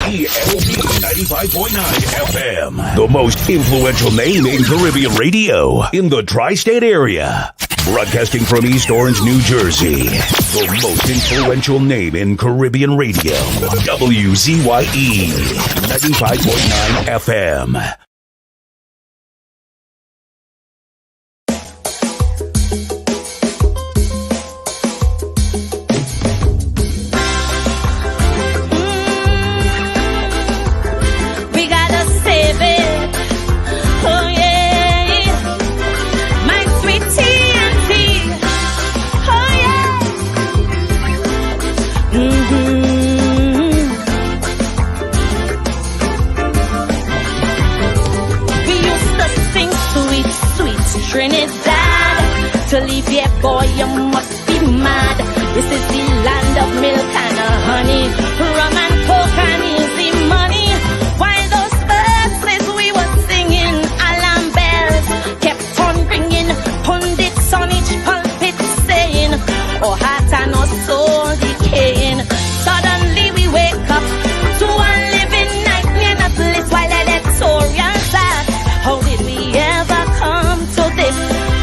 WZYE 95.9 FM. The most influential name in Caribbean radio in the tri-state area. Broadcasting from East Orange, New Jersey. The most influential name in Caribbean radio. WZYE 95.9 FM. Trinidad, to leave here, boy, you must be mad. This is the land of milk and honey, rum and coke and easy money. While those verses we were singing, alarm bells kept on ringing. Pundits on each pulpit saying, oh, heart and our soul decaying. Suddenly we wake up to a living nightmare, not least while electorals act. How did we ever come to this?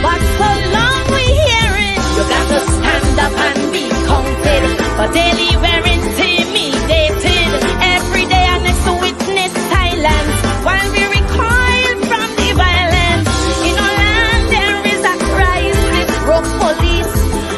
But so long we hear it, you got to stand up and be counted. For daily we're intimidated. Every day our next witness silence while we recoil from the violence. In our land there is a crisis, broke police,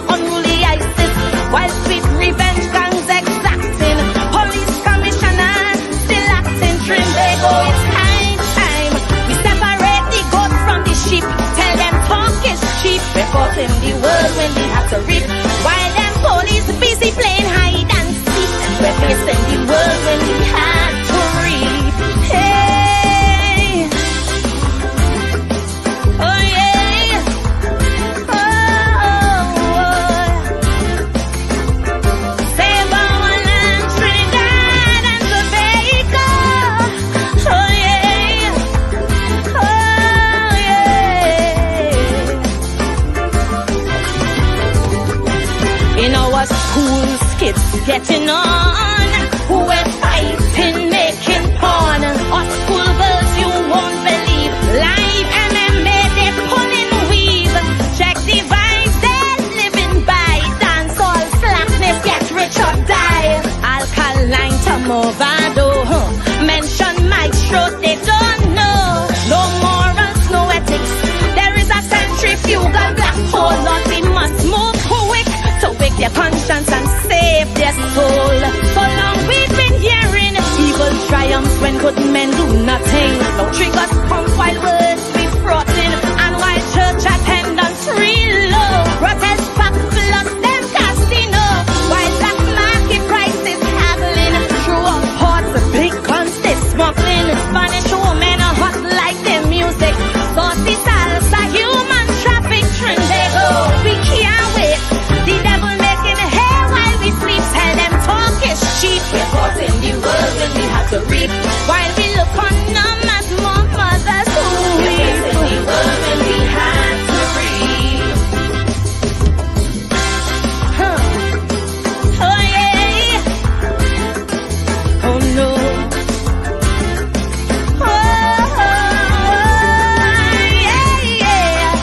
unruly ISIS, while sweet revenge gangs exacting. Police commissioners still acting. Tobago, it's high time we separate the goat from the sheep. Tell them talk is cheap. Reporting the world when we have to reap. While them police busy playing hide and seek. We're facing the world when we have to reap. Hey, oh yeah, save our land, Trinidad and Tobago. Oh yeah, oh yeah. In our schools, kids getting on. We're fighting, making porn. Our school girls, you won't believe. Live MMA, they pulling weave. Check the vibes, they're living by. Dance all slackness, get rich or die. Alkaline Tobago, mention maestro, they don't know. No morals, no ethics. There is a centrifugal black hole, Lord, we must move quick to wake their conscience and save their soul. So long we've been hearing evil triumphs when good men do nothing. No triggers pump while words be fraughting, and while church attendance real low. Protest pack plus them casino, while black market prices haggling. Through our ports, big guns they smuggling. Spanish women are hot like their music. Saucy salsa, human traffic, Trinidad. We can't wait. The devil making hay while we sleep. Tell them talk is cheap. We're caught in the world when we have to reap. While we look on them as more mothers who weep. We're in the world when we have to reap. Oh yeah. Oh no. Oh yeah, yeah.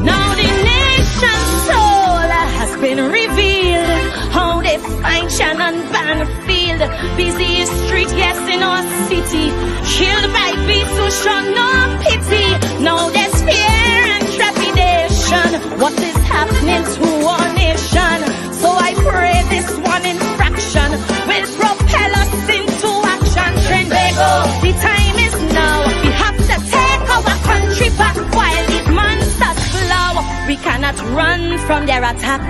Now the nation's soul has been revealed. How they find Shannon Banfield. Busy street, yes, in our city. Killed by beasts who show no pity. Now there's fear and trepidation. What is happening to our nation? So I pray this one infraction will propel us into action. Tobago, the time is now. We have to take our country back while these monsters flow. We cannot run from their attack.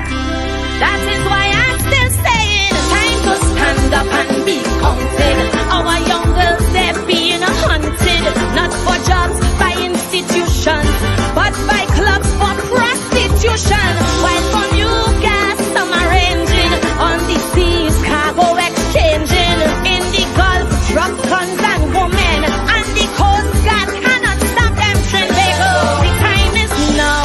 That is why I'm still saying, time to stand up and be counted. Our young girls, they're being hunted, not for jobs by institutions, but by clubs for prostitution. While for new gas, some arranging on the seas, cargo exchanging in the Gulf, drugs, guns and women, and the Coast Guard cannot stop them. Tobago, the time is now.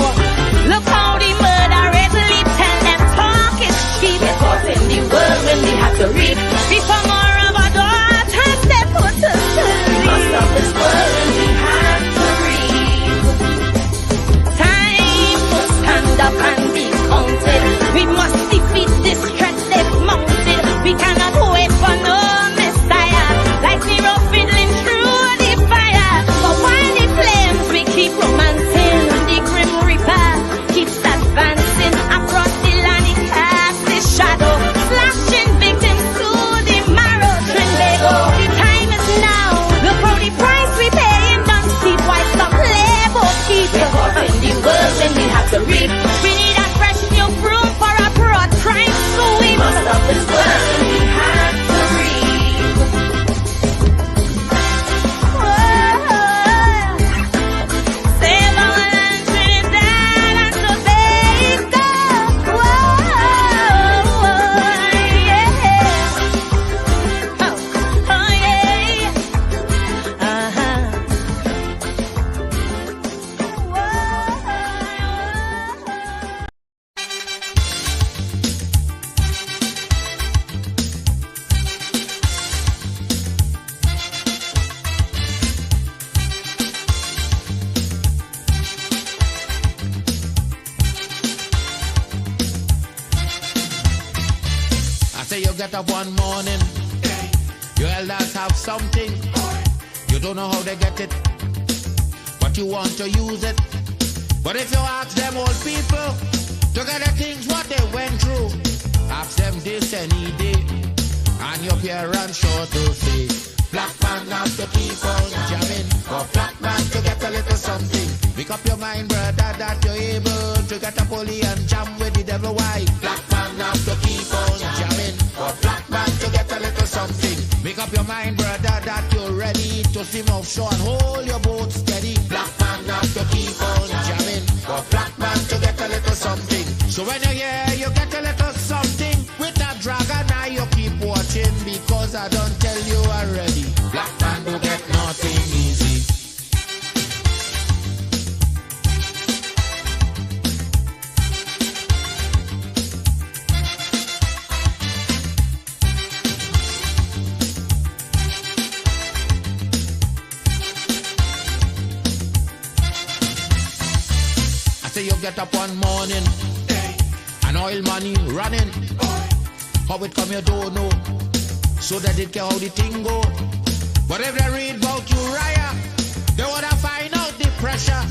start to reap. We need a fresh new broom for a broad crime sweep. Must stop this work and we have to reap. Save our land, Trinidad and Tobago. Yeah. Oh yeah. I say you get up one morning, your elders have something. You don't know how they get it, but you want to use it. But if you ask them old people to get the things what they went through, ask them this any day, and your parents sure to say, black man have to keep on jamming, for black man to get a little something. Make up your mind, brother, that you're able to get a pulley and jam with the devil. Why? Black man have to keep on jamming, for black man to get a little something. Make up your mind, brother, that you're ready to swim offshore and hold your boat steady. Black man have to keep on jamming, for black man to get a little something. So when you're here, you get a little something. With that dragon eye, you keep watching, because I don't tell you already. Black man do get nothing easy. I say you get up one morning, and oil money running. How it come you don't know, so that they care how the thing go. But if they read about Uriah, they wanna find out the pressure.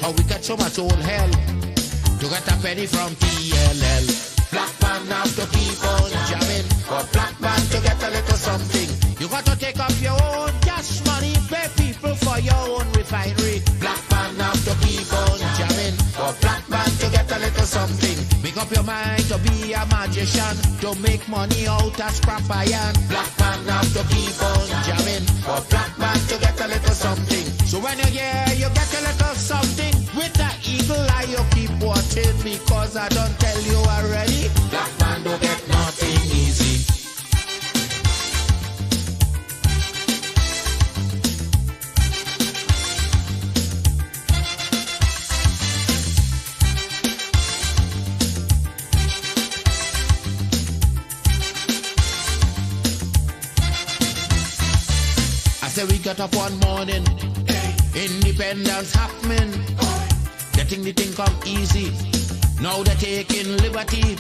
How we get so much old hell to get a penny from TLL. Black man have to keep on jamming, for black man to get a little something. You got to take up your own cash money, pay people for your own refinery. Black man have to keep on jamming, for black man to get a little something. Make up your mind to be a magician, to make money out of scrap iron. Black man have to keep on jamming, for black man to get a little something. So when you're here, you get a little something. With that eagle eye, you keep watching, because I don't tell you already. Black man don't get nothing easy. We got up one morning, independence happening, getting the thing come easy. Now they're taking liberty,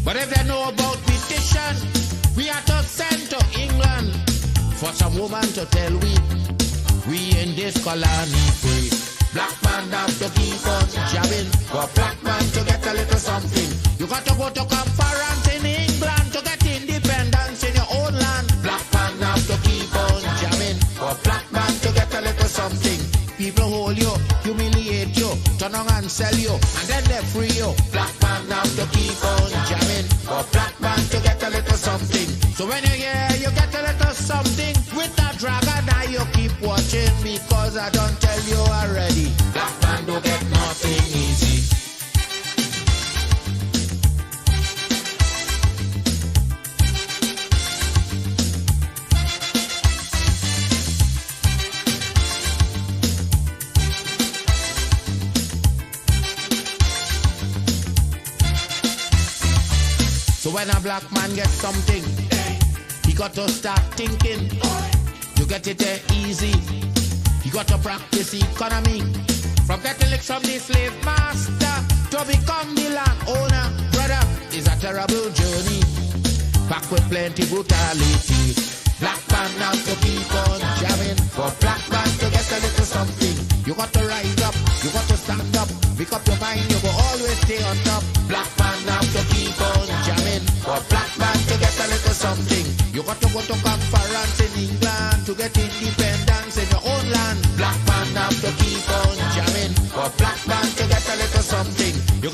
but if they know about petition, we are to send to England for some woman to tell we in this colony free. Black man have to keep on jamming, for black man to get a little something. You got to go to conference in England to get independence in your own land. Black man have to keep on jamming, for black man to get a little something. People hold you, humiliate you, turn on and sell you, and then they free you. Black man have to keep on jamming, for black man to get a little something. So when you're here, you get a little something. With that dragon eye, you keep watching, because I don't tell you already. Black man don't get nothing easy. So when a black man gets something, he got to start thinking. You get it there easy. You got to practice economy. From getting licks from the slave master to become the landowner. Brother, it's a terrible journey, packed with plenty brutality. Black man have to keep on jamming, for black man to get a little something. You got to rise up, you got to stand up, pick up your mind, you will always stay on top. Black man have to keep on jamming, for black man to get a little something. You got to go to conference in England to get independence in your own land. Black man have to keep on jamming, for black man to get a little something.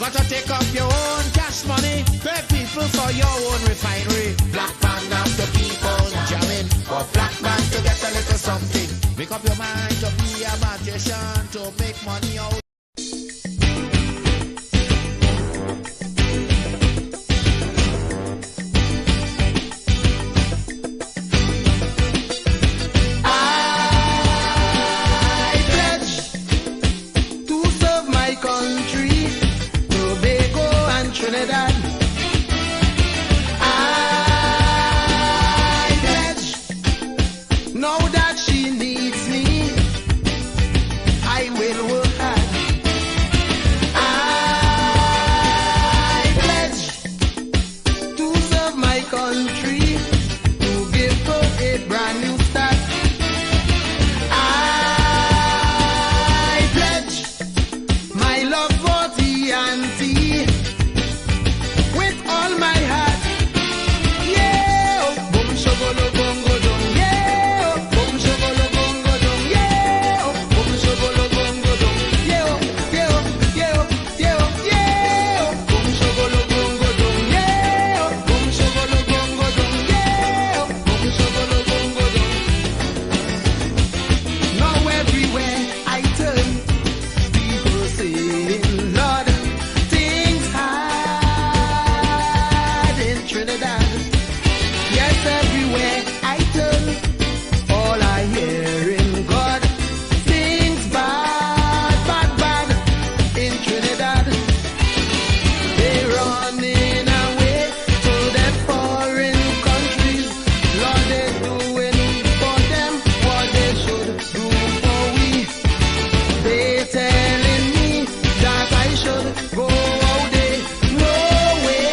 gotta take up your own cash money, pay people for your own refinery. Black man after people jamming, for black man to get a little something. Make up your mind to be a magician, to make money out. Trinidad. I pledge, now that she needs me, I will work hard. I pledge to serve my country, to give her a brand new start. I pledge my love for tea and tea. All my heart, yeah, boom shogolo bongo dong, yeah, boom shogolo bongo dong, yeah, boom shogolo bongo dong, yeah, yeah, yeah, yeah, yeah, boom shogolo bongo dong, yeah, boom shogolo bongo dong, yeah, boom shogolo bongo dong. Now everywhere I turn, people saying, Lord, Trinidad. Yes, everywhere I turn, all I hear in God, things bad, bad, bad in Trinidad. They running away to their foreign countries. Lord, they're doing for them what they should do for we. They telling me that I should go out there. No way.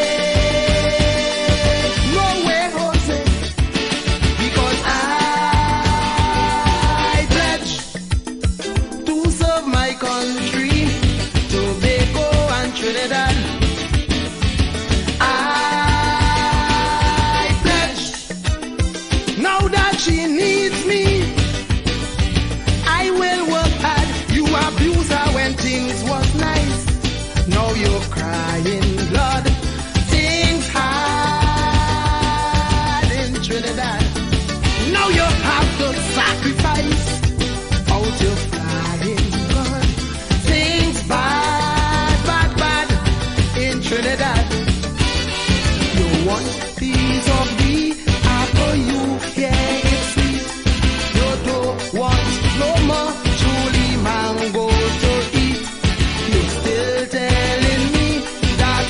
Because I pledge to serve my country, Tobago and Trinidad. I pledge, now that she needs me, I will work hard. You abuse her when things was nice. Now you're crying, Lord, things hard in Trinidad. Now you have to sacrifice out your flying gun. Things bad, bad, bad in Trinidad. You want piece of the apple, you yeah, it's sweet. You don't want no more truly mango to eat. You're still telling me that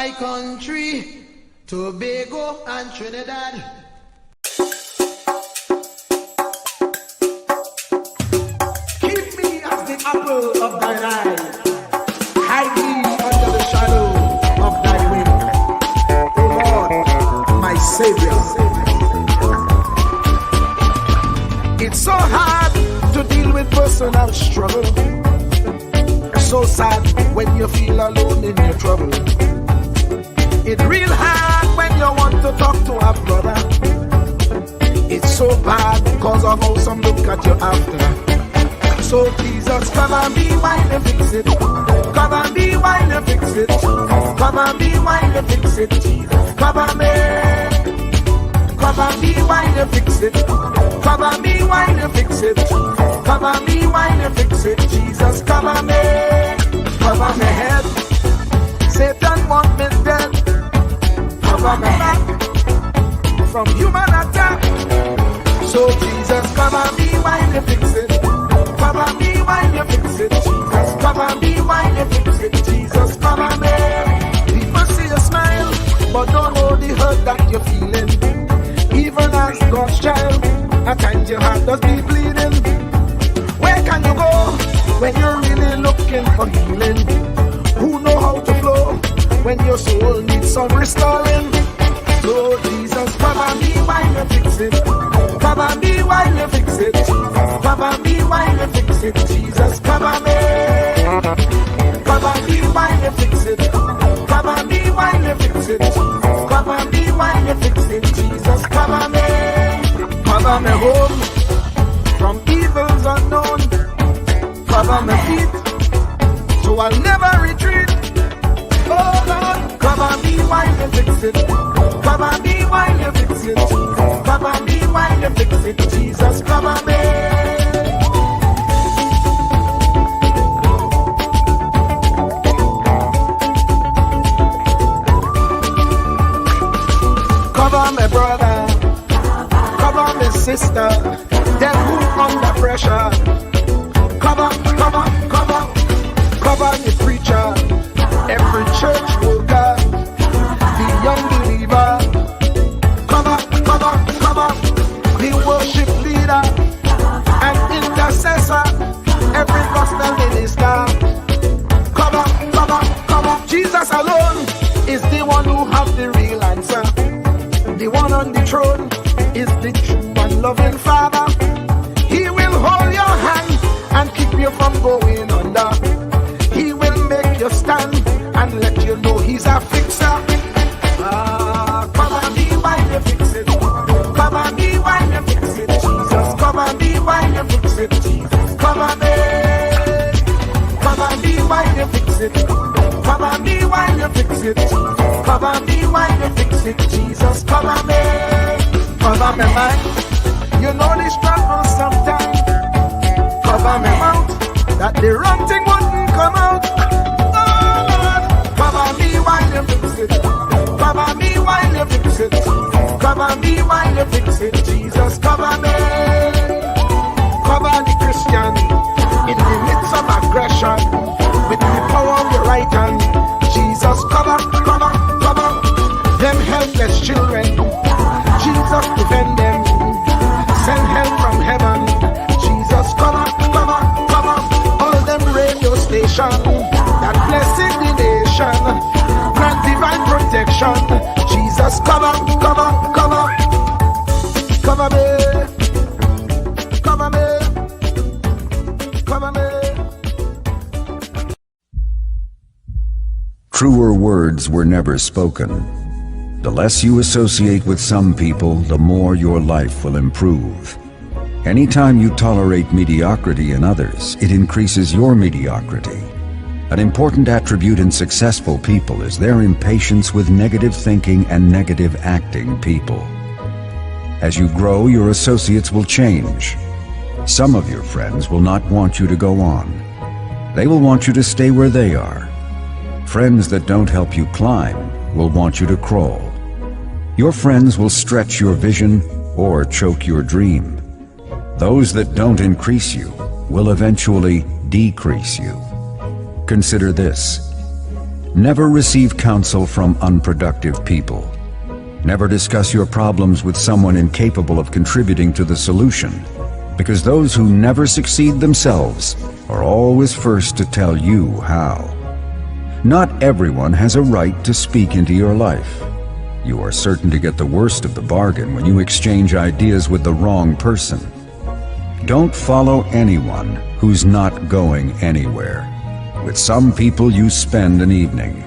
my country, Tobago and Trinidad. Keep me as the apple of thine eye. Hide me under the shadow of thy wing. O Lord, my Savior. It's so hard to deal with personal struggle. So sad when you feel alone in your trouble. It's real hard when you want to talk to a brother. It's so bad because of how some look at you after. So Jesus, cover me while you fix it. Cover me while you fix it. Cover me while you fix it. Jesus, cover me. Cover me while you fix it. Cover me while you fix it. Cover me while you fix it. Jesus, cover me. Cover my head. Satan want me dead. Cover my back from human attack. So Jesus, cover me while you fix it. Cover me while you fix it. Jesus, cover me while you fix it. Jesus, cover me. People see you smile, but don't know the hurt that you're feeling. Even as God's child, at times your heart does be bleeding. Where can you go when you're really looking for healing? Who know how to flow when your soul needs some restoring? So Jesus, cover me while you fix it. Cover me while you fix it. Cover me while you fix it. Jesus, cover me. Cover me while you fix it. Cover me while you fix it. Cover me while you fix it. Jesus, cover me. Cover me home from evils unknown. Cover my feet so I'll never retreat. Oh Lord, cover me while you fix it. Cover me while you fix it. Cover me while you fix it. Jesus, cover me. Cover my brother, cover my sister, them who under pressure. Cover, cover, cover, cover the preacher, every church worker, the young believer. Cover, cover, cover, the worship leader and intercessor, every gospel minister. Cover, cover, cover. Jesus alone is the one who has the real answer. The one on the throne is the true and loving Father. He will hold your hand and keep you from going under. He will make you stand and let you know he's a fixer. Cover me while you fix it. Cover me while you fix it. Jesus, cover me while you fix it. Jesus, cover me. Cover me while you fix it. Cover me while you fix it. Cover me while you fix it. Jesus, cover me. Cover me mind. You know the struggle sometimes. Cover me mouth, that the wrong thing wouldn't come out. Oh Lord, cover me while you fix it. Cover me while you fix it. Cover me while you fix it. Jesus, cover me. Cover the Christian in the midst of aggression with the power of your right hand. Jesus, cover, cover, cover them helpless children. Jesus, defend them. Send help from heaven. Jesus, cover, cover, cover all them radio stations that blessing the nation. Grant divine protection. Jesus, cover, cover, cover. Cover me. Cover me. Cover me. Truer words were never spoken. The less you associate with some people, the more your life will improve. Anytime you tolerate mediocrity in others, it increases your mediocrity. An important attribute in successful people is their impatience with negative thinking and negative acting people. As you grow, your associates will change. Some of your friends will not want you to go on. They will want you to stay where they are. Friends that don't help you climb will want you to crawl. Your friends will stretch your vision or choke your dream. Those that don't increase you will eventually decrease you. Consider this. Never receive counsel from unproductive people. Never discuss your problems with someone incapable of contributing to the solution, because those who never succeed themselves are always first to tell you how. Not everyone has a right to speak into your life. You are certain to get the worst of the bargain when you exchange ideas with the wrong person. Don't follow anyone who's not going anywhere. With some people you spend an evening.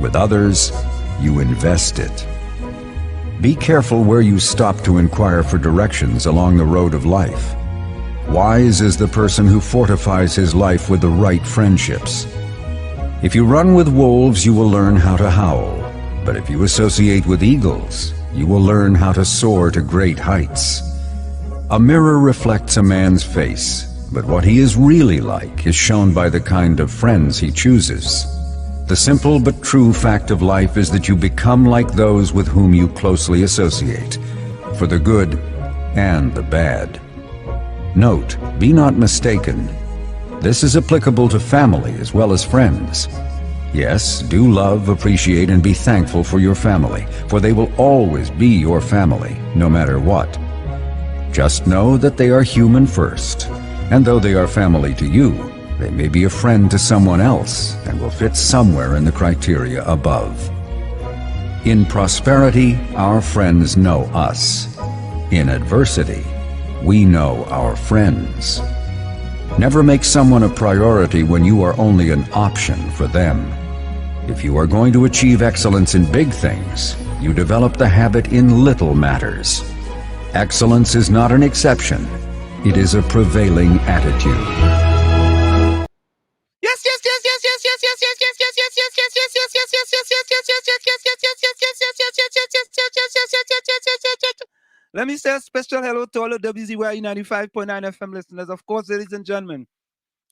With others, you invest it. Be careful where you stop to inquire for directions along the road of life. Wise is the person who fortifies his life with the right friendships. If you run with wolves, you will learn how to howl. But if you associate with eagles, you will learn how to soar to great heights. A mirror reflects a man's face, but what he is really like is shown by the kind of friends he chooses. The simple but true fact of life is that you become like those with whom you closely associate, for the good and the bad. Note, be not mistaken. This is applicable to family as well as friends. Yes, do love, appreciate, and be thankful for your family, for they will always be your family, no matter what. Just know that they are human first, and though they are family to you, they may be a friend to someone else and will fit somewhere in the criteria above. In prosperity, our friends know us. In adversity, we know our friends. Never make someone a priority when you are only an option for them. If you are going to achieve excellence in big things, you develop the habit in little matters. Excellence is not an exception. It is a prevailing attitude. Let me say a special hello to all the WZYE 95.9 FM listeners. Of course, ladies and gentlemen,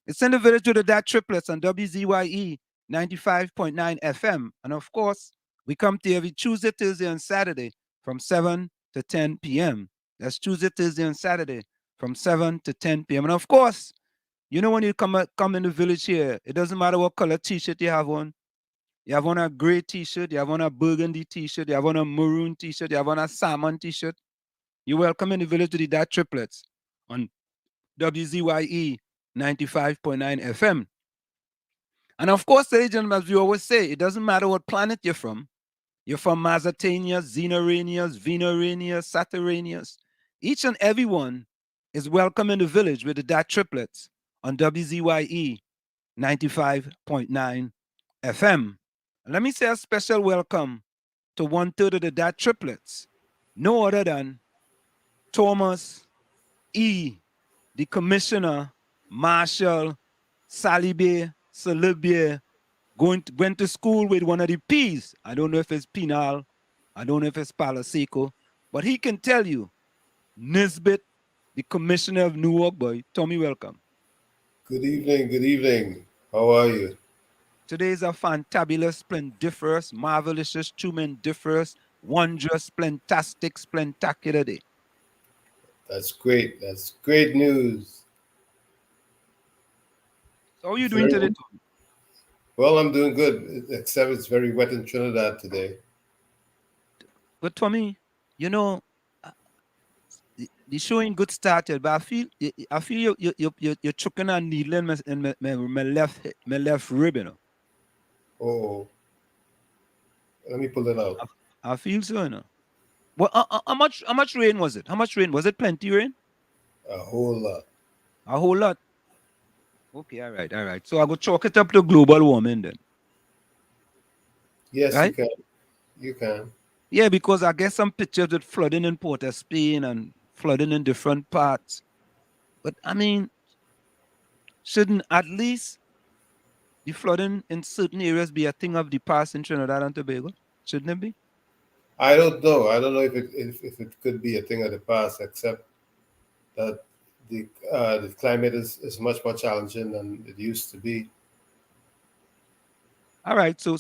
it's in the village to the DAT Triplets on WZYE 95.9 FM. And of course, we come to you every Tuesday, Thursday, and Saturday from 7 to 10 p.m. That's Tuesday, Thursday, and Saturday from 7 to 10 p.m. And of course, you know when you come in the village here, it doesn't matter what color t-shirt you have on. You have on a gray t-shirt, you have on a burgundy t-shirt, you have on a maroon t-shirt, you have on a salmon t-shirt. You're welcome in the village to the DAT Triplets on WZYE 95.9 FM. And of course, ladies and gentlemen, as we always say, it doesn't matter what planet you're from. You're from Mazatanias, Xenoranias, Venoranias, Saturnanias. Each and every one is welcome in the village with the DAT Triplets on WZYE 95.9 FM. And let me say a special welcome to 1/3 of the DAT Triplets, no other than Thomas E., the Commissioner, Marshall, Salibe, Salibia, went to school with one of the P's. I don't know if it's Pinal, I don't know if it's Palaseco, but he can tell you, Nisbet, the Commissioner of Newark, boy. Tommy, welcome. Good evening. How are you? Today is a fantabulous, splendiferous, marvelous, tremendous, wondrous, splentastic, splentacular day. That's great. That's great news. So how are you doing today, Tommy? Well, I'm doing good, except it's very wet in Trinidad today. But Tommy, you know, the show ain't good started, but I feel you're choking a needle in my left rib, you know. Oh, let me pull it out. I feel so, you know. Well, how much rain was it? How much rain? Was it plenty rain? A whole lot. A whole lot. Okay, all right. So I go chalk it up to global warming then. Yes, right? You can. Yeah, because I get some pictures with flooding in Port of Spain and flooding in different parts. But I mean, shouldn't at least the flooding in certain areas be a thing of the past in Trinidad and Tobago? Shouldn't it be? I don't know. I don't know if it could be a thing of the past, except that the climate is much more challenging than it used to be. All right, so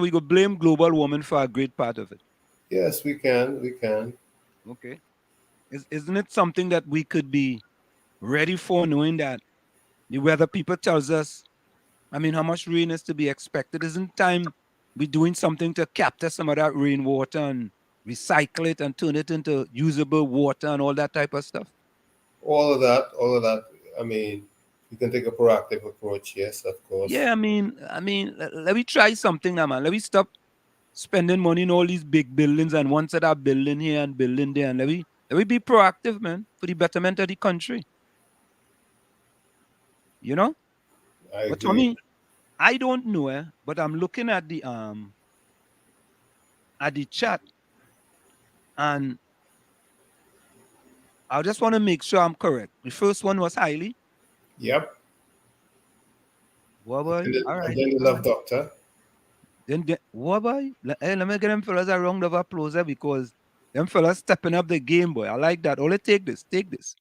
we go blame global warming for a great part of it. Yes, we can. Okay, isn't it something that we could be ready for, knowing that the weather people tells us I mean, how much rain is to be expected? Isn't time we doing something to capture some of that rainwater and recycle it and turn it into usable water and all that type of stuff? All of that. I mean, you can take a proactive approach. Yes, of course. Yeah, I mean, let me try something now, man. Let me stop spending money in all these big buildings and one set up building here and building there, and let me be proactive, man, for the betterment of the country. You know? I But for agree. me, I don't know, but I'm looking at the chat, and I just want to make sure I'm correct. The first one was highly. Yep. What boy? And then, All and right. then you All love right. doctor. Then what boy? Hey, let me get them fellas a round of applause because them fellas stepping up the game, boy. I like that. Only take this. Take this.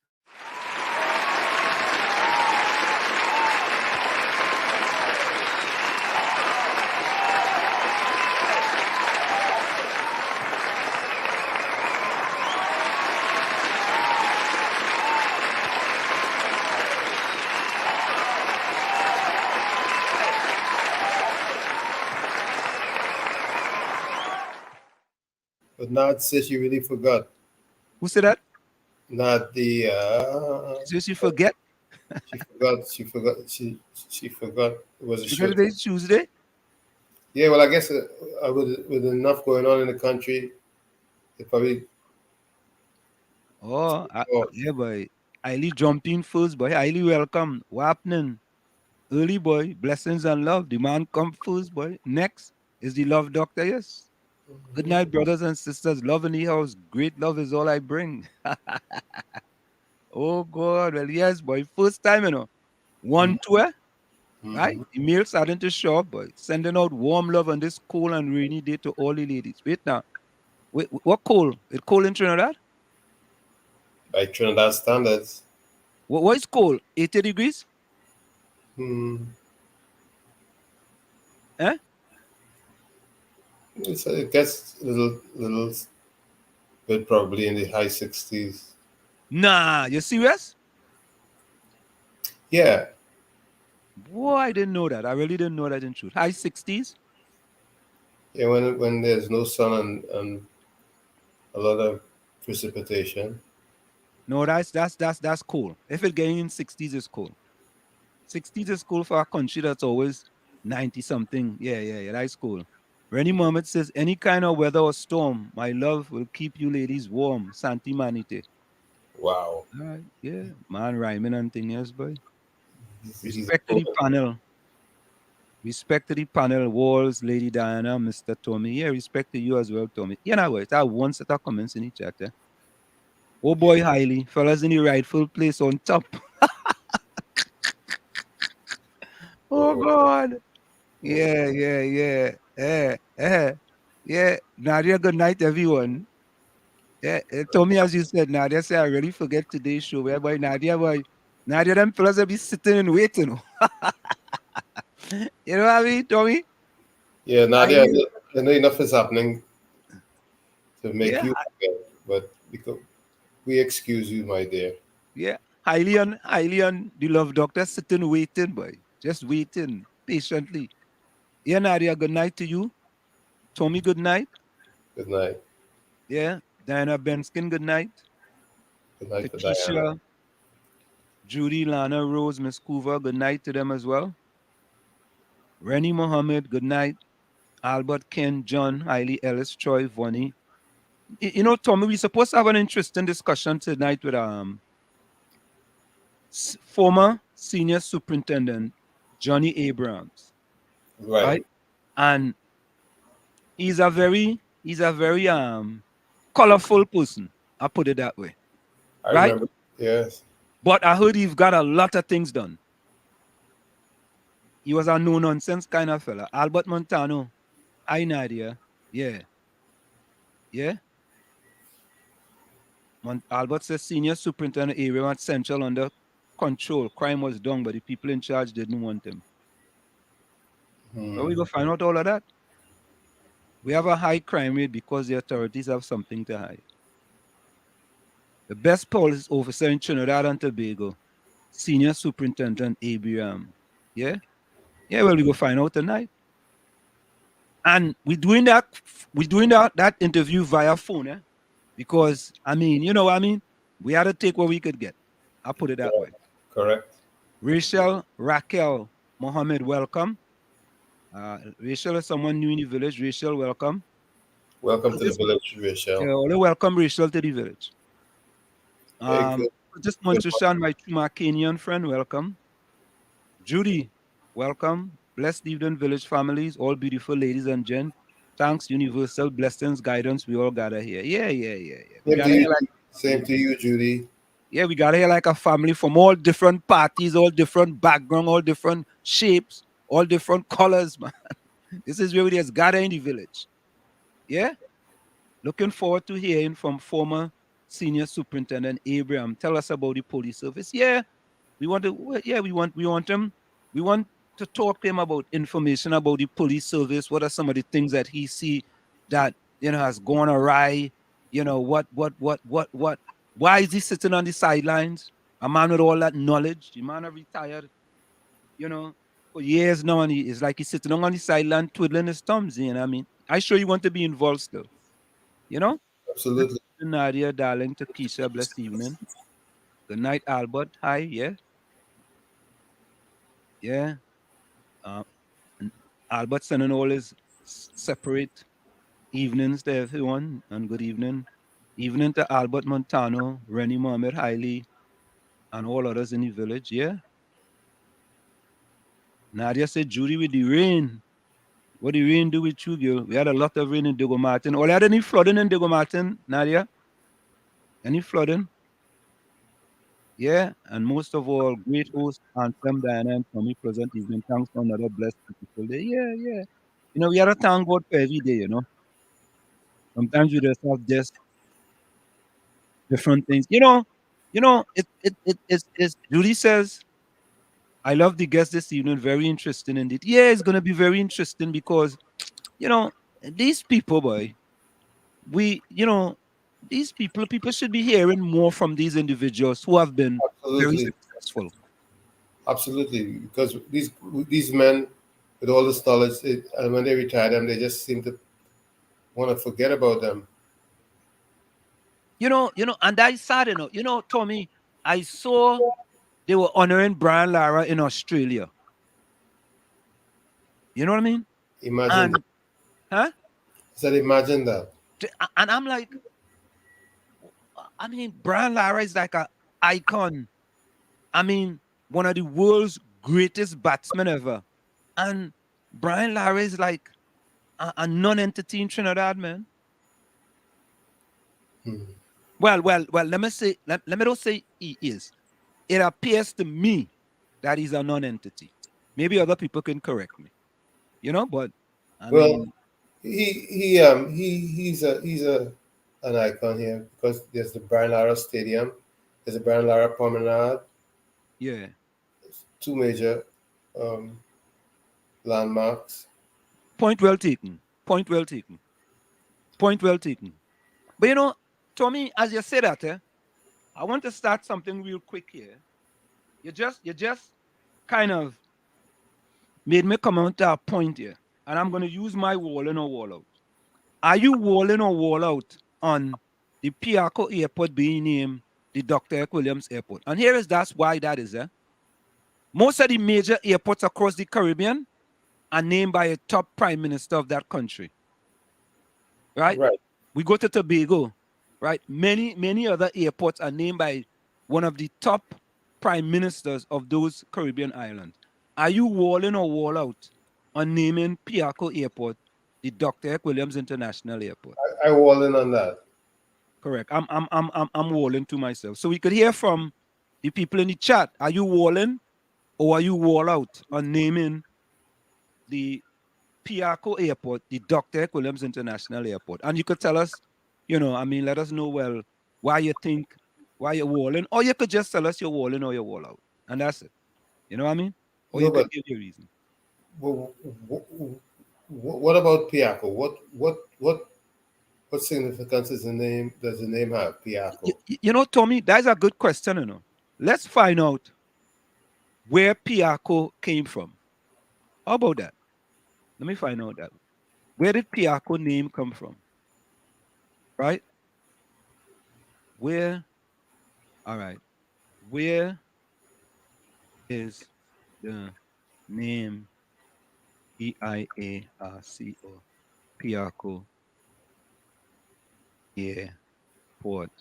But Nad says she really forgot. Who said that? Not the Did you forget? she forgot. She forgot. It was a Because show. today's Tuesday. Yeah, well, I guess with enough going on in the country, it probably. Oh, Oh, yeah, boy. Highly jumping first, boy. Highly welcome. What happening? Early, boy. Blessings and love. The man come first, boy. Next is the love doctor, yes. Good night, brothers and sisters. Love in the house. Great love is all I bring. Oh, God. Well, yes, boy. First time, you know. One tour, right? mhm. The mail starting to show up, boy. Sending out warm love on this cold and rainy day to all the ladies. Wait now. Wait, what cold? It cold in Trinidad? By Trinidad standards. What is cold? 80 degrees? Hmm. Eh? It gets a little bit probably in the high 60s. Nah, you serious? Yeah, Boy, I didn't know that. I really didn't know that in truth. High 60s? yeah. When there's no sun and a lot of precipitation. No, that's cool. If it getting in 60s is cool. 60s is cool for a country that's always 90 something. Yeah. That's cool. Rennie Mohammed says, any kind of weather or storm, my love will keep you ladies warm. Santi Manite. Wow. All right, yeah. Man rhyming and thing, yes, boy. He's a Respect to the poet. panel. Respect to the panel, Walls, Lady Diana, Mr. Tommy. Yeah, respect to you as well, Tommy. You know what? It's that one set of comments in the chat. Oh boy, highly. Fellas in the rightful place on top. Oh God. Yeah. Yeah. Nadia, good night, everyone. Yeah, Tommy, as you said, Nadia said, I really forget today's show. Whereby Nadia, them fellas will be sitting and waiting. You know what I mean, Tommy? Yeah, Nadia, Highly, I know enough is happening to make yeah, you forget, but because we excuse you, my dear. yeah. Highly on the love doctor sitting waiting, boy. Just waiting patiently. Yeah, Nadia, good night to you. Tommy, good night. Good night. Yeah. Diana Benskin, good night. Good night for Diana. Katisha, Judy, Lana, Rose, Miss Coover, good night to them as well. Rennie Mohammed, good night. Albert, Ken, John, Hailey, Ellis, Troy, Vonnie. You know, Tommy, we're supposed to have an interesting discussion tonight with former senior superintendent Johnny Abrams, Right. right? And he's a very colorful person. I put it that way, I right? remember. Yes. But I heard he's got a lot of things done. He was a no nonsense kind of fella. Albert Montano, I Nadia, yeah, yeah. Albert says senior superintendent area at Central under control. Crime was done, but the people in charge didn't want him. Where we go find out all of that? We have a high crime rate because the authorities have something to hide. The best police officer in Trinidad and Tobago, senior superintendent Abraham. Yeah? Yeah, well, we go find out tonight. And we're doing that interview via phone, because I mean, you know what I mean? We had to take what we could get. I'll put it that way. Correct. Rachel Raquel Mohammed, welcome. Rachel is someone new in the village. Rachel, welcome. Welcome to the village, Rachel. Only welcome Rachel to the village. Very good. Just Montreshan, my Kenyan friend, welcome. Judy, welcome. Blessed evening, village families, all beautiful ladies and gents. Thanks, universal blessings, guidance. We all gather here. Yeah. Same to you, Judy. Yeah, we gather here like a family from all different parties, all different background, all different shapes, all different colors, man. This is where we just gather in the village. Yeah. Looking forward to hearing from former Senior Superintendent Abraham. Tell us about the police service. Yeah, we want to talk to him about information about the police service. What are some of the things that he see that has gone awry? Why is he sitting on the sidelines? A man with all that knowledge. The man have retired, for years now, and it's like he's sitting on the sideline twiddling his thumbs. You know what I mean? I sure you want to be involved still. Absolutely. Nadia, darling, to Keisha, blessed evening. Good night, Albert. Hi, yeah. Yeah. Albert sending all his separate evenings to everyone, and good evening. Evening to Albert Montano, Rennie Mohammed Hailey, and all others in the village, yeah. Nadia said, Judy, with the rain. What did the rain do with you, girl? We had a lot of rain in Diego Martin. Or had any flooding in Diego Martin, Nadia? Any flooding? Yeah, and most of all, great host, Anthem, Diana, and Tommy, present evening. Thanks for another blessed, beautiful day. Yeah. We had to thank God for every day, Sometimes we just have just different things. It's Judy says, I love the guest this evening. Very interesting indeed. Yeah, it's going to be very interesting because, these people, boy, these people should be hearing more from these individuals who have been very successful. Absolutely, because these men with all this knowledge, and when they retire them, they just seem to want to forget about them. And that's sad, Tommy, I saw they were honoring Brian Lara in Australia. You know what I mean? Imagine that. Huh? I said, imagine that. And I'm like, I mean, Brian Lara is like an icon. I mean, one of the world's greatest batsmen ever. And Brian Lara is like a non-entity in Trinidad, man. Well, let me not say he is. It appears to me that he's a non-entity. Maybe other people can correct me. But I mean, he's an icon here because there's the Brian Lara Stadium, there's the Brian Lara Promenade. Yeah. Two major landmarks. Point well taken. But Tommy, as you say that, I want to start something real quick here. You just kind of made me come out to a point here, and I'm going to use my wall in or wall out. Are you wall in or wall out on the Piarco Airport being named the Dr. Eric Williams Airport? And that's why that is. Most of the major airports across the Caribbean are named by a top prime minister of that country. Right? We go to Tobago, right? Many other airports are named by one of the top prime ministers of those Caribbean islands. Are you wall in or wall out on naming Piarco Airport the Dr. Eric Williams International Airport? I wall in on that. Correct. I'm walling to myself. So we could hear from the people in the chat. Are you walling or are you wall out on naming the Piarco Airport the Dr. Eric Williams International Airport? And you could tell us, let us know, why you're walling, or you could just tell us you're walling or you're wall out. And that's it. You know what I mean? Or you could give your reason. What about Piarco? What significance does the name have, Piarco? Tommy, that's a good question, Let's find out where Piarco came from. How about that? Let me find out that. Where did Piarco name come from? Right? Where? All right. Where is the name Piarco Piarco Airport?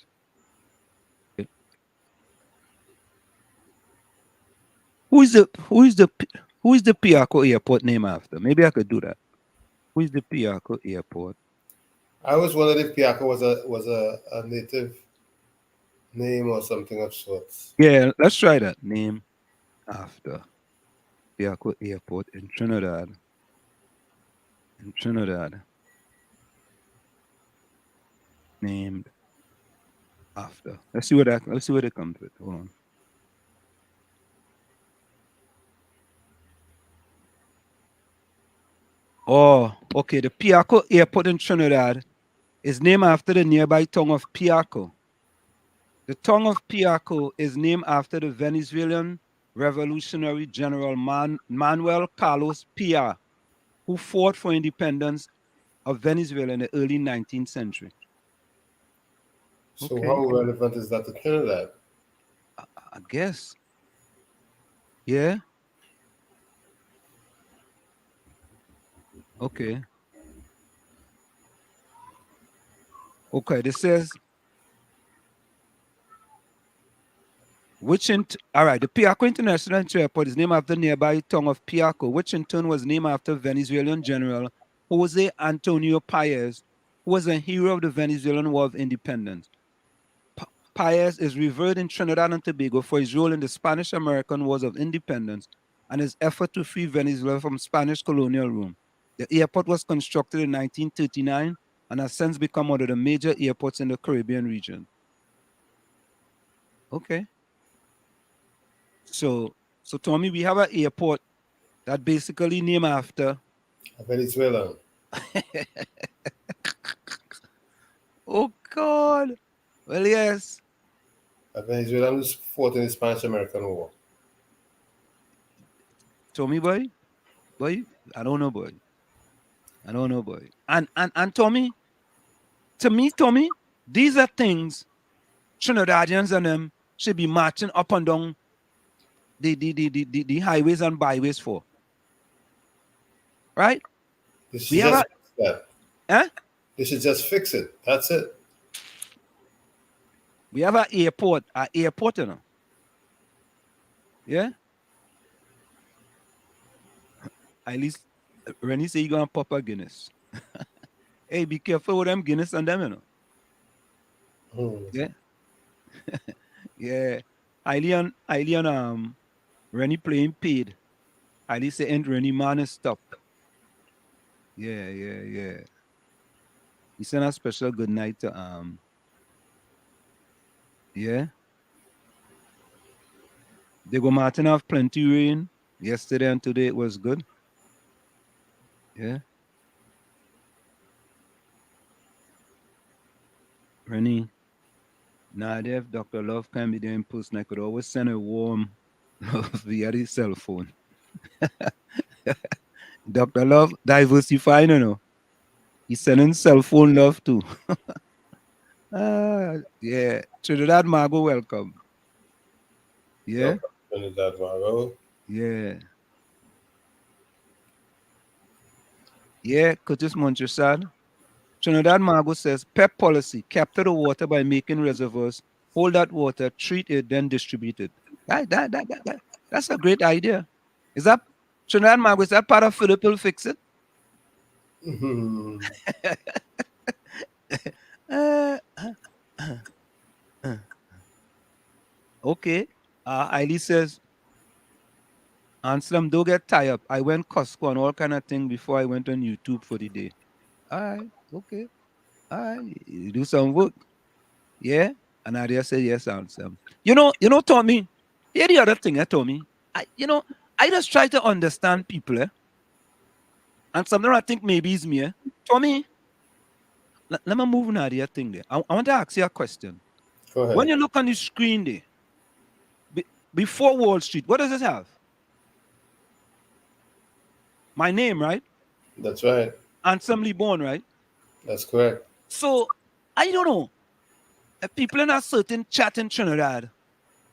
Who is the Piarco Airport name after? Maybe I could do that. Who is the Piarco Airport? I was wondering if Piaco was a native name or something of sorts. Yeah, let's try that. Name after Piarco Airport in Trinidad. In Trinidad. Named after. Let's see what it comes with. Hold on. Oh, okay. The Piarco Airport in Trinidad is named after the nearby town of Piarco. The town of Piarco is named after the Venezuelan Revolutionary General Manuel Carlos Piar, who fought for independence of Venezuela in the early 19th century. So Okay. how relevant is that to Trinidad? I guess. Yeah. Okay. Okay, this says all right, the Piarco International Airport is named after the nearby town of Piarco, which in turn was named after Venezuelan General Jose Antonio Paez, who was a hero of the Venezuelan War of Independence. Paez is revered in Trinidad and Tobago for his role in the Spanish-American Wars of Independence and his effort to free Venezuela from Spanish colonial rule. The airport was constructed in 1939 and has since become one of the major airports in the Caribbean region. Okay. So Tommy, we have an airport that basically named after Venezuela. Oh God. Well, yes. Venezuelans fought in the Spanish-American War. Tommy boy? I don't know, boy. And Tommy, to me, Tommy, these are things Trinidadians and them should be marching up and down the highways and byways for. Right? They should just fix that. Huh? They should just fix it. That's it. We have an airport, you know. Yeah? At least Rennie say you're gonna pop a Guinness. Hey, be careful with them Guinness and them, you know. Yeah. Yeah. Eileen, Rennie playing paid. At least say ain't Rennie man is stop. Yeah. He sent a special good night to yeah. Diego Martin have plenty rain. Yesterday and today it was good. Yeah. Rennie, Nadia, if Dr. Love can be there in person, I could always send a warm love via the cell phone. Dr. Love diversifying, you know. He's sending cell phone love too. Yeah. Trinidad Margo, welcome. Yeah. Trinidad Margo. Yeah. Yeah, Curtis Montresad. Trinidad Margo says, PEP policy, capture the water by making reservoirs, hold that water, treat it, then distribute it. That's a great idea. Is that, Trinidad Margo, is that part of Philip will fix it? Okay. Eileen says, Anselm, don't get tired up. I went Costco and all kind of thing before I went on YouTube for the day. All right. Okay. All right. You do some work. Yeah. And Nadia said, yes, Anselm. You know, Tommy, here the other thing, Tommy. I just try to understand people, and sometimes I think maybe it's me, Tommy, let me move Nadia thing there. I want to ask you a question. Go ahead. When you look on the screen there, before Wall Street, what does it have? My name, right? That's right. Handsomely born, right? That's correct. So I don't know. People in a certain chat in Trinidad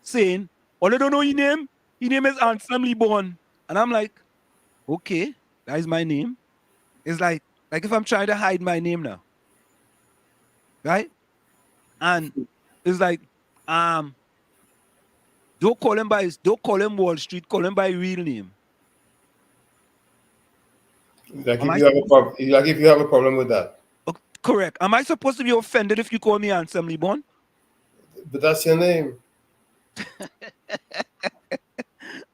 saying, "Oh, I don't know your name. Your name is handsomely born," and I'm like, "Okay, that is my name." It's like if I'm trying to hide my name now, right? And it's like, don't call him Wall Street, call him by real name. Like Am if I you have a supposed problem, like if you have a problem with that, correct? Am I supposed to be offended if you call me handsomely born? but that's your name.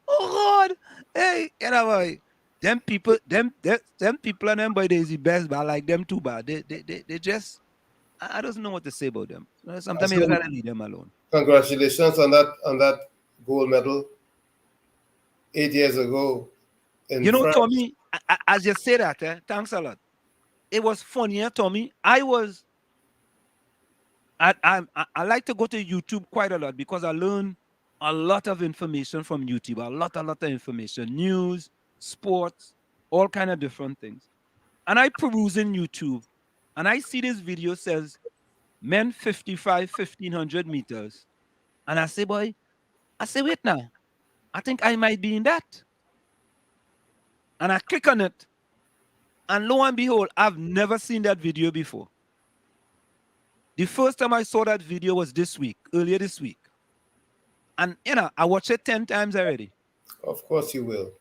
Oh God. Hey, you know boy. Them people, them people and them boy, they's the best, but I like them too bad. They just I don't know what to say about them. Sometimes you So, gotta leave them alone. congratulations on that gold medal 8 years ago in You know, France. Tommy, as you say that, thanks a lot. It was funny, Tommy. I like to go to YouTube quite a lot because I learn a lot of information from YouTube. A lot of information, news, sports, all kind of different things. And I peruse in YouTube, and I see this video says men 55, 1500 meters. And I say, boy, wait now. I think I might be in that. And I click on it. And lo and behold, I've never seen that video before. The first time I saw that video was earlier this week. And, I watched it 10 times already. Of course you will.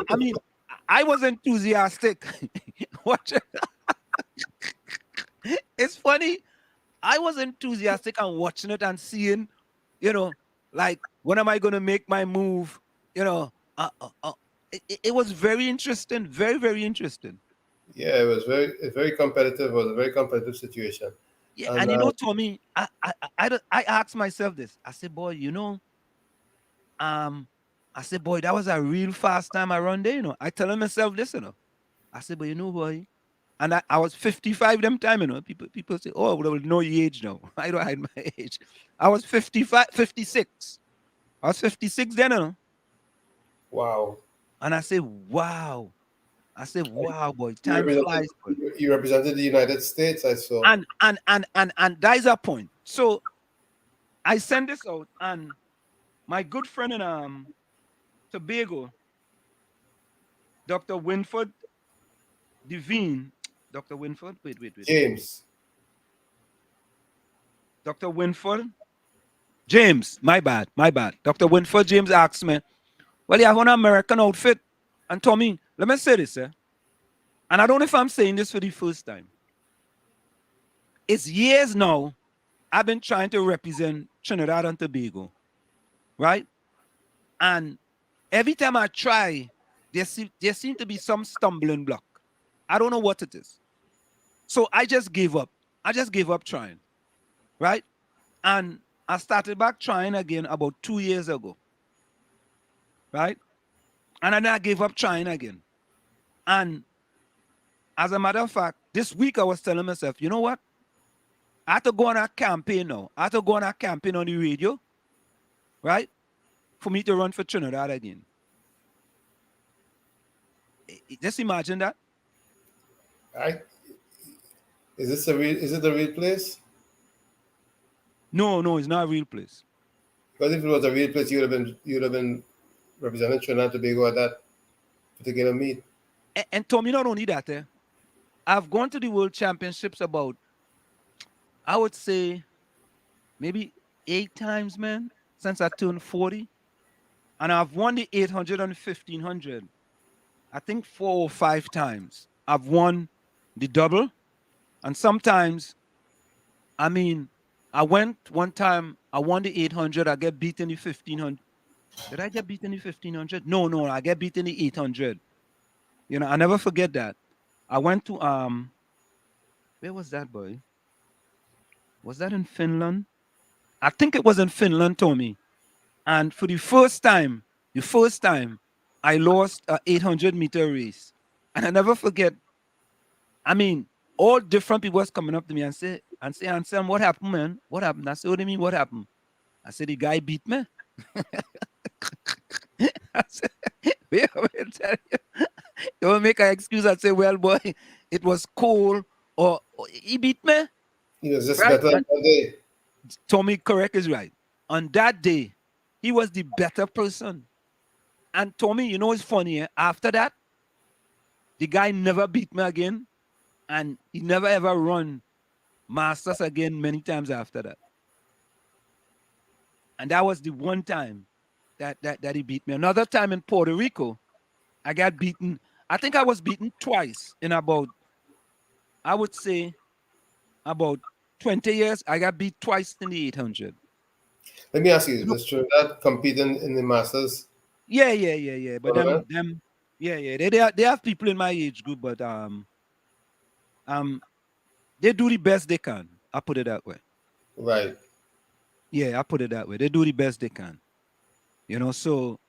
I mean, I was enthusiastic. Watch it. It's funny. I was enthusiastic and watching it and seeing, like, when am I going to make my move? It was very interesting. Very, very interesting. Yeah, it's very competitive. It was a very competitive situation. Yeah, And and Tommy, I asked myself this. I said, boy, I said, boy, that was a real fast time around there, I telling myself this, I said, but boy, and I was 55 them time, people say, oh, well, know your age now. I don't hide my age. I was 55, 56. I was 56 then, wow. And I said, wow. I said, wow, boy, You time represented, flies, boy. you represented the United States, I saw. And that is a point. So I send this out, and my good friend in Tobago, Dr. Winford Devine, Dr. Winford, wait. James. Dr. Winford James, my bad. Dr. Winford James asked me, well, you have an American outfit. And Tommy, let me say this, and I don't know if I'm saying this for the first time. It's years now I've been trying to represent Trinidad and Tobago, right? And every time I try, there seem to be some stumbling block. I don't know what it is. So I just gave up. I just gave up trying, right? And I started back trying again about 2 years ago, right? And then I gave up trying again. And as a matter of fact, this week I was telling myself, you know what? I have to go on a campaign now. I have to go on a campaign on the radio, right? For me to run for Trinidad again. Just imagine that. Is it a real place? No, it's not a real place. Because if it was a real place, you'd have been representing Trinidad and Tobago at that particular meet. And Tommy, not only that, I've gone to the World Championships about, I would say, maybe 8 times, man, since I turned 40. And I've won the 800 and 1500, I think 4 or 5 times. I've won the double. And sometimes, I mean, I went one time, I won the 800, I get beat in the 1500. Did I get beat in the 1500? No, I get beat in the 800. I never forget that. I went to, where was that, boy? Was that in Finland? I think it was in Finland, Tommy. And for the first time, I lost an 800-meter race. And I never forget, I mean, all different people was coming up to me and say, Anselm, what happened, man? What happened? I said, what do you mean, what happened? I said, the guy beat me. I said, wait, tell you. Don't make an excuse and say, well, boy, it was cool, or he beat me. He was just Right? better that day. Tommy, correct is right. On that day, he was the better person. And Tommy, you know what's funny? After that, the guy never beat me again. And he never ever run Masters again many times after that. And that was the one time that he beat me. Another time in Puerto Rico, I got beaten. I think I was beaten twice in about, I would say, about 20 years. I got beat twice in the 800. Let me ask you, does Trinidad compete in the Masters? Yeah. But tournament? they have people in my age group, but they do the best they can. I put it that way. Right. Yeah, I put it that way. They do the best they can. So,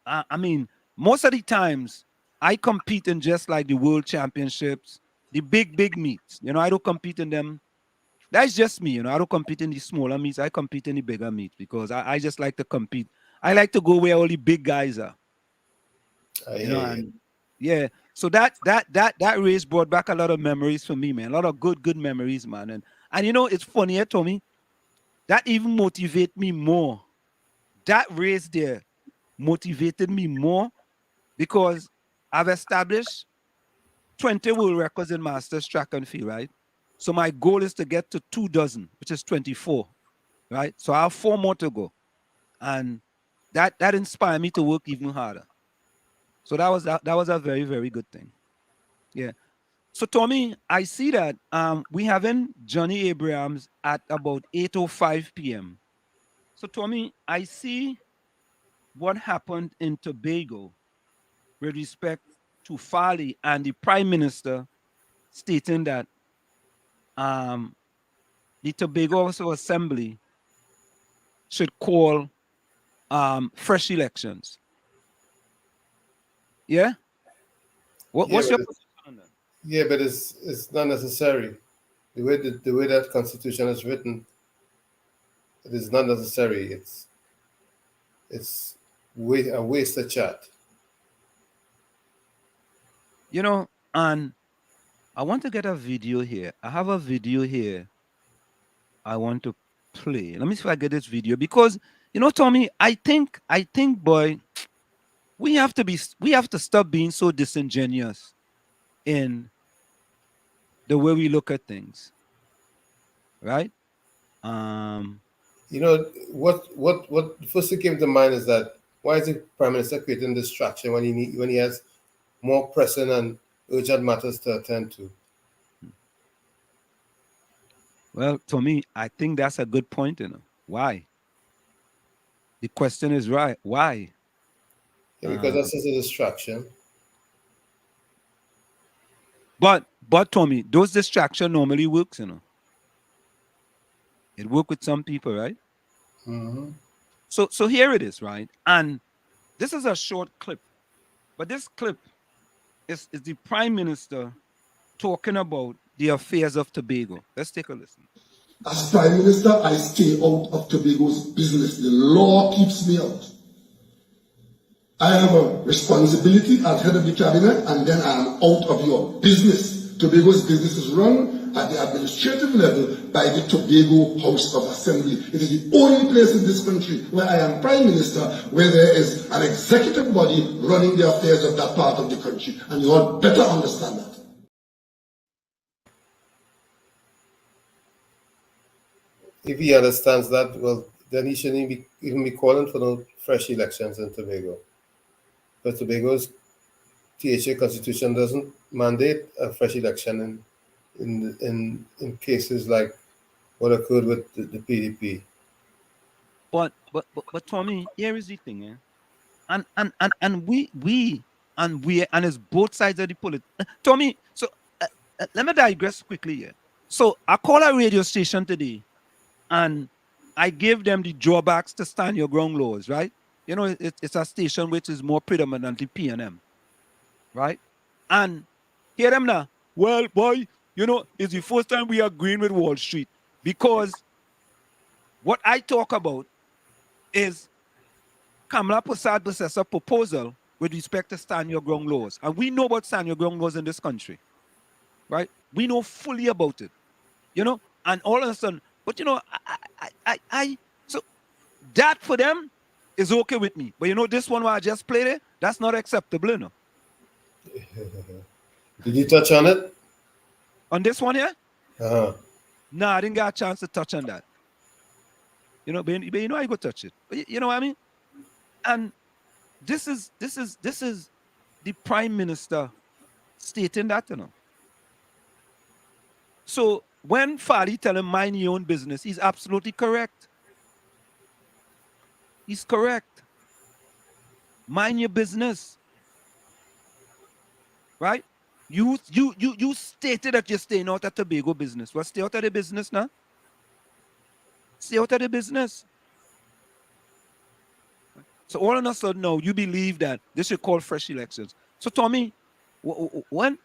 I mean, most of the times I compete in just like the world championships, the big meets. I don't compete in them. That's just me. I don't compete in the smaller meets. I compete in the bigger meets because I just like to compete. I like to go where all the big guys are. I hear you. And yeah. So that race brought back a lot of memories for me, man. A lot of good memories, man. And it's funny, Tommy. That even motivated me more. That race there motivated me more because I've established 20 world records in Masters track and field, right? So my goal is to get to 24, which is 24, right? So I have 4 more to go. And that inspired me to work even harder. So that was a very, very good thing. Yeah. So Tommy, I see that we having Johnny Abrams at about 8:05 p.m. So Tommy, I see what happened in Tobago with respect to Farley and the Prime Minister stating that the Tobago Assembly should call fresh elections. Yeah? What's your position on that? Yeah, but it's not necessary. The way that Constitution is written, it is not necessary. It's a waste of chat. And I want to get a video here. I have a video here I want to play. Let me see if I get this video because Tommy, I think, boy, we have to stop being so disingenuous in the way we look at things. Right? What first thing came to mind is that why is the Prime Minister creating distraction when he has more pressing and urgent matters to attend to? Well, to me, I think that's a good point. Why? The question is right. Why? Yeah, because that's just a distraction. But Tommy, those distractions normally works. It works with some people, right? Mm-hmm. So here it is, right? And this is a short clip, but this clip is the Prime Minister talking about the affairs of Tobago. Let's take a listen. As Prime Minister, I stay out of Tobago's business. The law keeps me out. I have a responsibility as head of the cabinet, and then I am out of your business. Tobago's business is run at the administrative level by the Tobago House of Assembly. It is the only place in this country where I am Prime Minister where there is an executive body running the affairs of that part of the country. And you all better understand that. If he understands that, well, then he shouldn't even be calling for no fresh elections in Tobago. But Tobago's THA constitution doesn't mandate a fresh election in cases like what occurred with the PDP. But Tommy, here is the thing, and we it's both sides of the politics. Tommy, so let me digress quickly here. So I call a radio station today, and I give them the drawbacks to stand your ground laws, right? It's a station which is more predominantly P&M, right? And hear them now. Well, boy, it's the first time we are agreeing with Wall Street because what I talk about is Kamala Prasad possessed a proposal with respect to stand your ground laws. And we know about stand your ground laws in this country, right? We know fully about it, and all of a sudden, but so that for them is okay with me. But this one where I just played it, that's not acceptable, Did you touch on it? On this one here? Uh-huh. No, I didn't get a chance to touch on that. But I go touch it. But you know what I mean? And this is the Prime Minister stating that, So when Fadi tell him mind your own business, he's absolutely correct. He's correct. Mind your business. Right? You stated that you're staying out of Tobago business. Well, stay out of the business now. Stay out of the business. So all of a sudden now you believe that this should call fresh elections. So Tommy, when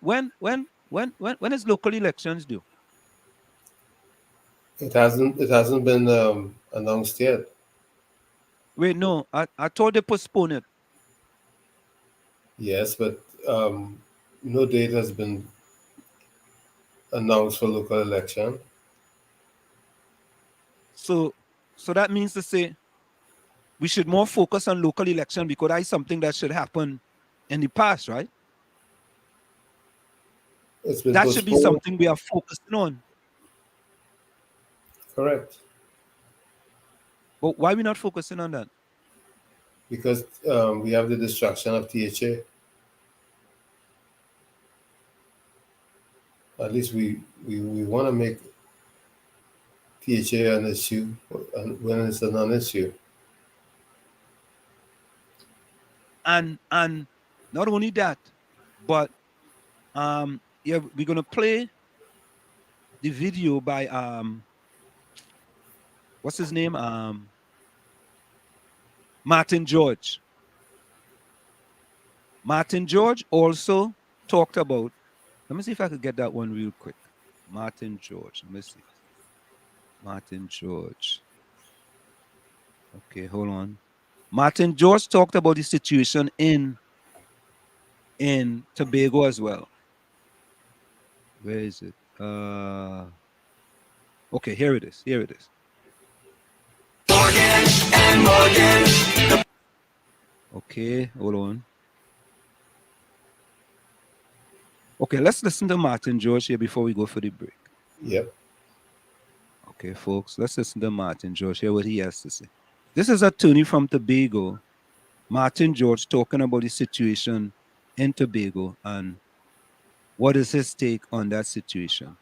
is local elections due? It hasn't been announced yet. Wait, no, I thought they postponed it. Yes, but no date has been announced for local election. So that means to say we should more focus on local election because that is something that should happen in the past, right? It's been that postponed. Should be something we are focusing on. Correct. But why are we not focusing on that? Because we have the distraction of THA. At least we want to make THA an issue when it's a non-issue. And not only that, but we're gonna play the video by what's his name? Martin George. Martin George also talked about. Let me see if I could get that one real quick. Martin George. Let me see. Martin George. Okay, hold on. Martin George talked about the situation in Tobago as well. Where is it? Okay, here it is. Morgan and Morgan. Okay, hold on. Okay, let's listen to Martin George here before we go for the break. Yep. Okay, folks, let's listen to Martin George, hear what he has to say. This is attorney from Tobago, Martin George, talking about the situation in Tobago and what is his take on that situation.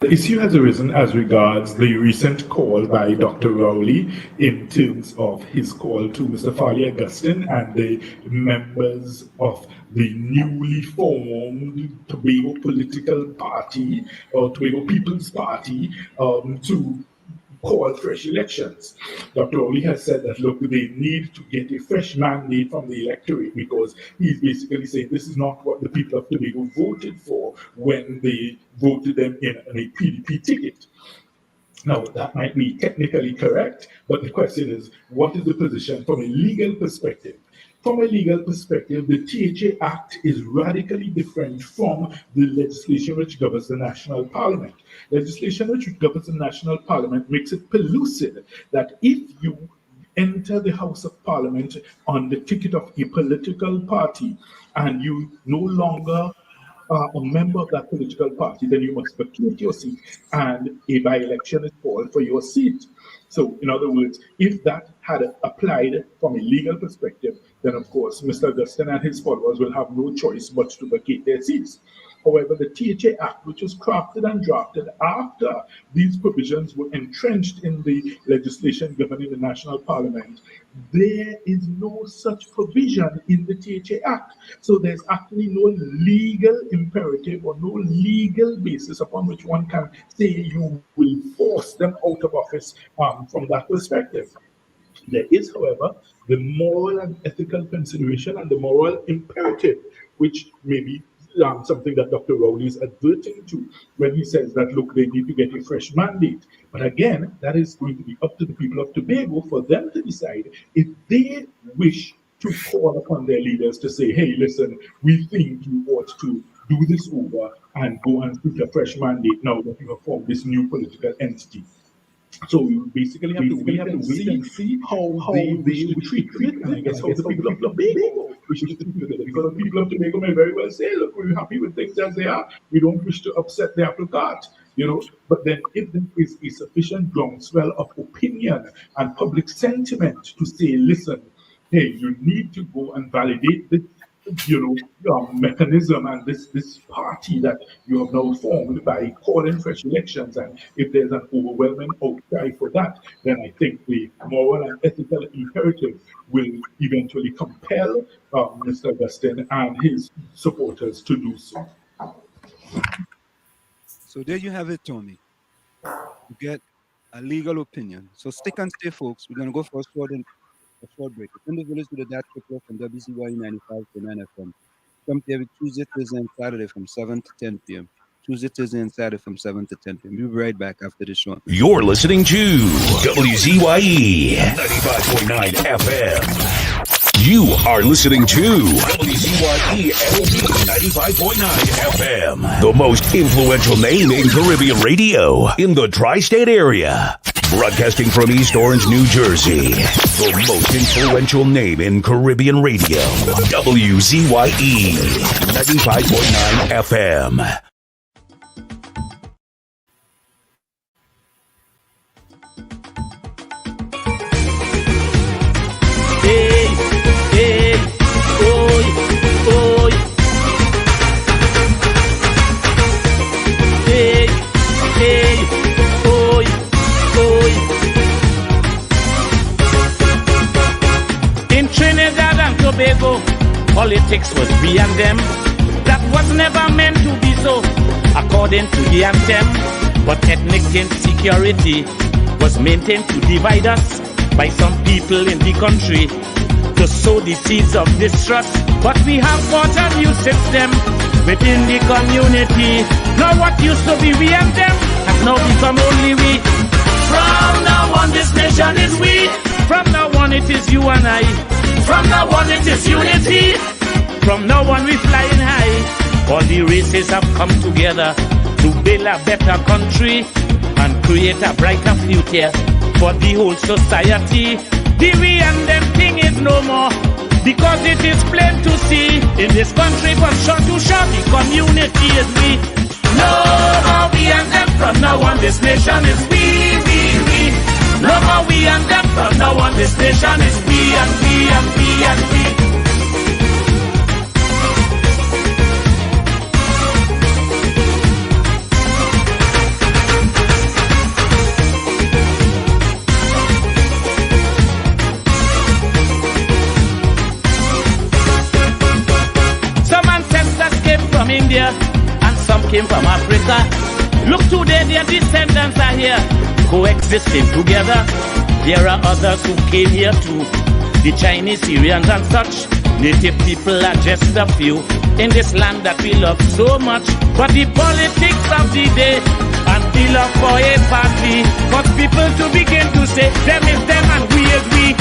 The issue has arisen as regards the recent call by Dr. Rowley in terms of his call to Mr. Farley Augustine and the members of the newly formed Tobago political party or Tobago People's Party to call fresh elections. Dr. Rowley has said that, look, they need to get a fresh mandate from the electorate because he's basically saying this is not what the people of Tobago voted for when they voted them in a PDP ticket. Now, that might be technically correct, but the question is, what is the position from a legal perspective? From a legal perspective, the THA Act is radically different from the legislation which governs the National Parliament. Legislation which governs the National Parliament makes it pellucid that if you enter the House of Parliament on the ticket of a political party and you no longer are a member of that political party, then you must vacate your seat and a by-election is called for your seat. So, in other words, if that had applied from a legal perspective, then of course Mr. Augustine and his followers will have no choice but to vacate their seats. However, the THA Act, which was crafted and drafted after these provisions were entrenched in the legislation governing the National Parliament, there is no such provision in the THA Act. So there's actually no legal imperative or no legal basis upon which one can say you will force them out of office from that perspective. There is, however, the moral and ethical consideration and the moral imperative, which maybe something that Dr. Rowley is adverting to when he says that, look, they need to get a fresh mandate. But again, that is going to be up to the people of Tobago for them to decide if they wish to call upon their leaders to say, hey, listen, we think you ought to do this over and go and seek a fresh mandate now that you have formed this new political entity. So we basically have to wait and see how they wish to treat it, and I guess how the people of Tobago wish to treat it. Because the people of Tobago may very well say, look, we're happy with things as they are. We don't wish to upset the apple cart, you know. But then if there is a sufficient groundswell of opinion and public sentiment to say, listen, hey, you need to go and validate this, mechanism and this party that you have now formed by calling fresh elections, and if there's an overwhelming outcry for that, then I think the moral and ethical imperative will eventually compel Mr. Augustine and his supporters to do so. So there you have it, Tommy. You get a legal opinion. So stick and stay, folks. We're going to go for a short break. It's in the village with the DAT Triplets from WZYE 95.9 FM. Come every Tuesday, Thursday, and Saturday from 7 to 10 p.m. Tuesday, Thursday, and Saturday from 7 to 10 p.m. We'll be right back after this show. You're listening to WZYE 95.9 FM. You are listening to WZYE 95.9 FM, the most influential name in Caribbean radio in the tri-state area. Broadcasting from East Orange, New Jersey, the most influential name in Caribbean radio, WZYE 95.9 FM. Hey, hey, oi, oi. Hey, hey, oi, oi. In Trinidad and Tobago, politics was we and them. That was never meant to be so, according to the anthem. But ethnic insecurity was maintained to divide us by some people in the country to sow the seeds of distrust. But we have bought a new system within the community. Now what used to be we and them has now become only we. From now on this nation is we. From now on it is you and I. From now on it is unity. From now on we flying high. All the races have come together to build a better country and create a brighter future for the whole society. The we and them thing is no more, because it is plain to see in this country from shore to shore the community is we. No more we and them, from now on this nation is we. No more we and them, from now on this nation is we and we and we and we. From India and some came from Africa. Look today, their descendants are here, coexisting together. There are others who came here too, the Chinese, Syrians and such. Native people are just a few in this land that we love so much. But the politics of the day and the love for a party cause people to begin to say them is them and we is we.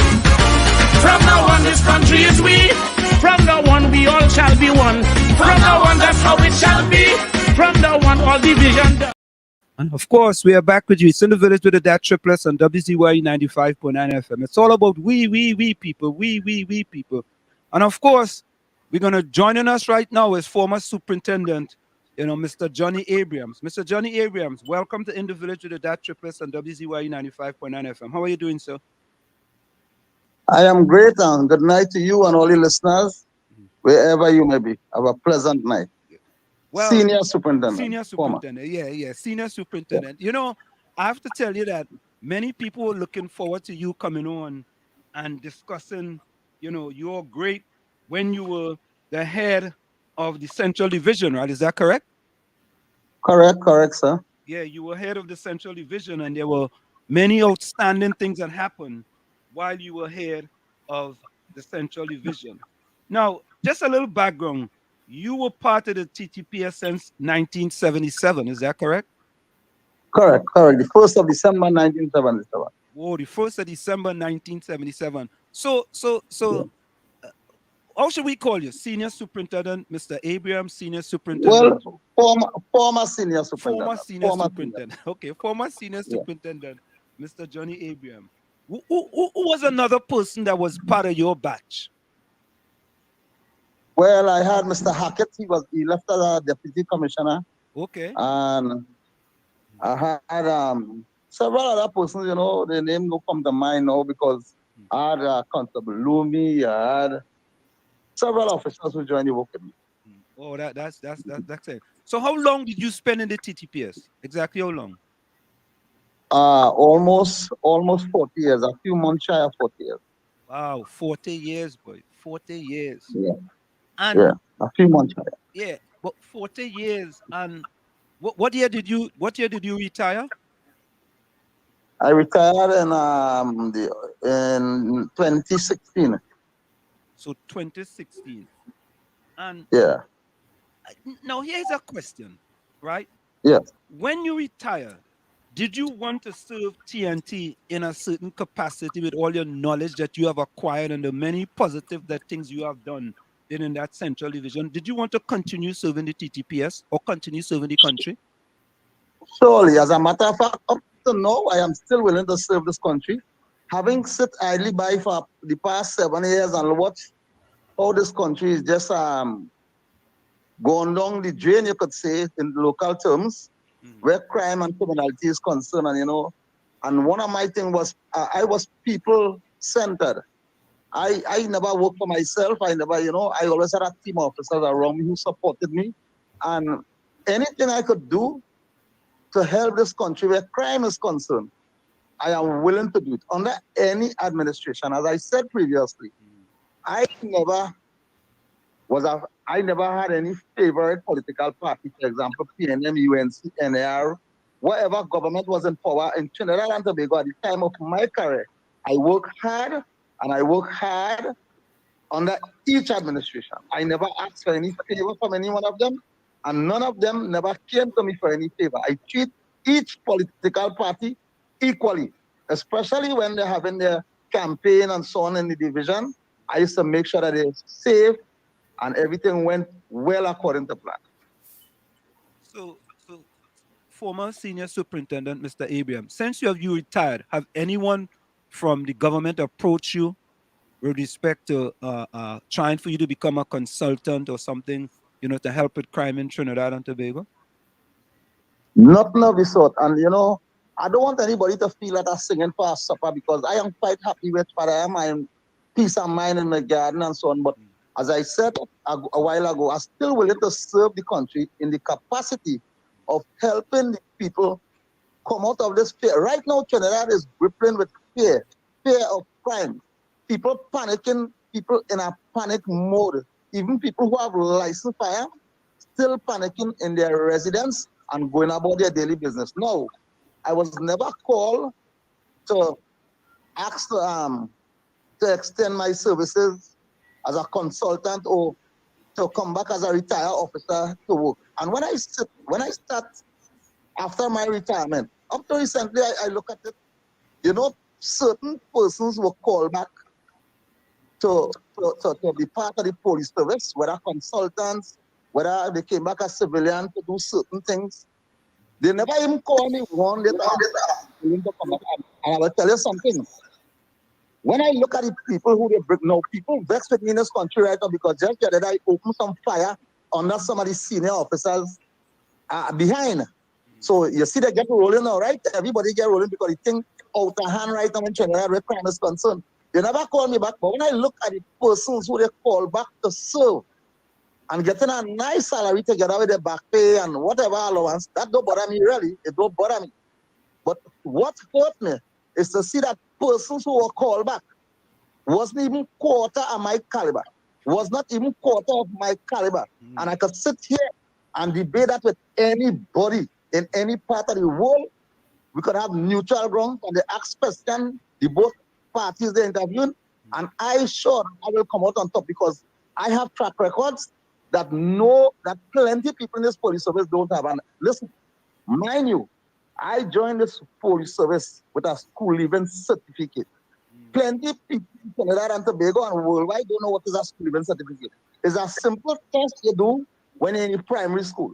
From now on this country is we. From now on we all shall be one. From now on that's how it shall be. From now on all division done. And of course, we are back with you. It's in the village with the DAT Triplets on WZYE 95.9 FM. It's all about we people, we people. And of course, we're going to joining us right now is former Superintendent, Mr. Johnny Abrams. Mr. Johnny Abrams, welcome to In the Village with the DAT Triplets on WZYE 95.9 FM. How are you doing, sir? I am great, and good night to you and all your listeners, wherever you may be. Have a pleasant night. Well, Senior Superintendent. Senior Superintendent, yeah, Senior Superintendent. Yeah. I have to tell you that many people were looking forward to you coming on and discussing, your great, when you were the head of the Central Division, right? Is that correct? Correct, sir. Yeah, you were head of the Central Division, and there were many outstanding things that happened while you were head of the Central Division. Now, just a little background. You were part of the TTPS since 1977. Is that correct? Correct. The 1st of December, 1977. Oh, the 1st of December, 1977. So, how should we call you? Senior Superintendent, Mr. Abraham, Senior Superintendent? Well, former Senior Superintendent. Former Senior Superintendent. Okay, former Senior Superintendent, Mr. Johnny Abraham. Who was another person that was part of your batch? Well, I had Mr. Hackett. He left as a deputy commissioner. Okay. And I had several other persons, the name don't come to mind now because I had Constable Loomy, I had several officers who joined the work with me. Oh, that's it. So how long did you spend in the TTPS? Exactly how long? Almost 40 years, a few months shy of 40 years. Wow, 40 years, boy. 40 years. Yeah. And yeah, a few months shy. Yeah, but 40 years. And what year did you retire? I retired in 2016. So 2016. And yeah. Now here's a question, right? Yes. When you retire, did you want to serve TNT in a certain capacity with all your knowledge that you have acquired and the many positive things you have done in that central division? Did you want to continue serving the TTPS or continue serving the country? Surely, as a matter of fact, up to now, I am still willing to serve this country. Having sit idly by for the past 7 years and watch how this country is just going down the drain, you could say, in local terms, where crime and criminality is concerned. And one of my things was I was people-centered. I never worked for myself. I always had a team of officers around me who supported me. And anything I could do to help this country where crime is concerned, I am willing to do it under any administration. As I said previously, I never had any favorite political party, for example, PNM, UNC, NAR, whatever government was in power in Trinidad and Tobago at the time of my career. I work hard under each administration. I never asked for any favor from any one of them, and none of them never came to me for any favor. I treat each political party equally, especially when they're having their campaign and so on in the division. I used to make sure that they're safe and everything went well according to plan. So former Senior Superintendent, Mr. Abraham, since you retired, have anyone from the government approached you with respect to trying for you to become a consultant or something, to help with crime in Trinidad and Tobago? Nothing of the sort. And, I don't want anybody to feel that I'm singing for a supper because I am quite happy with what I am. I am peace of mind in my garden and so on. But as I said a while ago, I'm still willing to serve the country in the capacity of helping the people come out of this fear. Right now, Trinidad is gripping with fear of crime. People panicking, people in a panic mode. Even people who have licensed fire, still panicking in their residence and going about their daily business. No, I was never called to ask to extend my services as a consultant or to come back as a retired officer to work. And when I start after my retirement, up to recently, I look at it, certain persons were called back to be part of the police service, whether consultants, whether they came back as civilian to do certain things. They never even called me one day to come back. And I will tell you something. When I look at the people who they bring now, people vex with me in this country right now because just the other day I opened some fire under some of the senior officers behind. So you see they get rolling now, right? Everybody get rolling because they think out of hand right now in Trinidad where crime is concerned. They never call me back. But when I look at the persons who they call back to serve and getting a nice salary together with their back pay and whatever allowance, that don't bother me really. It don't bother me. But what hurt me is to see that persons who were called back wasn't even quarter of my caliber, was not even quarter of my caliber. And I could sit here and debate that with anybody in any part of the world. We could have neutral ground and they ask questions, the both parties they interviewing, and I sure I will come out on top because I have track records that plenty of people in this police service don't have. And listen, mind you, I joined this police service with a school leaving certificate. Plenty of people in Trinidad and Tobago and worldwide don't know what is a school leaving certificate. It's a simple test you do when you're in primary school.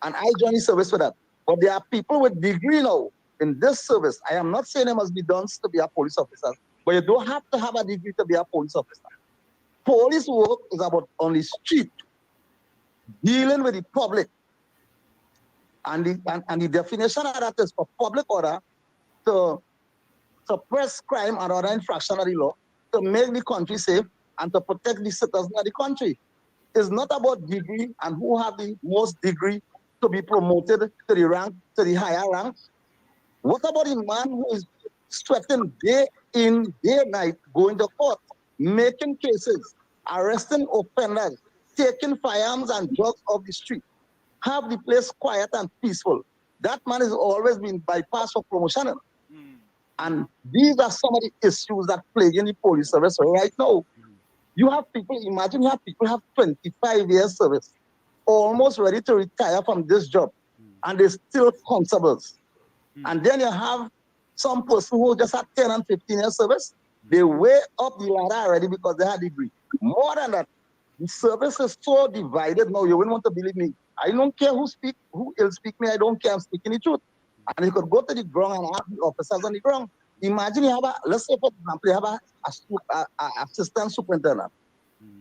And I joined the service for that. But there are people with degree now in this service. I am not saying they must be done to be a police officer, but you don't have to have a degree to be a police officer. Police work is about on the street, dealing with the public. And the definition of that is for public order to suppress crime and other infraction of the law, to make the country safe and to protect the citizens of the country. It's not about degree and who have the most degree to be promoted to the rank, to the higher rank. What about the man who is sweating day in, day night, going to court, making cases, arresting offenders, taking firearms and drugs off the street, have the place quiet and peaceful? That man has always been bypassed for promotion. And these are some of the issues that plague in the police service right now. You have people, imagine you have people have 25 years service, almost ready to retire from this job, and they're still constables. And then you have some person who just had 10 and 15 years service, they way up the ladder already because they had a degree. More than that, the service is so divided now, you wouldn't want to believe me. I don't care who will speak me, I don't care, I'm speaking the truth. And you could go to the ground and ask the officers on the ground. Imagine you have let's say for example, you have a assistant superintendent.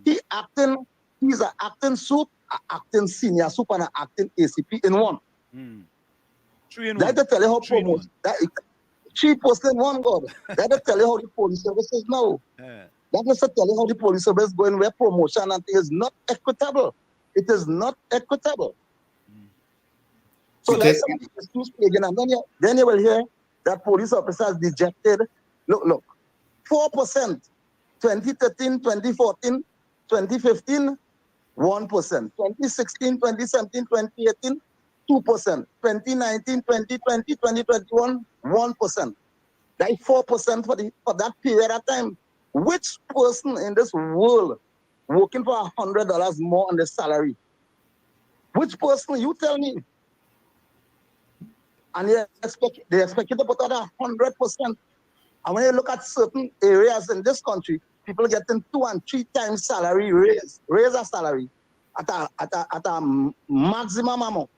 He's an acting sup, an acting senior sup, and an acting ACP in one. 3 in 1. That'll tell you how promote. Three posts in one, God. That'll tell you how the police service is now. That is to tell you how the police service is going where promotion and is not equitable. It is not equitable. So that's some of the issues plaguing. And then you will hear that police officers dejected. Look, 4%, 2013, 2014, 2015, 1%. 2016, 2017, 2018, 2%. 2019, 2020, 2021, 1%. That's 4% for that period of time. Which person in this world working for $100 more on the salary? Which person? You tell me. And they expect you to put out 100%. And when you look at certain areas in this country, people getting 2 and 3 times salary raise a salary at a maximum amount.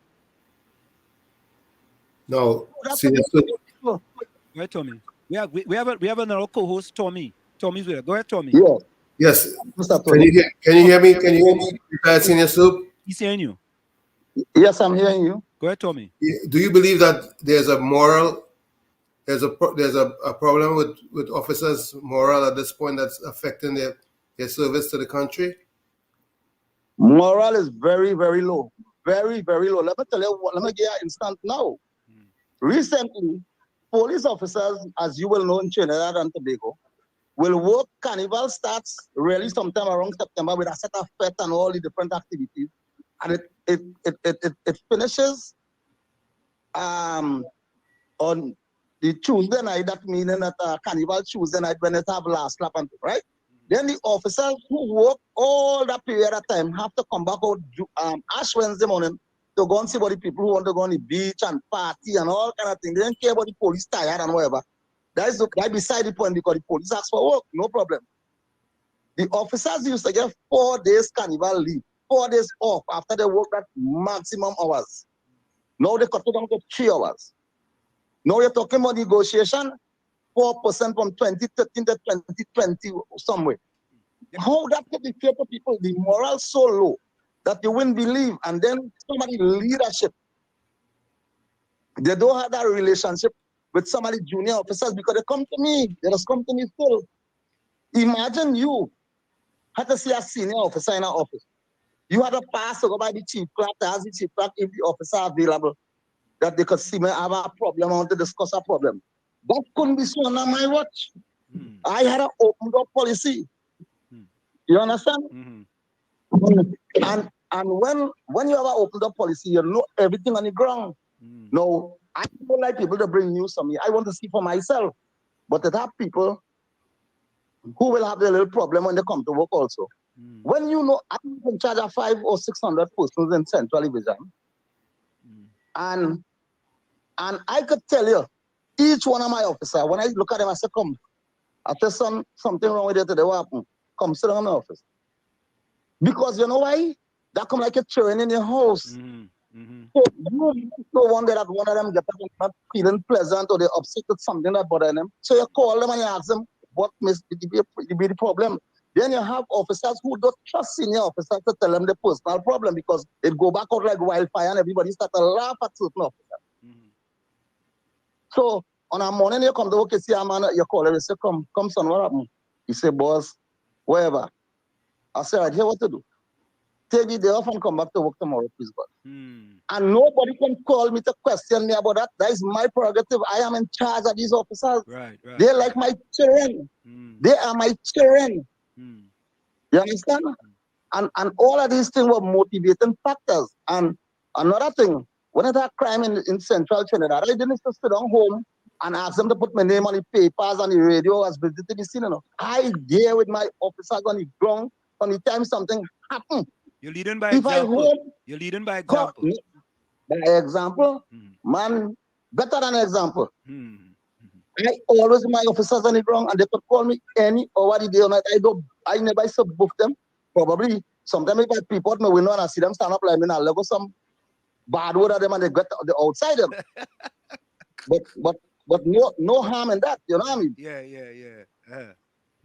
No, Go ahead, Tommy. We have another co-host, Tommy. Tommy's with us. Go ahead, Tommy. Yeah. Yes. Can you hear me? Can you hear me? Senior Soup? He's hearing you. Yes, I'm hearing you. Go ahead, Tommy. Do you believe that there's a problem with officers' moral at this point that's affecting their service to the country? Moral is very, very low. Very, very low. Let me tell you, let me give you an instance now. Recently, police officers, as you will know in Trinidad and Tobago, will work. Carnival starts really sometime around September with a set of fete and all the different activities. And it finishes on the Tuesday night, that meaning that Carnival Tuesday night when it have last lap, and right? Then the officers who work all that period of time have to come back out Ash Wednesday morning to go and see about the people who want to go on the beach and party and all kind of things. They don't care about the police tired and whatever. That is beside the point because the police ask for work, no problem. The officers used to get 4 days carnival leave, 4 days off after they work that maximum hours. Now they cut it down to 3 hours. Now you're talking about negotiation, 4% from 2013 to 2020 somewhere. How that could be fair to people? The moral so low that you wouldn't believe. And then somebody leadership, they don't have that relationship with some of the junior officers because they come to me. They just come to me still. Imagine you had to see a senior officer in our office. You had to pass to go by the chief clerk to ask the chief clerk if the officer available, that they could see me have a problem, I want to discuss a problem. That couldn't be shown on my watch. I had an open door policy. You understand? And when you have an open door policy, you know everything on the ground. No, I don't like people to bring news to me. I want to see for myself. But there are people who will have their little problem when they come to work also. When you know I'm in charge of 500 or 600 persons in Central Division, and I could tell you, each one of my officers, when I look at them, I say, come, after something wrong with you today, what happened? Come sit down in my office. Because you know why? That come like a children in your house. So you no wonder that one of them get up and not feeling pleasant or they're upset with something that bothering them. So you call them and you ask them, what must be the problem? Then you have officers who don't trust senior officers to tell them the personal problem because it go back out like wildfire and everybody start to laugh at certain officers. So on a morning you come to work, you see a man, you call him, you say, come son, what happened? He say, boss, wherever. I say, right, here what to do. Take the day off and come back to work tomorrow, please God. And nobody can call me to question me about that. That is my prerogative. I am in charge of these officers. They're like my children. They are my children. You understand? And all of these things were motivating factors. And another thing, when it had crime in Central Trinidad, I didn't just sit down home and ask them to put my name on the papers and the radio as visiting the scene. I there with my officers on the ground on the time something happened. You're leading by example. You're leading by example. By example, man, better than example. I always my officers on the ground and they could call me any hour the day or night. I never subbook them. Probably sometimes if I report my window and I see them stand up like me, I'll look at some bad word at them and they get the outside them. but no harm in that, you know what I mean? Yeah.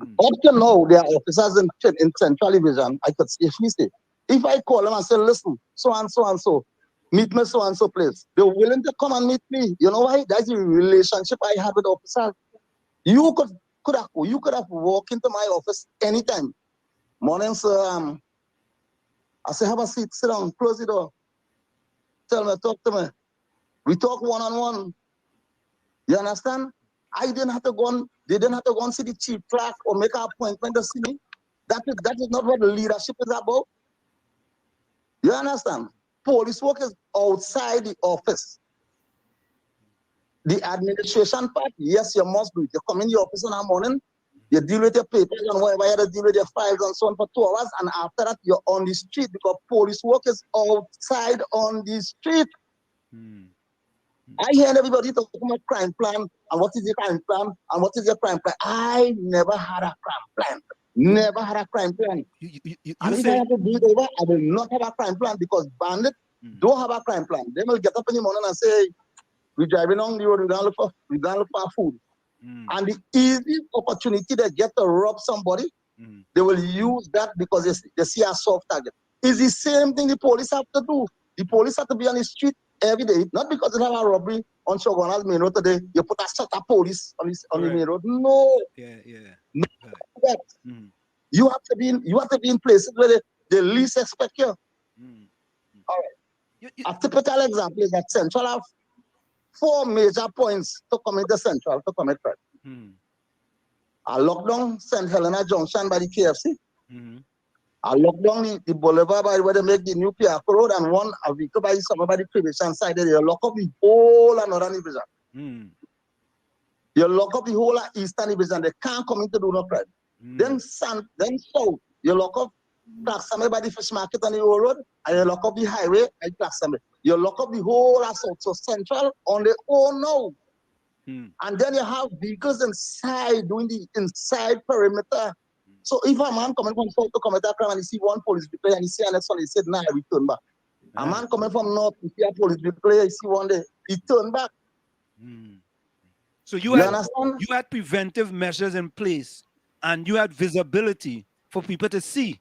Up to now, there are officers in Central Division, I could safely say, if I call them and say, listen, so and so, meet me so and so place, they're willing to come and meet me. You know why? That's the relationship I had with officers. You could have walked into my office anytime. Morning, sir, I say, have a seat, sit down, close the door. Tell me, talk to me. We talk one-on-one. You understand? They didn't have to go and see the chief clerk or make an appointment to see me. That is not what leadership is about. You understand? Police work is outside the office. The administration part, yes, you must do it. You come in the office in the morning, you deal with your papers and whatever you have to deal with your files and so on for 2 hours, and after that, you're on the street because police work is outside on the street. I hear everybody talking about crime plan, and what is your crime plan, and what is your crime plan. I never had a crime plan. Never had a crime plan. And if I have to do it over, I will not have a crime plan because bandits don't have a crime plan. They will get up in the morning and say, we're driving on the road, we're going to look for food. And the easy opportunity they get to rob somebody, they will use that because they see a soft target. It's the same thing the police have to do. The police have to be on the street every day, not because they have a robbery on Shoguna's main road today, you put a set of police on the main road. No. That. You have to be in places where they least expect you. All right. A typical example is that Central have 4 major points to come into Central to commit crime. A lockdown St. Helena Junction by the KFC. I lock down the boulevard by where they make the new Piaco Road and a vehicle by somewhere by the Christian side. They lock up the whole Northern Division. You lock up the whole Eastern Division. They can't come in to do no crime. Then south, you lock up Plaxame by the fish market on the old road, and you lock up the highway at Plaxame. You lock up the whole south, so Central on the own now. And then you have vehicles inside, doing the inside perimeter. So if a man coming from south to commit a crime and he see one police vehicle and he see the next one, he said, nah, we turn back. A man coming from north, he see a police vehicle, he see one day, he turn back. So you had preventive measures in place and you had visibility for people to see.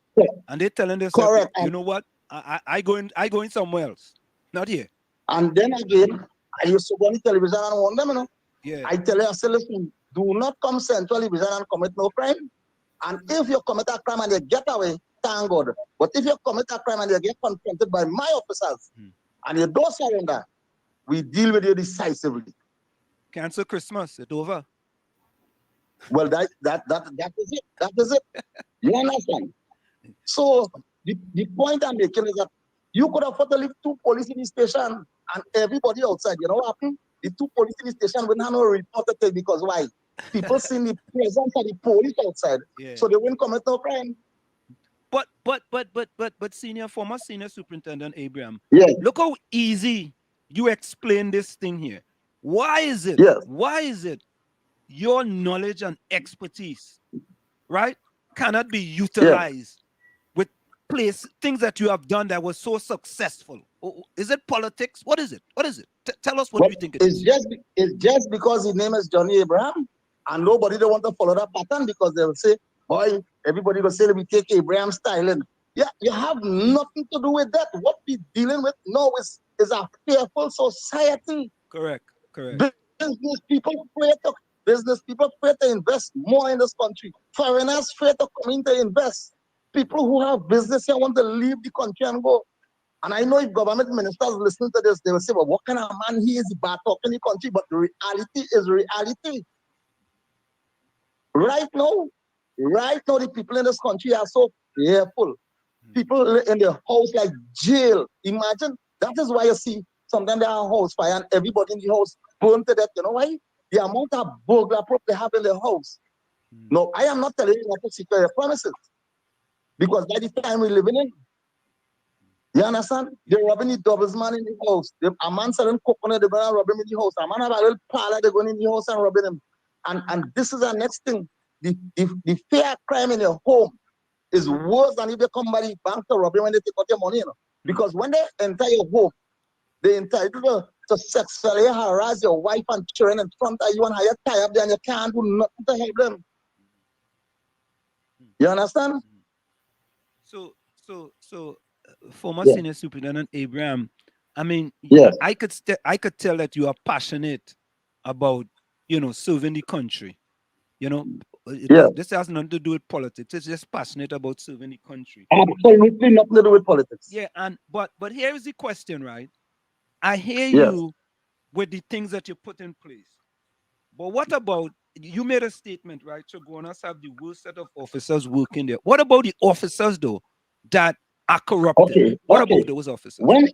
And they're telling themselves, you know what, I go in somewhere else, not here. And then again, I used to go on the television and warn them, you know. I tell you, I say, listen, do not come Central Division and commit no crime. And if you commit a crime and you get away, thank God. But if you commit a crime and you get confronted by my officers and you don't surrender, we deal with you decisively. Cancel Christmas, it's over. Well, that is it. That is it. You understand? So the point I'm making is that you could afford to leave 2 police in the station and everybody outside. You know what happened? The 2 police in the station wouldn't have no report to take because why? People see the presence of the police outside, so they won't commit no crime. But former senior superintendent Abraham, Yes, look how easy you explain this thing here. Why is it? yes, Why is it your knowledge and expertise, right, cannot be yes. utilized with things that you have done that was so successful? Is it politics? What is it? What is it? Tell us what But you think it it's is. just because his name is Johnny Abraham, and nobody don't want to follow that pattern because they will say, boy, everybody will say we take Abraham style. And yeah, you have nothing to do with that. What we're dealing with now is a fearful society. Correct. Business people business people afraid to invest more in this country. Foreigners afraid to come in to invest. People who have business here want to leave the country and go. And I know if government ministers listen to this, they will say, well, what kind of man he is bad talking the country? But the reality is reality. Right now, the people in this country are so fearful. People in their house like jail. Imagine, that is why you see sometimes there are house fire and everybody in the house burn to death. You know why? The amount of burglar prop they have in their house. No, I am not telling you not to secure your premises. Because by the time we're living in, you understand? They're robbing the doubles man in the house. A man selling coconut, they're going to rob him in the house. A man have a little parlor, they're going in the house and robbing him. And this is the next thing. The fair crime in your home is worse than if they come by the bank to rob you when they take out your money. You know? Because when they enter your home, they entitled to sexually harass your wife and children in front of you and how you tie up there and you can't do nothing to help them. You understand? So former Yeah. senior superintendent Abraham, I mean, Yes. I could tell that you are passionate about, serving the country. Yeah. This has nothing to do with politics. It's just passionate about serving the country. Absolutely nothing to do with politics. Yeah, but here is the question, right? I hear Yes. you with the things that you put in place. But what about, you made a statement, right? Chaguanas have the worst set of officers working there. What about the officers, though, that are corrupted? Okay. What about those officers? When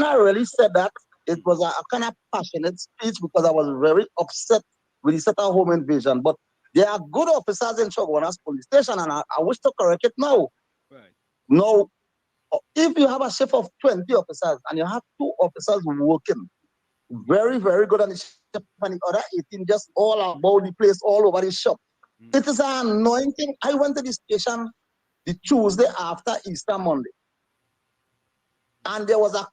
I really said that, it was a kind of passionate speech because I was very upset with the Settle Home invasion. But there are good officers in Chaguanas police station, and I wish to correct it now. Right. No, if you have a shift of 20 officers and you have 2 officers working, very, very good, and the other 18 just all about the place, all over the shop. It is an annoying thing. I went to the station the Tuesday after Easter Monday. And there was a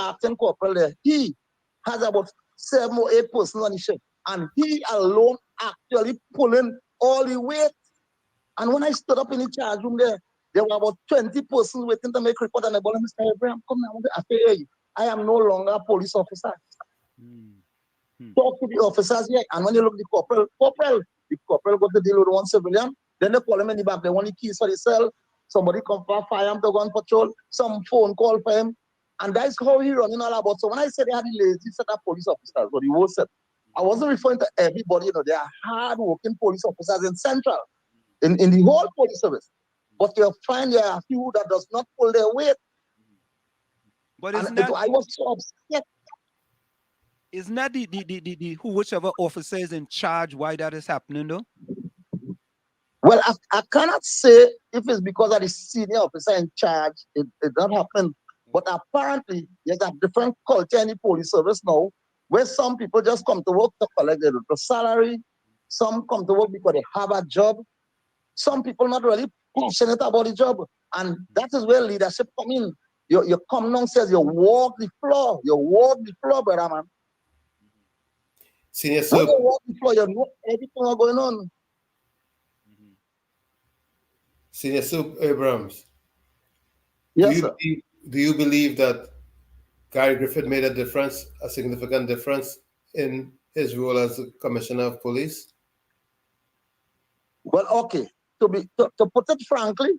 acting corporal there. He has about 7 or 8 persons on the ship. And he alone actually pulling all the weight. And when I stood up in the charge room there were about 20 persons waiting to make report. And I told Mr. Abraham, come now. I say, hey, I am no longer a police officer. Talk to the officers here. And when you look at the corporal got to deal with one civilian. Then they call him in the back. They want the keys for the cell. Somebody come for fire him to go on patrol. Some phone call for him. And that's how he running all about. So when I said they had the lazy set of police officers, but the whole set, I wasn't referring to everybody. They are hard-working police officers in Central, in the whole police service. But you'll find there are a few that does not pull their weight. But I was so upset. Isn't that whichever officer is in charge why that is happening, though? Well, I cannot say if it's because of the senior officer in charge, it not happen. But apparently, there's a different culture in the police service now, where some people just come to work to collect their salary. Some come to work because they have a job. Some people not really passionate about the job. And that is where leadership come in. You come down, says you walk the floor. You walk the floor, brother, man. Senior when you walk the floor, you know everything is going on. Senior Soup Abrams. Yes, do you believe that Gary Griffith made a significant difference in his role as a commissioner of police? Well, okay. To put it frankly,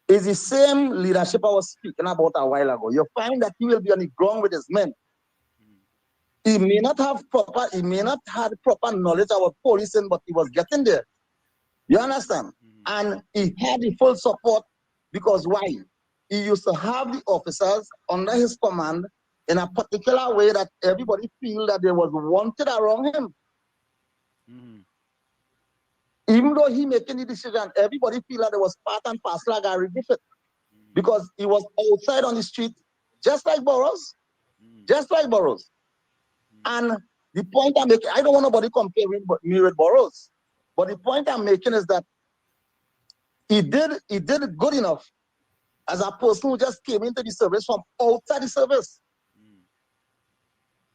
it's the same leadership I was speaking about a while ago. You find that he will be on the ground with his men. He may not have proper knowledge about policing, but he was getting there. You understand? And he had the full support because why? He used to have the officers under his command in a particular way that everybody feel that they was wanted around him. Even though he making the decision, everybody feel that it was part and parcel of Gary Griffith. Because he was outside on the street, just like Burroughs. Just like Burroughs. And the point I'm making, I don't want nobody comparing me with Burroughs. But the point I'm making is that he did it good enough as a person who just came into the service from outside the service.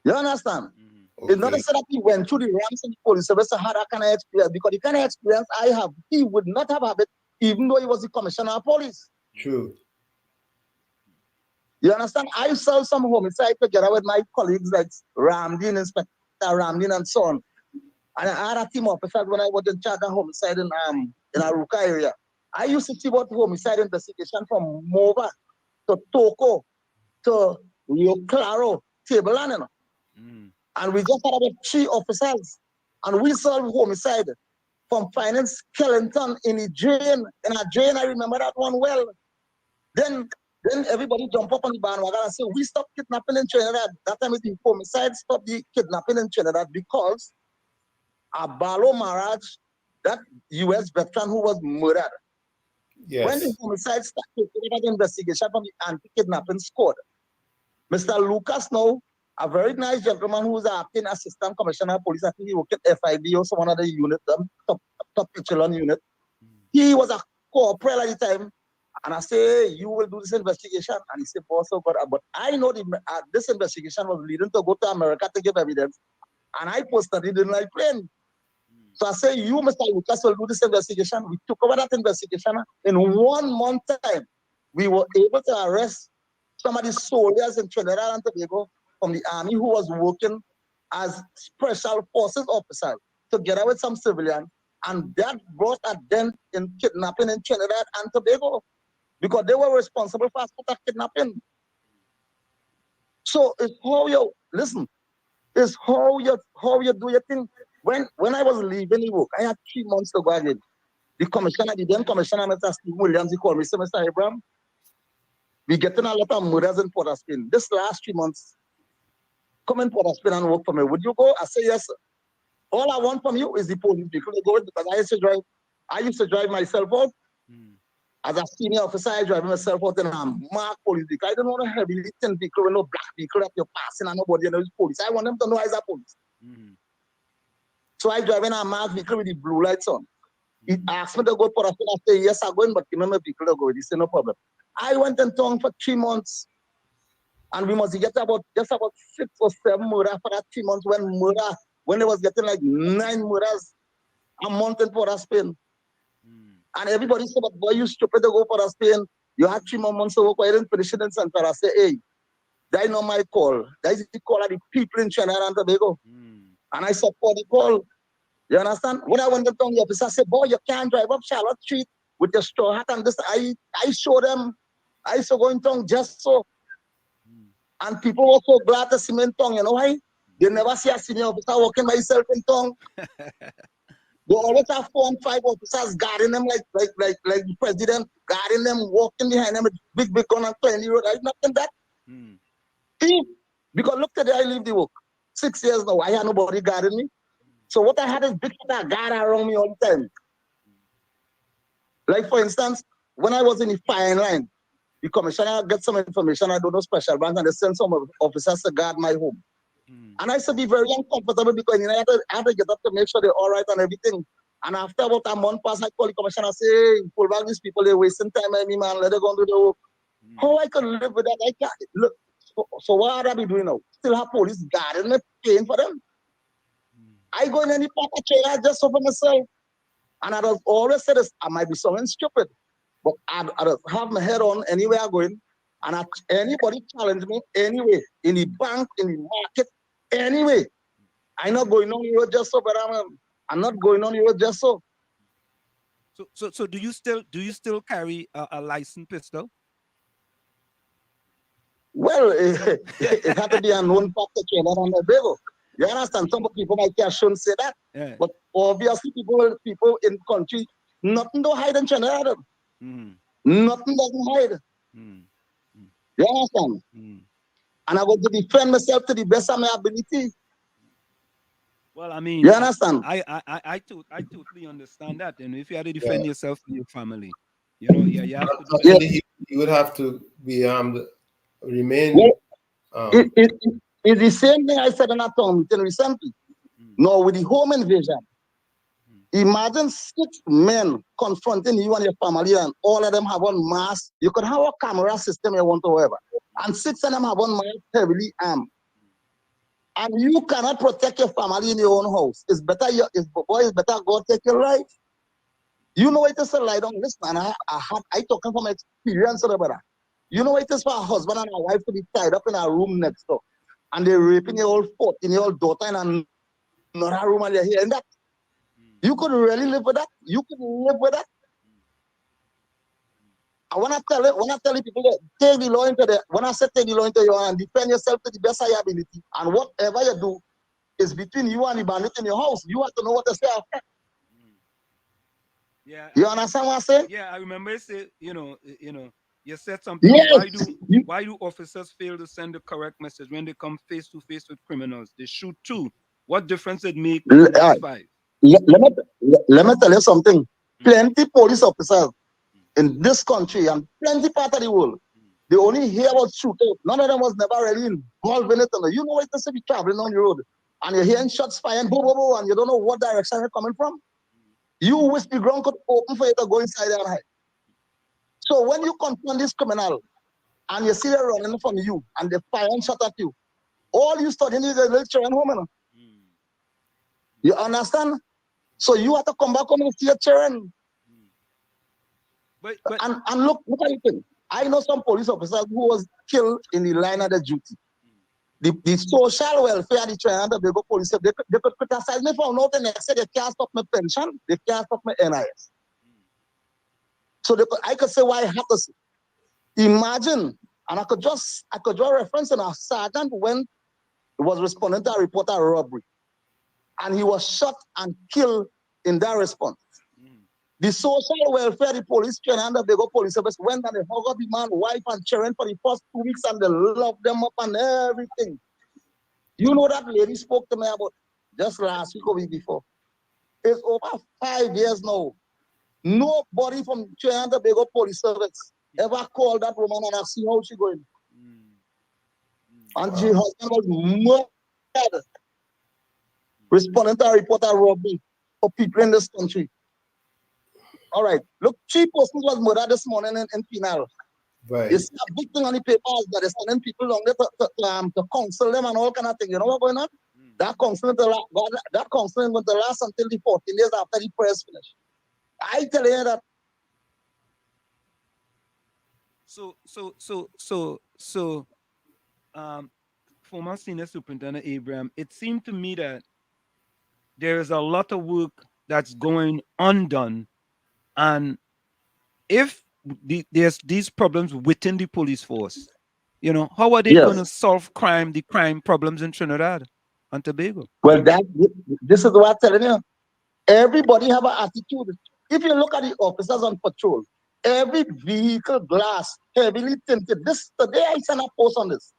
You understand? Okay. It's not to say that he went through the ranks in the police service and had that kind of experience, because the kind of experience I have, he would not have it, even though he was the commissioner of police. True. You understand? I saw some homicide together with my colleagues like Ramdin, Inspector Ramdin, and so on. And I had a team of officers when I was in charge of homicide in Aruka area. I used to see about homicide investigation from Mova to Toko to Rio Claro, Tableland, you know. And we just had about 3 officers, and we solved homicide from finding skeleton in a drain. In a drain, I remember that one well. Then everybody jump up on the bandwagon and say, we stopped kidnapping in Trinidad. That time the homicide stopped the kidnapping in Trinidad because a Balo Maraj, that U.S. veteran who was murdered. Yes. When the homicide started, the investigation from the anti-kidnapping squad, Mr. Lucas now, a very nice gentleman who was acting assistant commissioner of police, I think he worked at FIB or some other unit, top echelon unit. He was a corporal at the time. And I say, you will do this investigation. And he said, boss, oh God, but I know this investigation was leading to go to America to give evidence. And I personally didn't like playing. So I say, you, Mr. Lucas, will do this investigation. We took over that investigation. In 1 month time, we were able to arrest some of the soldiers in Trinidad and Tobago from the army who was working as special forces officers together with some civilians. And that brought a dent in kidnapping in Trinidad and Tobago, because they were responsible for kidnapping. So it's how you listen. It's how you do your thing. When I was leaving the work, I had 3 months to go again. The then commissioner, Mr. Steve Williams, he called me, said, Mr. Abraham, we're getting a lot of murders in Port of Spain. This last 3 months, come in Port of Spain and work for me. Would you go? I say yes, sir. All I want from you is the police vehicle to go with, because I used to drive myself out. As a senior officer, I drive myself out in a marked police vehicle. I don't want a heavy lifting vehicle with no black vehicle that you're passing and nobody knows police. I want them to know I'm a police. So I drive in a marked vehicle with the blue lights on. He asked me to go for a thing. I say, yes, I'm going, but give me my vehicle to go with. He said, no problem. I went in town for 3 months, and we must get just about 6 or 7 murders for that 3 months when they was getting like 9 murders a month in Port of Spain. And everybody said, but boy, you stupid to go for Spain. You had 3 more months to work. I didn't finish it in Central. I say, hey, that's not my call. That is the call of the people in Trinidad and Tobago. And I support the call. You understand? When I went to town, the officer said, boy, you can't drive up Charlotte Street with your straw hat and this. I showed them. I used to go in town just so. And people were so glad to see me in town. You know why? They never see a senior officer walking by himself in town. They always have 4 and 5 officers guarding them like the president, guarding them, walking behind them with big gun and clearing the road. I nothing that. Because look today, I leave the work. 6 years now, I had nobody guarding me. So what I had is big guard around me all the time. Like for instance, when I was in the firing line, the commissioner gets some information, I don't know special branch, and they send some officers to guard my home. And I used to be very uncomfortable because I had to get up to make sure they're all right and everything. And after about a month pass, I call the commissioner and say, hey, pull back these people, they're wasting time on me, man, let them go and do the work. How I can live with that? I can't. Look, so what would I be doing now? Still have police guarding me, paying for them? I go in any part of trailer just for myself. And I don't always say this, I might be something stupid, but I don't have my head on anywhere I'm going. And anybody challenge me anyway, in the bank, in the market, anyway. I'm not going on the road just so, but I'm not going on the road just so. So do you still carry a licensed pistol? Well, it had to be a known factor chain on the bill. You understand? Some people might shouldn't say that. Yeah. But obviously people in country, nothing don't hide in Trinidad. Nothing doesn't hide. You understand? And I want to defend myself to the best of my ability. Well, I mean, You understand? I totally understand that. And if you had to Yeah. defend yourself and your family, you know, yeah, you have to do that. Yeah. Actually, he would have to be remain. Well, it's the same thing I said in a town meeting recently. Now, with the home invasion, imagine 6 men confronting you and your family, and all of them have on masks. You could have a camera system you want, however, and 6 of them have on masks, heavily armed. And you cannot protect your family in your own house. It's better, it's better God take your life. You know it is to lie down. Listen, and I talking from experience, brother. You know it is for a husband and a wife to be tied up in a room next door, and they're raping your old 14-year-old daughter in another room, and they're hearing that. You could really live with that. You could live with that. I want to tell you people that take the law into the, when I say take the law into your hand, defend yourself to the best of your ability, and whatever you do is between you and the bandit in your house. You have to know what to say after. Yeah. You understand what I'm saying? Yeah, I remember you say, you said something. Yes. Why do officers fail to send the correct message when they come face to face with criminals? They shoot 2. What difference it make to those 5? Let me tell you something. Plenty police officers in this country and plenty part of the world, they only hear about shooting. None of them was never really involved in it. You know what to be traveling on the road, and you're hearing shots firing, boom, boom, boom, and you don't know what direction they're coming from. You wish the ground could open for you to go inside there and hide. So when you confront this criminal and you see them running from you and they fire and shot at you, all you studying is a little children home. You understand? So you have to come back home and see your children. And look at it. I know some police officers who was killed in the line of the duty. The social welfare of the Trinidad and Tobago police, they could criticize me for nothing. They said they can't stop my pension, they can't stop my NIS. So I could say why I have to say. Imagine, and I could draw reference in a sergeant when he was responding to a report of robbery, and he was shot and killed in that response. The social welfare, the police, Trinidad and Tobago police service went and they hugged up the man, wife, and children for the first 2 weeks, and they loved them up and everything. You know that lady spoke to me about just last week or week before. It's over 5 years now. Nobody from Trinidad and Tobago police service ever called that woman and asked how she going. And her husband was murdered, responding to a report of robbery for people in this country. All right. Look, 3 persons was murdered this morning in Penal. Right. It's a big thing on the papers that they're sending people along there to counsel them and all kind of things. You know what's going on? That counseling going to last until the 14 days after the press finish. I tell you that. So, former Senior Superintendent Abraham, it seemed to me that there is a lot of work that's going undone, and if there's these problems within the police force, how are they going to solve the crime problems in Trinidad and Tobago? Well, this is what I'm telling you. Everybody have an attitude. If you look at the officers on patrol, every vehicle glass heavily tinted. Today I sent a post on this,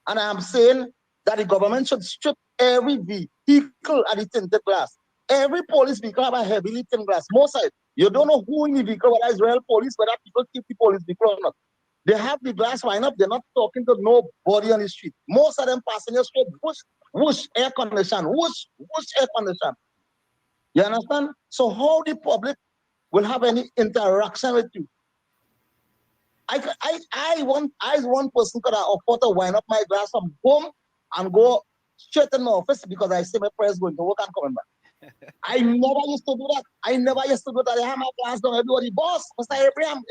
and I'm saying that the government should strip every vehicle at the tinted glass. Every police vehicle have a heavily tinted glass. Most side, you don't know who in the vehicle, whether it's real police, whether people keep the police vehicle or not. They have the glass lined up. They're not talking to nobody on the street. Most of them passengers straight, whoosh, whoosh, air condition, whoosh, whoosh, air condition. You understand? So how the public will have any interaction with you? I as one person could afford to wind up my glass from home and go straight in my office because I see my prayers going to work and coming back. I never used to do that. I have my glass down. Everybody, boss, Mr. Abraham,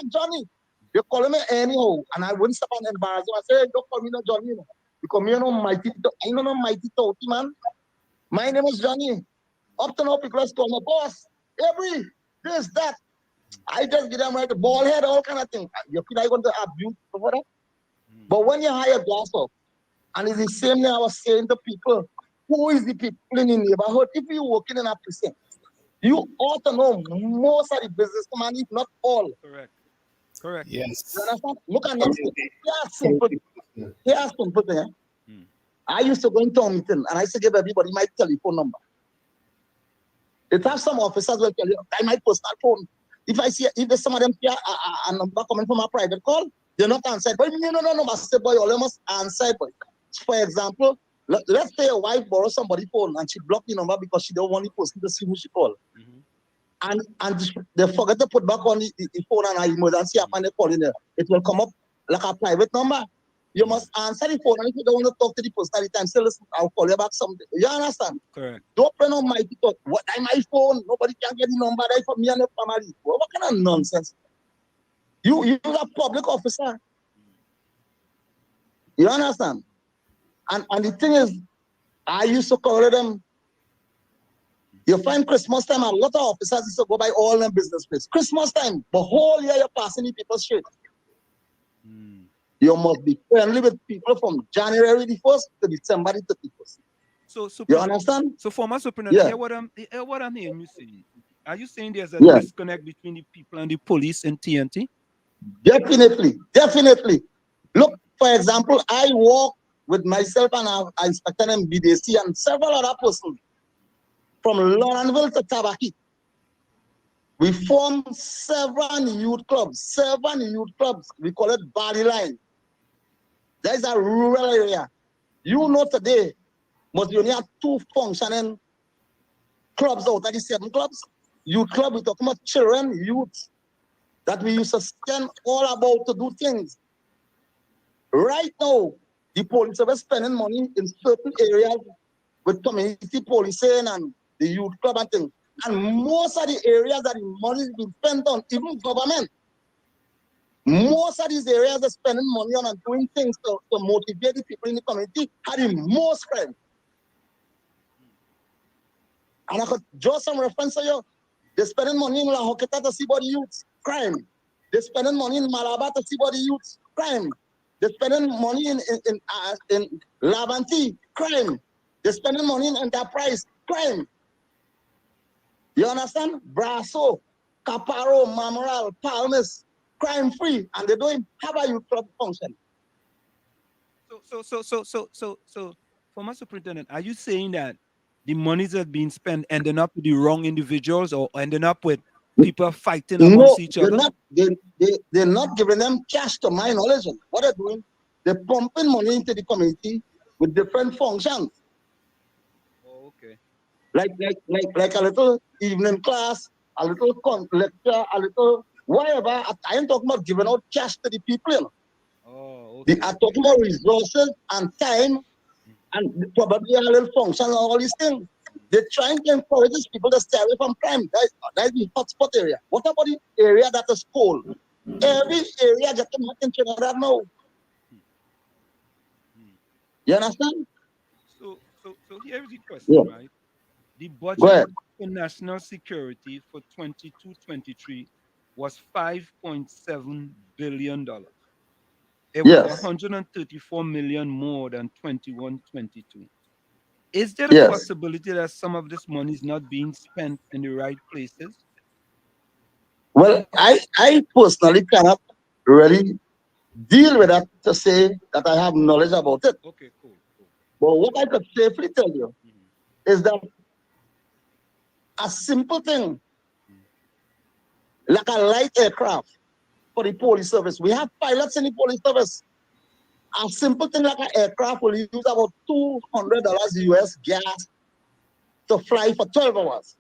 Johnny. They call me anyhow, and I wouldn't stop and embarrass them. I say, don't call me no Johnny, because me no mighty, I know no mighty talky man. My name is Johnny. Up to now, people call me boss. This, that. I just get them right, the ball head, all kind of things. You feel like going to abuse for that? But when you hire glass up, and it's the same thing I was saying to people, who is the people in the neighborhood? If you're working in a precinct, you ought to know most of the businessmen, if not all. Correct. Yes. You understand? Look at next thing. Here's simple thing. I used to go into a meeting and I used to give everybody my telephone number. It has some officers will tell you, I my personal phone. If I see, if there's some of them here, a number coming from a private call, they're not answered. But no, I say, boy, you must answer, boy. For example, let's say a wife borrows somebody's phone and she blocked the number because she don't want the person to see who she called. And they forget to put back on the phone and an emergency app and they call in there. It will come up like a private number. You must answer the phone, and if you don't want to talk to the person at the time, say, listen, I'll call you back someday. You understand? Correct. Don't open on my talk. What I my phone? Nobody can get the number there for me and the family. What kind of nonsense? You're a public officer. You understand? And the thing is, I used to call them. You find Christmas time, a lot of officers used to go by all them business places. Christmas time, the whole year you're passing the people straight. You must be friendly with people from January the 1st to December the 31st. So you understand? So former superintendent, yeah. What I'm hearing you saying. Are you saying there's a disconnect between the people and the police in TNT? Definitely. Look, for example, I work with myself and our inspector named BDC and several other persons from Londonville to Tabaki. We formed 7 youth clubs. We call it Body Line. That is a rural area. You know today, must be only have 2 functioning clubs out of the 7 clubs. Youth club, we're talking about children, youth, that we used to spend all about to do things. Right now, the police are spending money in certain areas with community policing and the youth club and things. And most of the areas that the money is being spent on, even government, most of these areas are spending money on and doing things to motivate the people in the community are the most crime. And I could draw some reference to you. They're spending money in La Hoqueta to see body youths, crime. They're spending money in Malabar to see body youths, crime. They're spending money in Lavanti, crime. They're spending money in Enterprise, crime. You understand? Brasso, Caparo, Mamoral, Palmas, crime free, and they don't have a youth club function. So, former superintendent, are you saying that the monies that are being spent ending up with the wrong individuals or ending up with people fighting amongst each other? They're not giving them cash, to my knowledge. What they're doing, they're pumping money into the community with different functions. Oh, okay. Like a little evening class, a little lecture, a little whatever. I ain't talking about giving out cash to the people. You know? Oh, okay. I'm talking about resources and time and probably a little function and all these things. They're trying to encourage these people to stay away from crime. That's the hotspot area. What about the area that is cold? Every area getting hot in Trinidad now. You understand? So here's the question, right? The budget for national security for 22-23 was $5.7 billion. It was $134 million more than 21-22. Is there a possibility that some of this money is not being spent in the right places? Well, I personally cannot really deal with that to say that I have knowledge about it. Okay, cool. But what I could safely tell you is that a simple thing, like a light aircraft for the police service. We have pilots in the police service. A simple thing like an aircraft will use about $200 US gas to fly for 12 hours.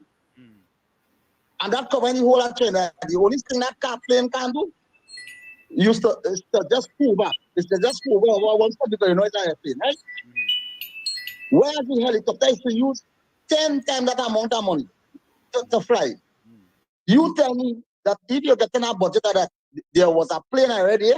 And that covers the whole of China. The only thing that plane can do is to just hover. It's to just hover over one spot because you know it's an airplane, right? Whereas the helicopter is to use 10 times that amount of money to fly. You tell me that if you're getting a budget of that, there was a plane already,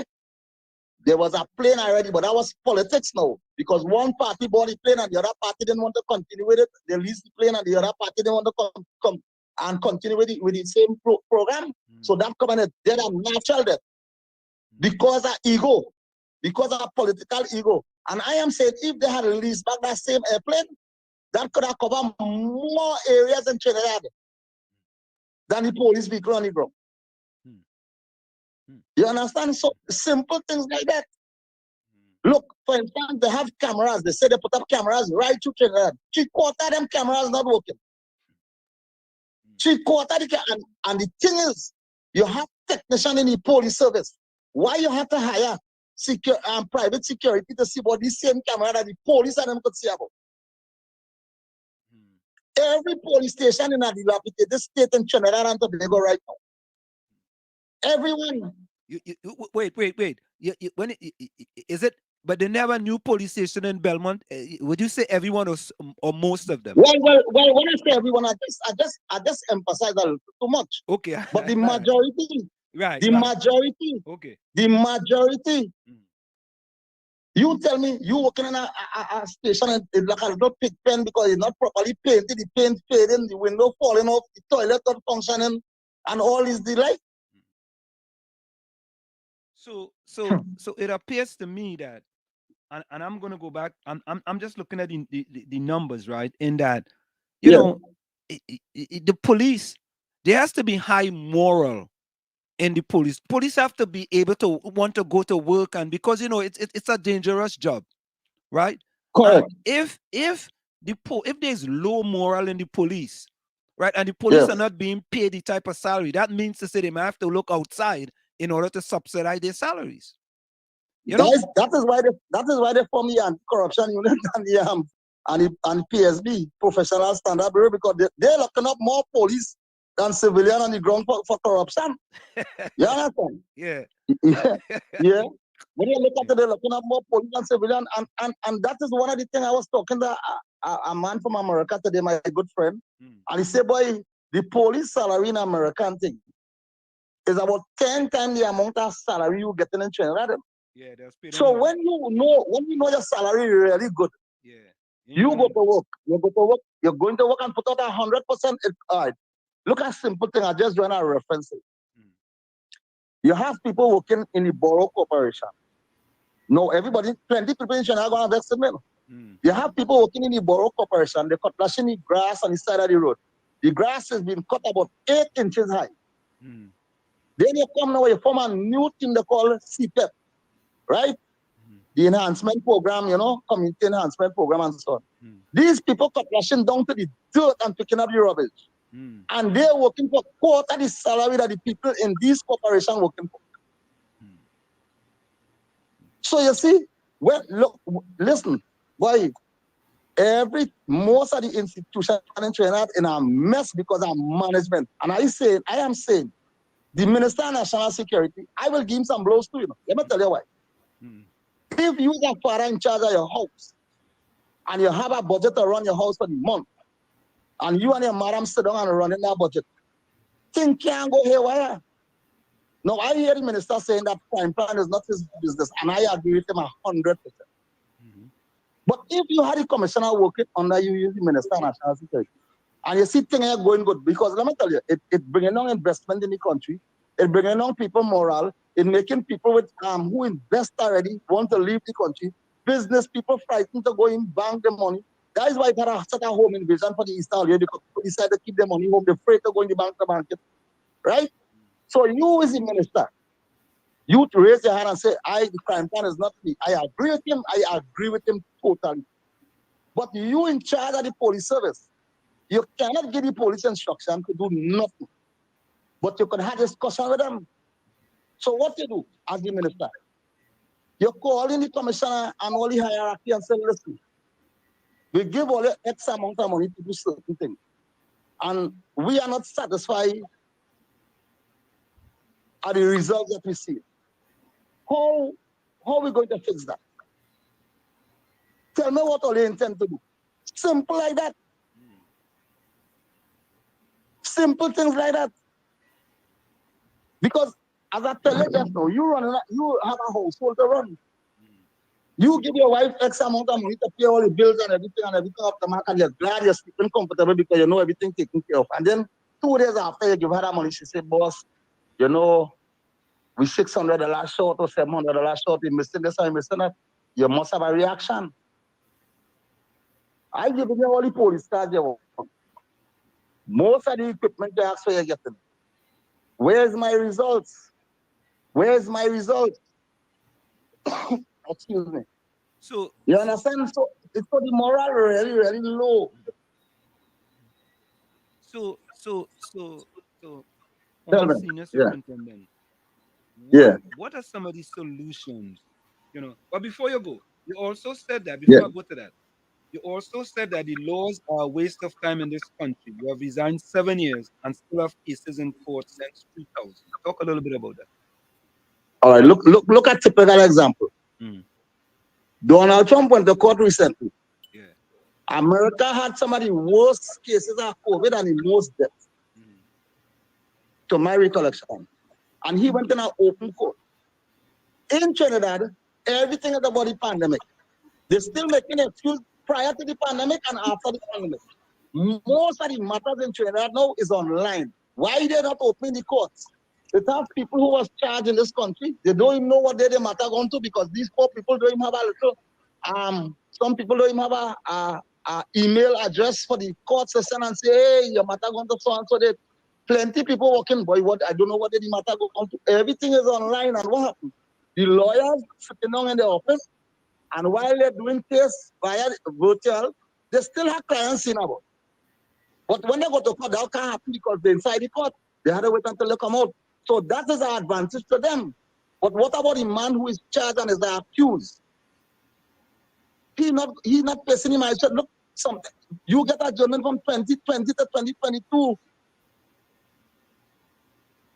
but that was politics now. Because one party bought the plane and the other party didn't want to continue with it. They leased the plane and the other party didn't want to come and continue with the same program. So that company dead a natural death. Because of ego. Because of political ego. And I am saying if they had released back that same airplane, that could have covered more areas in Trinidad than the police vehicle on the ground. You understand? So simple things like that. Look, for instance, they have cameras. They say they put up cameras right through Trinidad. 3/4 of them cameras not working. 3/4 of the and the thing is, you have technician in the police service. Why you have to hire private security to see about the same camera that the police and them could see about? Every police station in a dilapidated state in Trinidad and Tobago right now. Everyone. Wait. When is it? But they never knew police station in Belmont. Would you say everyone or most of them? Well. When I say everyone, I just emphasize a little too much. Okay. But the majority, majority, okay, the majority. You tell me, you working in a station and it's like a little pig pen because it's not properly painted. The paint fading, the window falling off, the toilet not functioning, and all is delay. So it appears to me that, and I'm gonna go back. I'm just looking at the numbers, right? In that, you know, the police, there has to be high moral in the police. Police have to be able to want to go to work, and because it's a dangerous job, right? Correct. And if there's low moral in the police, right, and the police are not being paid the type of salary, that means to say they might have to look outside in order to subsidize their salaries. That is why they form the anti-corruption unit and PSB, Professional Standard Bureau, because they're locking up more police than civilian on the ground for corruption. You understand? Yeah. Yeah. When you look at it, they're looking up more police than civilian, and that is one of the things I was talking to a man from America today, my good friend, and he said, boy, the police salary in American thing is about 10 times the amount of salary you getting in Trinidad. Yeah, so when you know your salary is really good, you go to work. You're going to work and put out 100%. All right. Look at simple thing. I just joined our references. You have people working in the borough corporation. No, everybody, 20 people in Trinidad are going to invest in them. You have people working in the borough corporation. They cut flashing the grass on the side of the road. The grass has been cut about 8 inches high. Then you come now, you form a new thing they call SUPT, right? The enhancement program, community enhancement program and so on. These people cut flashing down to the dirt and picking up the rubbish. And they're working for quarter the salary that the people in these corporations working for. So you see, listen, boy, most of the institutions in Trinidad in a mess because of management. And I am saying, the Minister of National Security, I will give him some blows too. Let me tell you why. If you are father in charge of your house, and you have a budget to run your house for the month, and you and your madam sit down and run in that budget, things can't go haywire. Now, I hear the minister saying that crime plan is not his business, and I agree with him 100%. But if you had a commissioner working under you, the Minister of National Security, and you see things are going good, because let me tell you, it bringing on investment in the country, it bringing on people morale, it making people with who invest already want to leave the country, business people frightened to go in bank the money. That is why they have set a home invasion for the East area, because people decide to keep their money home, they're afraid to go in the bank to market, right? So you as the minister, you to raise your hand and say, the crime plan is not me. I agree with him totally. But you in charge of the police service, you cannot give the police instruction to do nothing. But you can have a discussion with them. So what you do as the minister? You call in the commissioner and all the hierarchy and say, listen, we give all the X amount of money to do certain things. And we are not satisfied at the results that we see. How are we going to fix that? Tell me what all you intend to do. Simple like that. Simple things like that. Because as I tell you just now, you have a household to run. You give your wife X amount of money to pay all the bills and everything up the mark, and you're glad you're sleeping comfortable because you know everything taken care of. And then 2 days after you give her that money, she said, boss, we $600 short or $700 short, we're missing this and missing that. You must have a reaction. I give you all the police cards you want. Most of the equipment you ask for, you're getting. Where's my results? Where's my results? Excuse me. So you understand? So it's so the moral really, really low. So, Tell former me. senior Yeah. superintendent, Yeah. what are some of the solutions? You know, but before you go, you also said that, Yeah. before I go to that, you also said that the laws are a waste of time in this country. You have resigned 7 years and still have cases in court since 2000. Talk a little bit about that. All right. Look at typical example. Mm. Donald Trump went to court recently. Yeah. America had some of the worst cases of COVID and the most deaths, to my recollection. And he went in an open court. In Trinidad, everything is about the pandemic. They're still making excuse prior to the pandemic and after the pandemic. Most of the matters in Trinidad now is online. Why they're not opening the courts? They have people who was charged in this country. They don't even know what day the matter going to, because these poor people don't even have a little, some people don't even have a email address for the court session and say, hey, your matter going to so and so. They plenty people working, boy, what I don't know what the matter going to. Everything is online, and what happened? The lawyers sitting down in the office, and while they're doing case via virtual, they still have clients in about. But when they go to court, that can't happen because they're inside the court. They had to wait until they come out. So that is an advantage to them. But what about the man who is charged and is accused? He's not facing him. I said, look, something. You get a judgment from 2020 to 2022.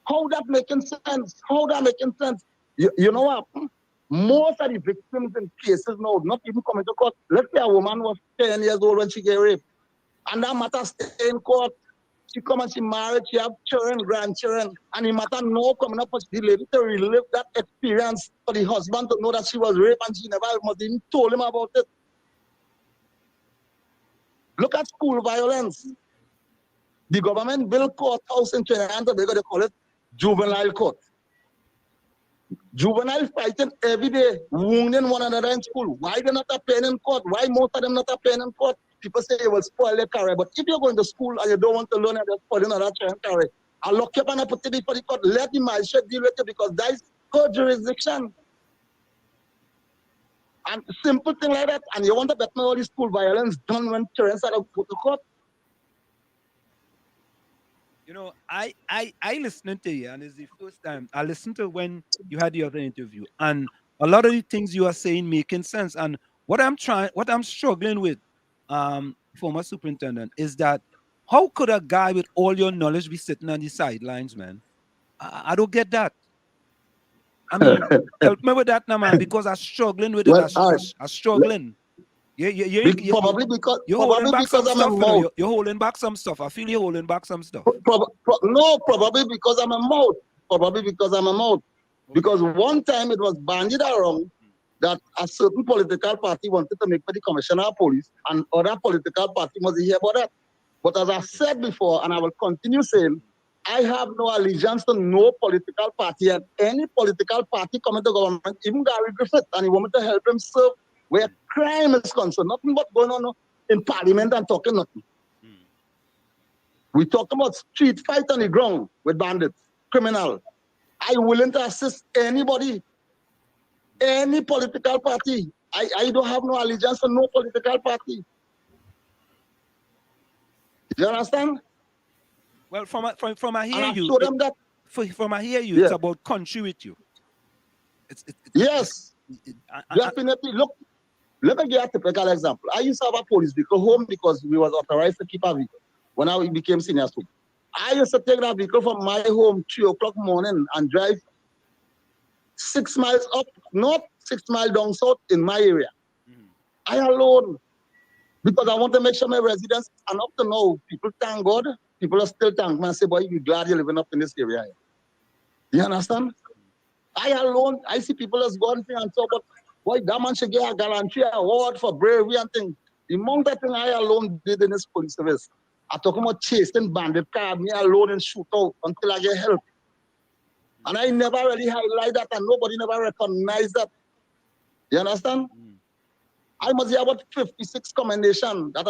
How that making sense? How that making sense? You know what? Most of the victims in cases now not even coming to court. Let's say a woman was 10 years old when she get raped, and that matter stay in court. She come and she married, she have children, grandchildren, and the matter no coming up for the lady to relive that experience for the husband to know that she was raped and she never must even told him about it. Look at school violence. The government built courthouse in Trinidad and Tobago, they call it juvenile court. Juvenile fighting every day, wounding one another in school. Why they not appearing in court? Why most of them not appearing in court? People say it will spoil their career. But if you're going to school and you don't want to learn and you're spoiling another career, I'll lock you up and I put it before the court. Let the magistrate deal with it, because that is court jurisdiction. And simple thing like that. And you want to bet me all the school violence done when parents are to go to court? You know, I listened to you, and it's the first time I listened to when you had the other interview, and a lot of the things you are saying making sense. And what I'm struggling with, former superintendent, is that how could a guy with all your knowledge be sitting on the sidelines, man? I don't get that. I mean, help me with that now, man, because I'm struggling with it. I'm struggling. Probably because you're holding back some I'm stuff. a mouth. You're holding back some stuff. I feel you're holding back some stuff. No, probably because I'm a mouth. Probably because I'm a mouth. Because one time it was bandied around that a certain political party wanted to make me the commissioner of police, and other political party must hear about that. But as I said before, and I will continue saying, I have no allegiance to no political party, and any political party coming to government, even Gary Griffith, and he want me to help him serve where crime is concerned. Nothing but going on in parliament and talking nothing. We talk about street fight on the ground with bandits, criminal. I'm willing to assist anybody, any political party. I don't have no allegiance to no political party. You understand? Well, from I hear you, show them that. From I hear you, it's about country with you. Yes, definitely. Look, let me give you a typical example. I used to have a police vehicle home because we was authorized to keep a vehicle when I became senior student. I used to take that vehicle from my home 3 o'clock morning and drive 6 miles up north, 6 miles down south in my area. I alone, because I want to make sure my residents, and up to now, people thank God, people are still thanking me and say, boy, we're glad you're living up in this area. You understand? I alone, I see people that's gone through and so, but boy, that man should get a gallantry award for bravery and things. The amount of thing I alone did in this police service, I talk about chasing bandit car, me alone and shoot out until I get help. And I never really highlight that, and nobody never recognized that. You understand? I must have about 56 commendation that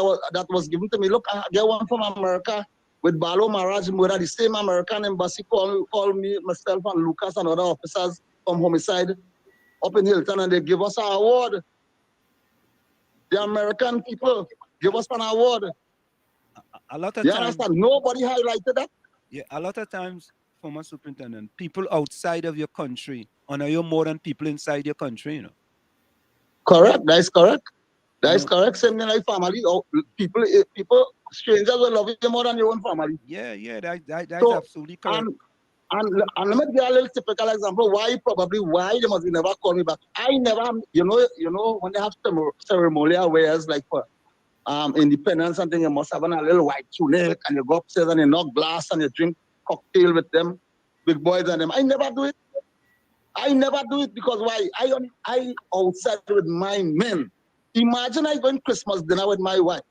was given to me. Look, I get one from America with Balo Maharaj murder. The same American embassy called me, myself, and Lucas and other officers from homicide up in Hilton and they give us an award. The American people give us an award. A lot of you times, understand? Nobody highlighted that. Yeah, a lot of times, former superintendent, people outside of your country honor you more than people inside your country, you know. Correct. That is correct. That is know? correct. Same thing like family. Or people, strangers will love you more than your own family. Yeah, that's So, absolutely correct. And let me give you a little typical example why they must never call me back. I never, you know, when they have ceremonial wares like for independence and thing, you must have a little white tunic and you go upstairs and you knock glass and you drink cocktail with them, big boys and them. I never do it. Because why? I outside with my men. Imagine I going Christmas dinner with my wife.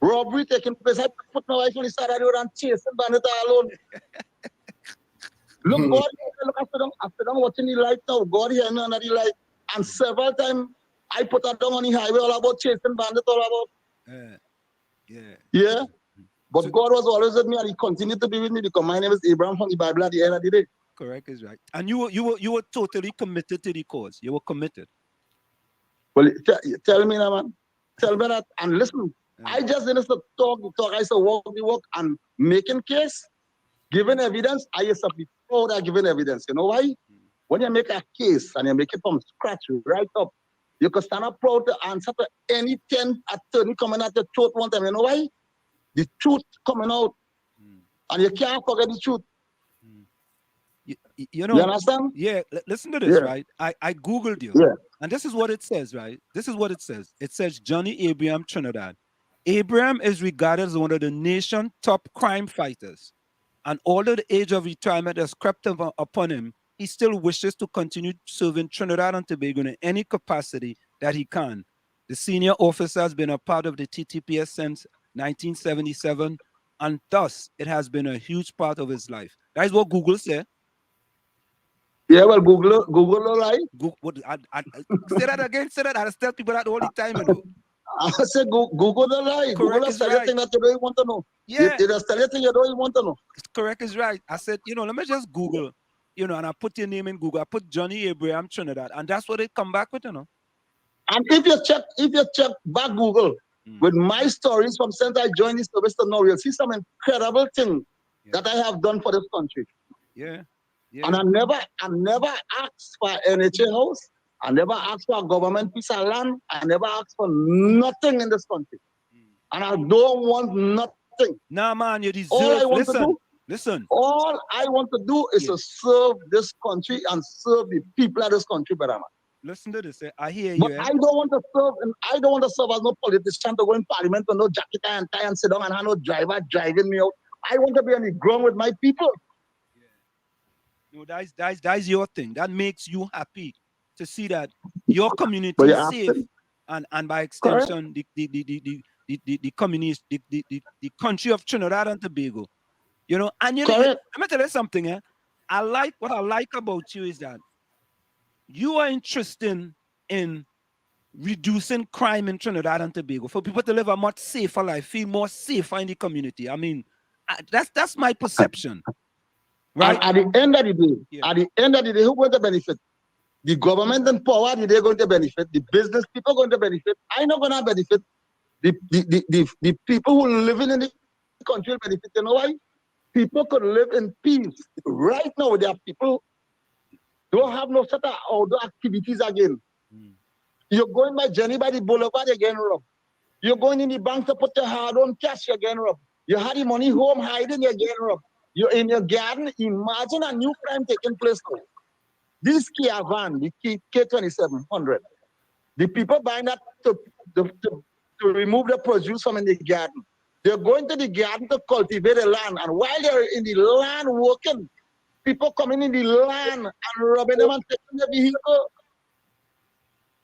Robbery taking place. I put my wife on the side of the road and chasing bandit alone. Look, God, look after them watching the light now. God here and the light. And several times I put her down on the highway all about chasing bandit, all about. Yeah. But so, God was always with me and he continued to be with me because my name is Abraham from the Bible at the end of the day. Correct is right. And you were totally committed to the cause. You were committed. Well, tell me now, man. Tell me that. And listen, I just didn't talk. I said walk the walk and making case, giving evidence. I used to be proud of giving evidence. You know why? When you make a case and you make it from scratch, right up, you can stand up proud to answer to any 10 attorney coming at the throat one time. You know why? The truth coming out. And you can't forget the truth. You know, you understand? Yeah, listen to this, right? I Googled you. Yeah. And this is what it says, right? This is what it says. It says Johnny Abraham Trinidad. Abraham is regarded as one of the nation's top crime fighters. And although the age of retirement has crept upon him, he still wishes to continue serving Trinidad and Tobago in any capacity that he can. The senior officer has been a part of the TTPS since 1977, and thus it has been a huge part of his life. That is what Google said. Yeah, well, Google, right? Say that again. Say that. I tell people that all the time, you know. I said Google the lie. Google is tell you thing that you don't want to know. Yeah. It does tell you thing you don't even want to know. Correct is right. I said, let me just Google, and I put your name in Google. I put Johnny Abraham Trinidad, and that's what they come back with, And if you check back Google with my stories from since I joined this service to now, you'll see some incredible thing that I have done for this country. Yeah. And I never asked for NHA house. I never asked for a government piece of land. I never asked for nothing in this country. And I don't want nothing. Nah, man, you deserve. All I want to do, listen. All I want to do is to serve this country and serve the people of this country better, man. Listen to this. I hear you. But I don't want to serve, and I don't want to serve as no politician to go in parliament with no jacket and tie and sit down and have no driver driving me out. I want to be on the ground with my people. No, that's your thing. That makes you happy to see that your community is safe, and by extension, the communist, the country of Trinidad and Tobago. And let me tell you something. What I like about you is that you are interested in reducing crime in Trinidad and Tobago for people to live a much safer life, feel more safer in the community. I mean, that's my perception. Right. At the end of the day, who going to benefit? The government and power, they're going to benefit. The business people are going to benefit. I'm not going to benefit. The people who live in the country will benefit. You know why? People could live in peace. Right now, there are people don't have no sort of outdoor activities again. You're going by Jenny by the boulevard, you're getting robbed. You're going in the bank to put your hard-on cash, you're getting robbed. You had the money home hiding, you're getting robbed. You're in your garden. Imagine a new crime taking place now. This Kia van, the K2700, the people buying that to remove the produce from in the garden. They're going to the garden to cultivate the land. And while they're in the land working, people coming in the land and robbing them and taking their vehicle.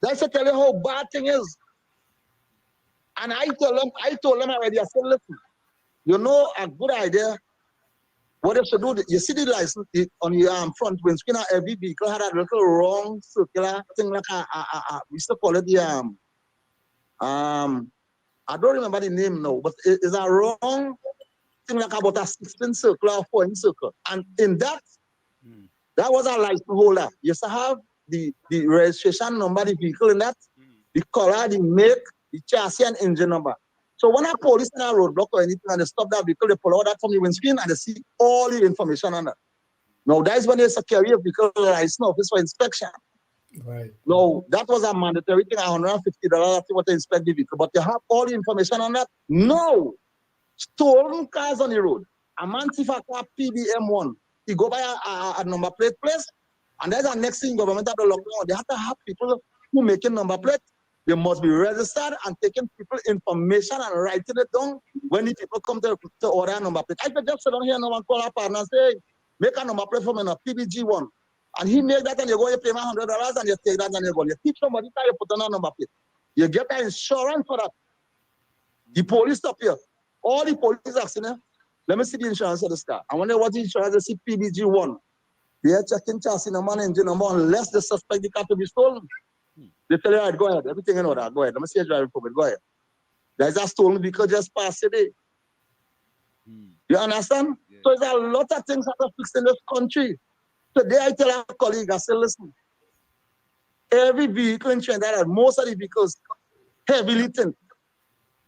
That's to tell you how bad thing is. And I told them already, I said, listen, a good idea. What they should do, you see the license on your front windscreen of every vehicle had a little wrong circular thing like we used to call it I don't remember the name now, but it's a wrong thing like about a 16 circle or 4-inch circle. And in that was a license holder. You used to have the registration number, the vehicle in that, the color, the make, the chassis and engine number. So when a police in a roadblock or anything and they stop that vehicle, they pull out that from the windscreen and they see all the information on that. Now that is when they carry a vehicle license office for inspection. Right. No, that was a mandatory thing, $150 to inspect the vehicle. But you have all the information on that? No. Stolen cars on the road. A man see a car PBM1. He go by a number plate place, and there's the next thing government have to lock down. They have to have people who making number plate. They must be registered and taking people information and writing it down when the people come to order a number plate. I could just sit down here now and call our partner and say, make a number plate for me, a PBG1. And he make that and you go, you pay me $100 and you take that and you go. You teach somebody how you put on a number plate. You get the insurance for that. The police stop here. All the police asking, let me see the insurance of the car. I wonder what the insurance is, PBG1. They are checking chassis number and engine number unless they suspect the car to be stolen. They tell you, all right, go ahead. Everything in order. Go ahead. Let me see your driving permit. Go ahead. There's a stolen vehicle just passed today. You understand? Yeah. So there's a lot of things that are fixed in this country. Today I tell our colleague, I say, listen, every vehicle in Trinidad, most of the vehicles, heavily tinted.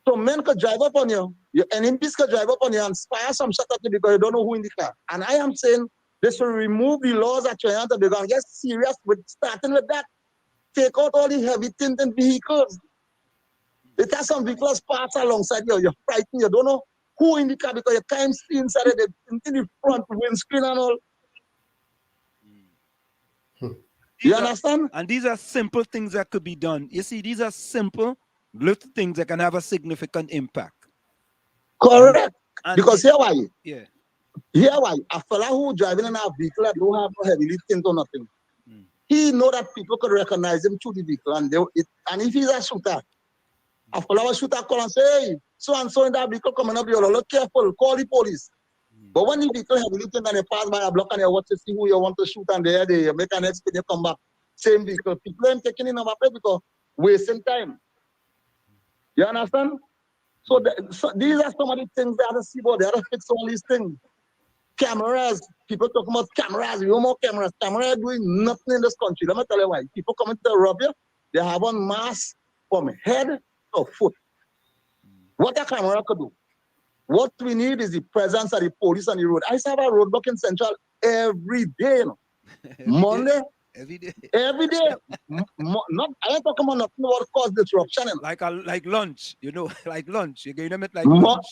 So men could drive up on you, your enemies could drive up on you and fire some shot at you because you don't know who in the car. And I am saying they should remove the laws at Trinidad and Tobago and get serious with starting with that. Take out all the heavy tinted vehicles. It has some vehicles parked alongside you, you're frightened, you don't know who in the car because you can't see inside it, into the front windscreen and all. You understand? And these are simple things that could be done. You see, these are simple little things that can have a significant impact. Correct. And because here why? Yeah. Here why? A fella who driving in a vehicle that don't have no heavily tint or nothing. He know that people could recognize him through the vehicle. And if he's a shooter, a fella will shoot a call and say, hey, so and so in that vehicle coming up, you're look careful, call the police. But when the vehicle heavily tint and you pass by a block and you watch to see who you want to shoot and they make an expert, you come back. Same vehicle. People ain't taking in number plate because wasting time. You understand? So these are some of the things they have to see about. They have to fix all these things. Cameras. People talking about cameras. No more cameras. Cameras doing nothing in this country. Let me tell you why. People coming to rob you, they have on mask from head to foot. What a camera could do. What we need is the presence of the police on the road. I used to have a roadblock in Central every day. You know. Monday. Every day. Every day. Not, I ain't talking about nothing what cause disruption. You know. Like lunch, you know, like lunch. You're going to make like lunch.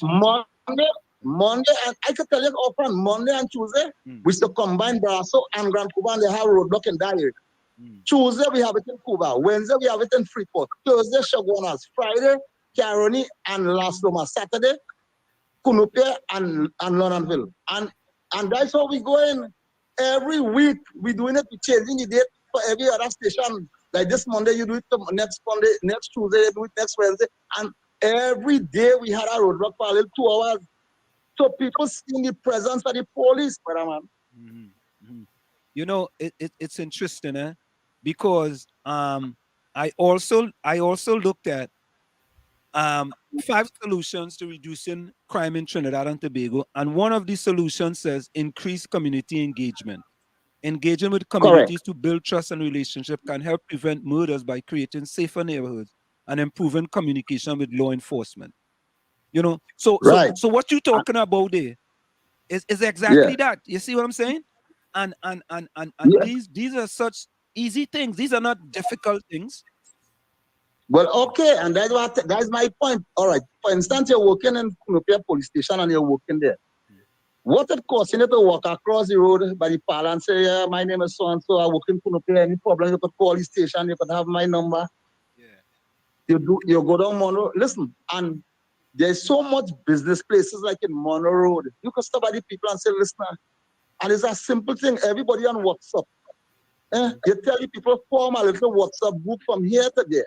Monday, and I can tell you often, Monday and Tuesday, we used to combine Brasso and Grand Cuba and they have roadblock in that area. Tuesday, we have it in Cuba. Wednesday, we have it in Freeport. Thursday, Shogunas. Friday, Caroni and Las Lomas. Saturday, Kunupia and Londonville. And that's how we go in. Every week, we're doing it, we're changing the date for every other station. Like this Monday, you do it next Monday, next Tuesday, you do it next Wednesday. And every day, we had a roadblock for a little 2 hours. So people see the presence of the police, brother man. You know, it's interesting, because I also looked at 5 solutions to reducing crime in Trinidad and Tobago, and one of these solutions says increase community engagement. Engaging with communities to build trust and relationship can help prevent murders by creating safer neighborhoods and improving communication with law enforcement. You know, so what you're talking about there is exactly that. You see what I'm saying? And these are such easy things. These are not difficult things. Well, okay, and that's my point. All right. For instance, you're working in Kunupia police station and you're working there. What it costs you to walk across the road by the parlor and say, yeah, my name is so and so, I work in Kunupia, any problem, you could call the station, you could have my number. Yeah. You go down Monroe. Listen, and there's so much business places like in Monroe Road. You can stop at the people and say, listen, and it's a simple thing. Everybody on WhatsApp. You tell the people, form a little WhatsApp group from here to there.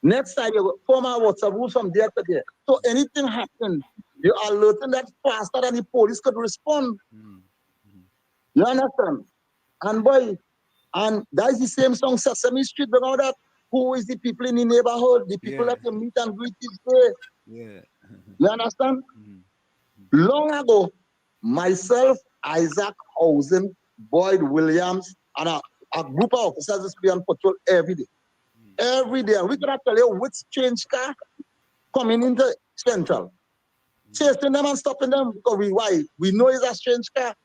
Next time, you form a WhatsApp group from there to there. So anything happens, you are alerting that faster than the police could respond. You understand? And boy, and that's the same song, Sesame Street, about that. Who is the people in the neighborhood? The people that you meet and greet each day. Yeah. You understand? Long ago, myself, Isaac Housen, Boyd Williams, and a group of officers is be on patrol every day. Every day. And we cannot tell you which strange car coming into Central. Chasing them and stopping them because why? We know it's a strange car.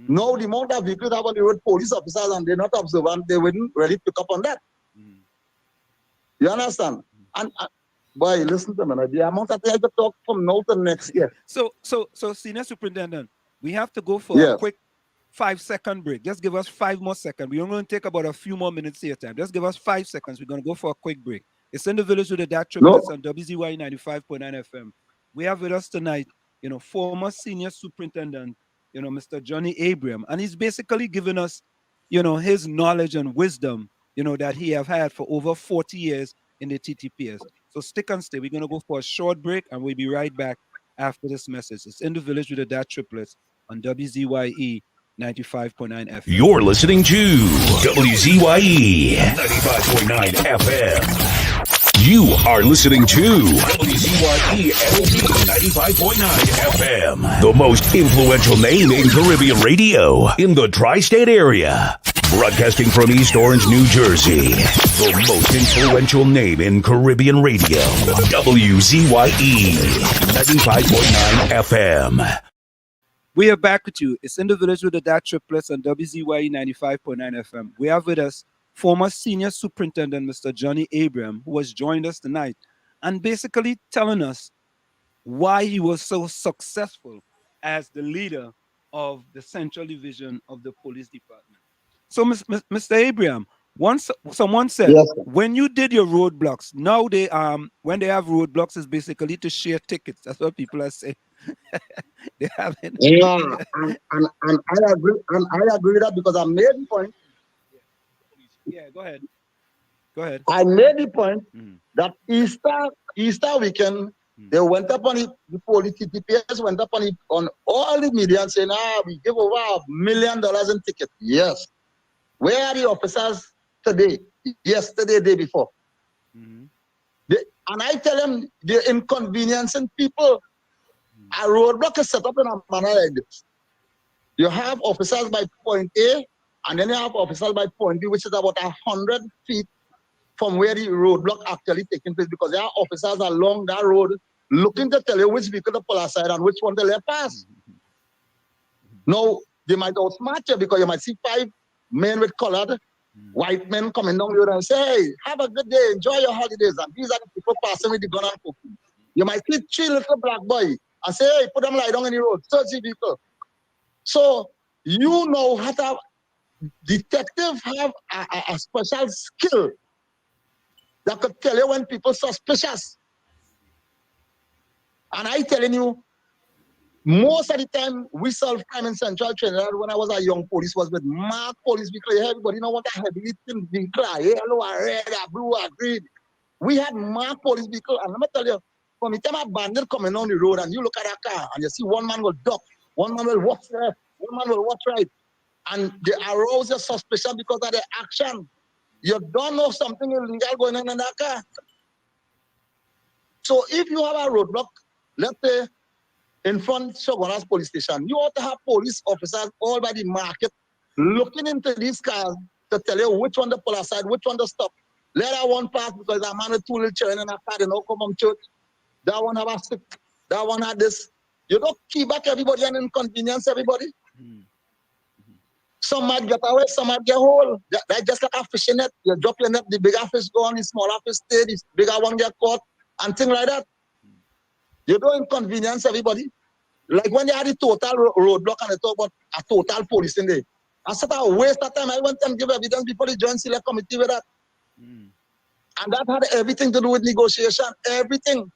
Now the amount of vehicles have on the road, police officers, and they're not observant, they wouldn't really pick up on that. You understand? And boy, listen to me. The amount that I have to talk from now to next year. So, Senior Superintendent, we have to go for a quick 5-second break. Just give us 5 more seconds. We're going to take about a few more minutes here time. Just give us 5 seconds. We're going to go for a quick break. It's in the village with the DAT Triplets on WZYE 95.9 FM. We have with us tonight, former Senior Superintendent, Mr. Johnny Abraham, and he's basically given us, his knowledge and wisdom, that he have had for over 40 years in the TTPS. So stick and stay. We're going to go for a short break, and we'll be right back after this message. It's in the village with the DAT Triplets on WZYE 95.9 FM. You're listening to WZYE 95.9 FM. You are listening to WZYE 95.9 FM, the most influential name in Caribbean radio in the tri-state area. Broadcasting from East Orange, New Jersey, the most influential name in Caribbean radio, WZYE 95.9 FM. We are back with you. It's in the village with the DAT Triplets on WZYE 95.9 FM. We have with us former Senior Superintendent, Mr. Johnny Abraham, who has joined us tonight and basically telling us why he was so successful as the leader of the Central Division of the Police Department. So, Mr. Abraham, once someone said, when you did your roadblocks, now they when they have roadblocks, is basically to share tickets. That's what people are saying. They haven't. Yeah, and I agree, with that because I made the point. Yeah, go ahead. Go ahead. I made the point that Easter weekend, they went up on it, the police TTPS went up on it on all the media and saying, we give over $1 million in tickets. Yes. Where are the officers today? Yesterday, day before. And I tell them they're inconveniencing people. A roadblock is set up in a manner like this. You have officers by point A, and then you have officers by point B, which is about 100 feet from where the roadblock actually taking place, because there are officers along that road looking to tell you which vehicle to pull aside and which one to let pass. Now, they might outsmart you because you might see 5 men with colored white men coming down the road and say, hey, have a good day, enjoy your holidays. And these are the people passing with the gun and cooking. You might see 3 little black boys and say, hey, put them lie down in the road, search the vehicle. So, you know how to detectives have a special skill that could tell you when people suspicious. And I telling you, most of the time we solve crime in Central Trinidad when I was a young police was with marked police vehicle. Everybody know what a heavy vehicle, yellow, a red, a blue, a green. We had marked police vehicle, and let me tell you, from the time a bandit coming on the road and you look at that car and you see one man will duck, one man will watch left, one man will watch right, and they arouse your suspicion because of the action. You don't know something illegal going on in that car. So if you have a roadblock, let's say in front of Shogunas police station, you ought to have police officers all by the market looking into these cars to tell you which one to pull aside, which one to stop. Let that one pass because that man with 2 little children in a car, they don't come from church. That one have a stick. That one had this. You don't keep back everybody and inconvenience everybody. Some might get away, some might get whole. That's just like a fishing net. You drop your net, the bigger fish go on, the smaller fish stay, the bigger one get caught, and things like that. You don't inconvenience everybody. Like when they had the total roadblock and they talk about a total police in there. I said, I waste of time. I went and give evidence before the joint select committee with that. And that had everything to do with negotiation, everything.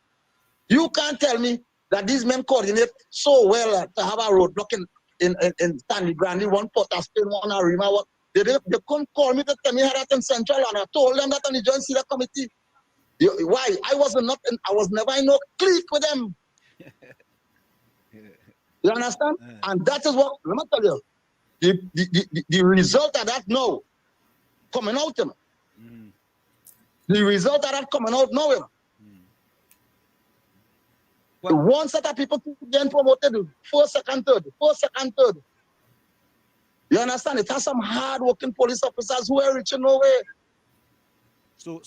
You can't tell me that these men coordinate so well to have a roadblock in Stanley Grandy, one Port of Spain, one Arima. One. They couldn't call me to tell me how that in Central, and I told them that on the joint select committee. Why? I was never in no clique with them. You understand? And that is what, let me tell you, the result of that now, coming out, you know. The result of that coming out now, you know. The one set of people getting promoted, 4th, 2nd, 3rd. 4th, 2nd, 3rd. You understand? It has some hard-working police officers who are reaching nowhere. So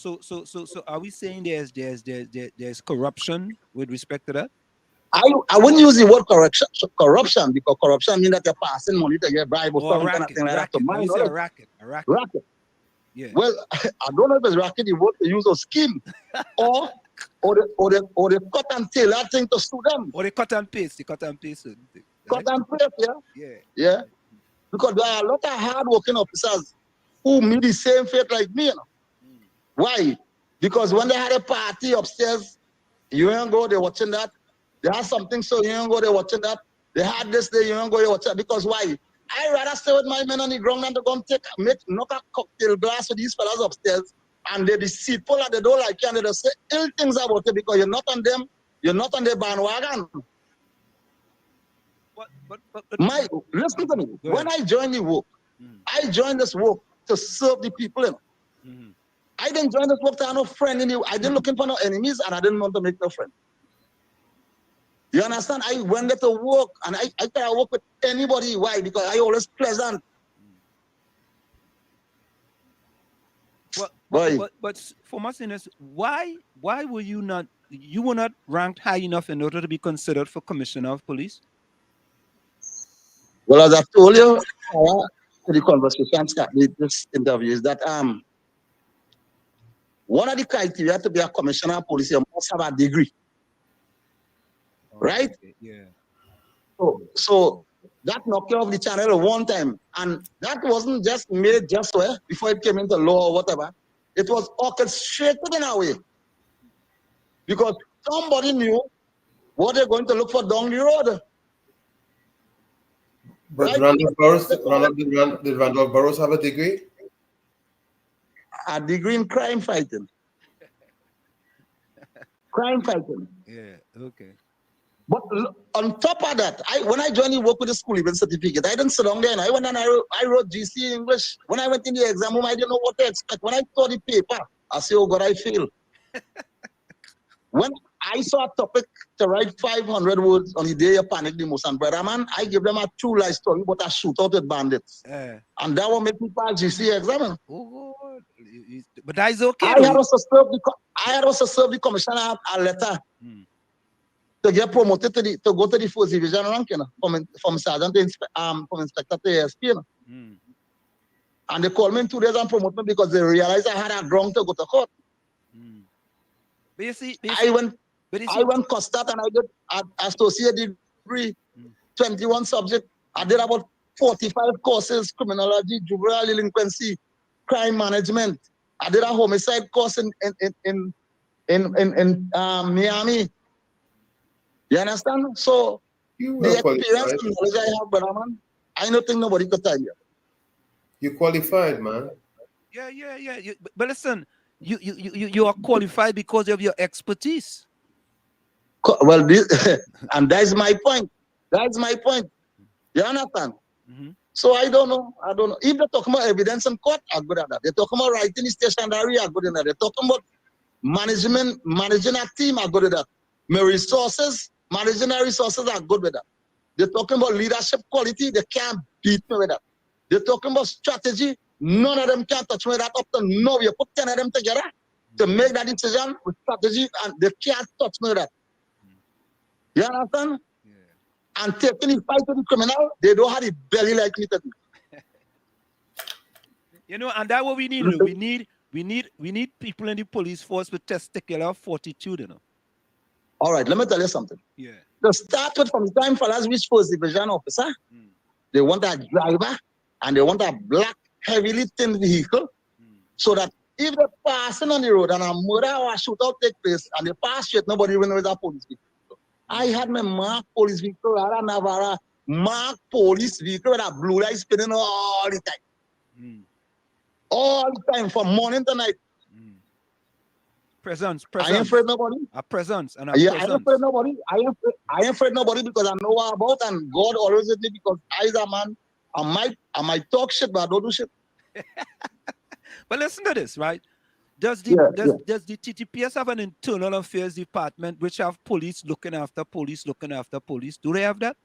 are we saying there's corruption with respect to that? I wouldn't use the word corruption because corruption means that you're passing money to get bribe or something like that. To When you say a racket. Racket. Yeah. Well, I don't know if it's racket the word to use a scheme or they cut and tailor that thing to sue them. Or they cut and paste. Cut and paste, yeah. Because there are a lot of hard-working officers who meet the same fate like me. You know? Why? Because when they had a party upstairs, you ain't go, they're watching that. They had something, so you ain't go, they're watching that. They had this, you ain't go, they're watching that. Because why? I rather stay with my men on the ground than to go and knock a cocktail glass with these fellas upstairs, and they're deceitful and they don't like you, and they say ill things about it because you're not on them, you're not on their bandwagon. Listen to me. When I joined the work, I joined this work to serve the people. You know? I didn't join this work to have no friend in you. I didn't looking for no enemies, and I didn't want to make no friend. You understand? I went there to work, and I can work with anybody. Why? Because I always pleasant. But for my sinners, why were you were not ranked high enough in order to be considered for commissioner of police? Well, as I told you, the conversation start with this interview is that one of the criteria to be a commissioner of police, you must have a degree. Right? Yeah. So that knocked you off the channel one time. And that wasn't just made just before it came into law or whatever. It was orchestrated in a way. Because somebody knew what they're going to look for down the road. But right? Did Randolph Burrows have a degree? A degree in crime fighting. Crime fighting. Yeah, okay. But on top of that, when I joined the work with the school event certificate, I didn't sit down there and I went and I wrote GC English. When I went in the exam room, I didn't know what to expect. When I saw the paper, I said, oh God, I failed. When I saw a topic to write 500 words on the day you panic the most, and brother man, I give them a true life story, but a shootout with bandits. And that will make me pass GC exam. Oh, but that is okay. I had also served the commissioner a letter to get promoted to go to the first division rank, you know, from sergeant to from inspector to ASP, you know. And they called me in 2 days and promoted me because they realized I had a ground to go to court. But you see, I went Costard and I did an associate degree, 21 subjects. I did about 45 courses: criminology, juvenile delinquency, crime management. I did a homicide course in Miami. You understand? So the experience and knowledge I have, brother man, I don't think nobody could tell you. You qualified, man. Yeah. But listen, you are qualified because of your expertise. Well, and that's my point. That's my point. You understand? So I don't know. If they're talking about evidence in court, I'm good at that. They're talking about writing the stationery, I'm good at that. They're talking about managing a team, I'm good at that. My resources, managing our resources, are good with that. They're talking about leadership quality, they can't beat me with that. They're talking about strategy, none of them can touch me with that up to now. You put 10 of them together to make that decision with strategy, and they can't touch me with that. You understand? Yeah. And taking the fight to the criminal, they don't have the belly like me to do. You know, and that's what we need. We need people in the police force with testicular fortitude, you know. All right, let me tell you something. Yeah. To start with, from the time fellas reach first division officer, they want a driver and they want a black, heavily tinned vehicle, so that if they're passing on the road and a murder or a shootout take place and they pass straight, nobody even knows a police vehicle. I had my marked police vehicle, I had a Navara marked police vehicle with a blue light spinning all the time. All the time, from morning to night. Presence. I ain't afraid nobody. A presence. And I ain't afraid nobody. I ain't afraid nobody because I know what about, and God always with me because I, as a man, I might talk shit, but I don't do shit. But listen to this, right? Does the TTPS have an internal affairs department which have police looking after police? Do they have that?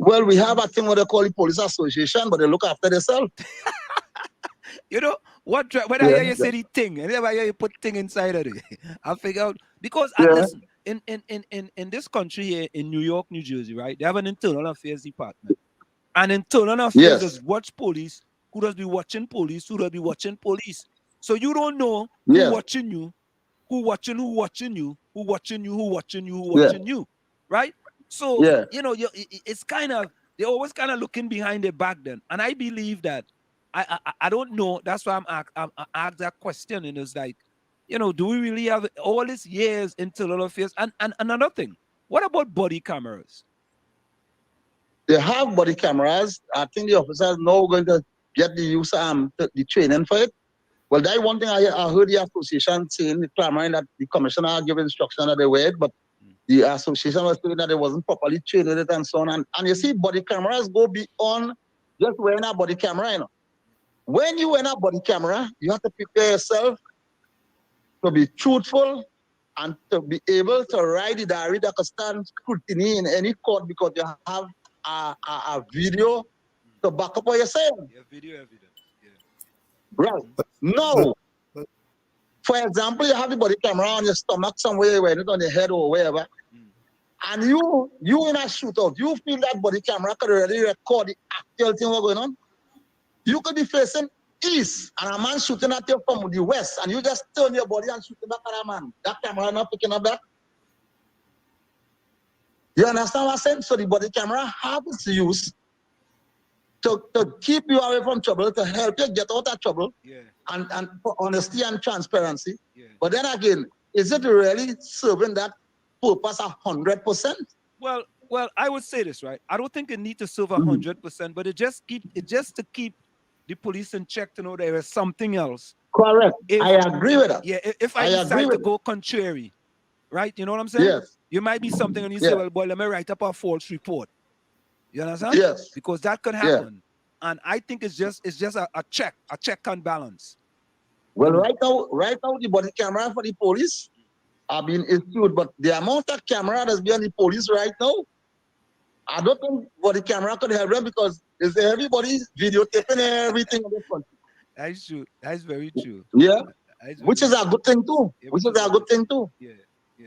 Well, we have a thing what they call the police association, but they look after themselves. You know what? When I hear you say the thing, and then I hear you put thing inside of it, I figure out because listen, in this country here in New York, New Jersey, right? They have an internal affairs department, and internal affairs does watch police. Who does be watching police? Who does be watching police? So you don't know who watching you, who watching you, who watching you, who watching you, right? So you know, it's kind of they're always kind of looking behind their back then, and I believe that. I don't know. That's why I'm asked that question, and it's like, you know, do we really have all these years internal affairs? And another thing, what about body cameras? They have body cameras. I think the officers now going to get the use the training for it. Well, that one thing I heard the association saying the clamoring that the commissioner gave instruction that they wear it, but the association was saying that they wasn't properly trained with it and so on. And you see, body cameras go beyond just wearing a body camera, you know. When you wear a body camera, you have to prepare yourself to be truthful and to be able to write the diary that can stand scrutiny in any court because you have a video to back up what you're saying. Yeah, video evidence. Yeah. Right. No. For example, you have the body camera on your stomach somewhere, whether it's on your head or wherever, and you in a shootout, you feel that body camera could already record the actual thing what's going on. You could be facing east and a man shooting at you from the west, and you just turn your body and shoot back at a man. That camera not picking up that. You understand what I'm saying? So the body camera has its use to keep you away from trouble, to help you get out of trouble, and for honesty and transparency. But then again, is it really serving that purpose 100%? Well, I would say this, right? I don't think it needs to serve 100%, but it just to keep the police in check to know there is something else. Correct. I agree with that. Yeah, if I decide to go contrary, right? You know what I'm saying? Yes. You might be something and you say, well, boy, let me write up a false report. You understand? Yes. Because that could happen. And I think it's just a check and balance. Well, right now the body camera for the police are being issued, but the amount of camera that's behind the police right now, I don't think body camera could help them because is everybody's videotaping everything in this country. That's true. That's very true. Yeah. Which is a good thing too.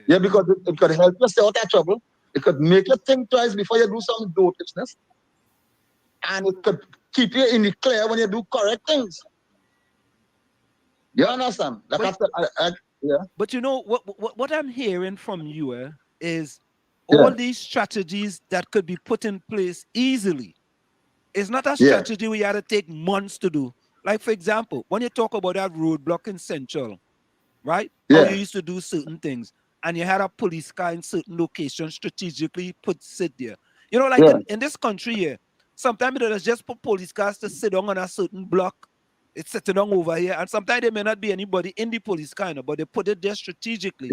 Yeah, because it could help you stay out of trouble. It could make you think twice before you do some dotishness. And it could keep you in the clear when you do correct things. You understand? But you know what I'm hearing from you is all these strategies that could be put in place easily. It's not a strategy we had to take months to do. Like, for example, when you talk about that roadblock in Central, right? How you used to do certain things, and you had a police car in certain locations strategically sit there. You know, like in this country here, sometimes they just put police cars to sit on a certain block. It's sitting on over here, and sometimes there may not be anybody in the police car, but they put it there strategically,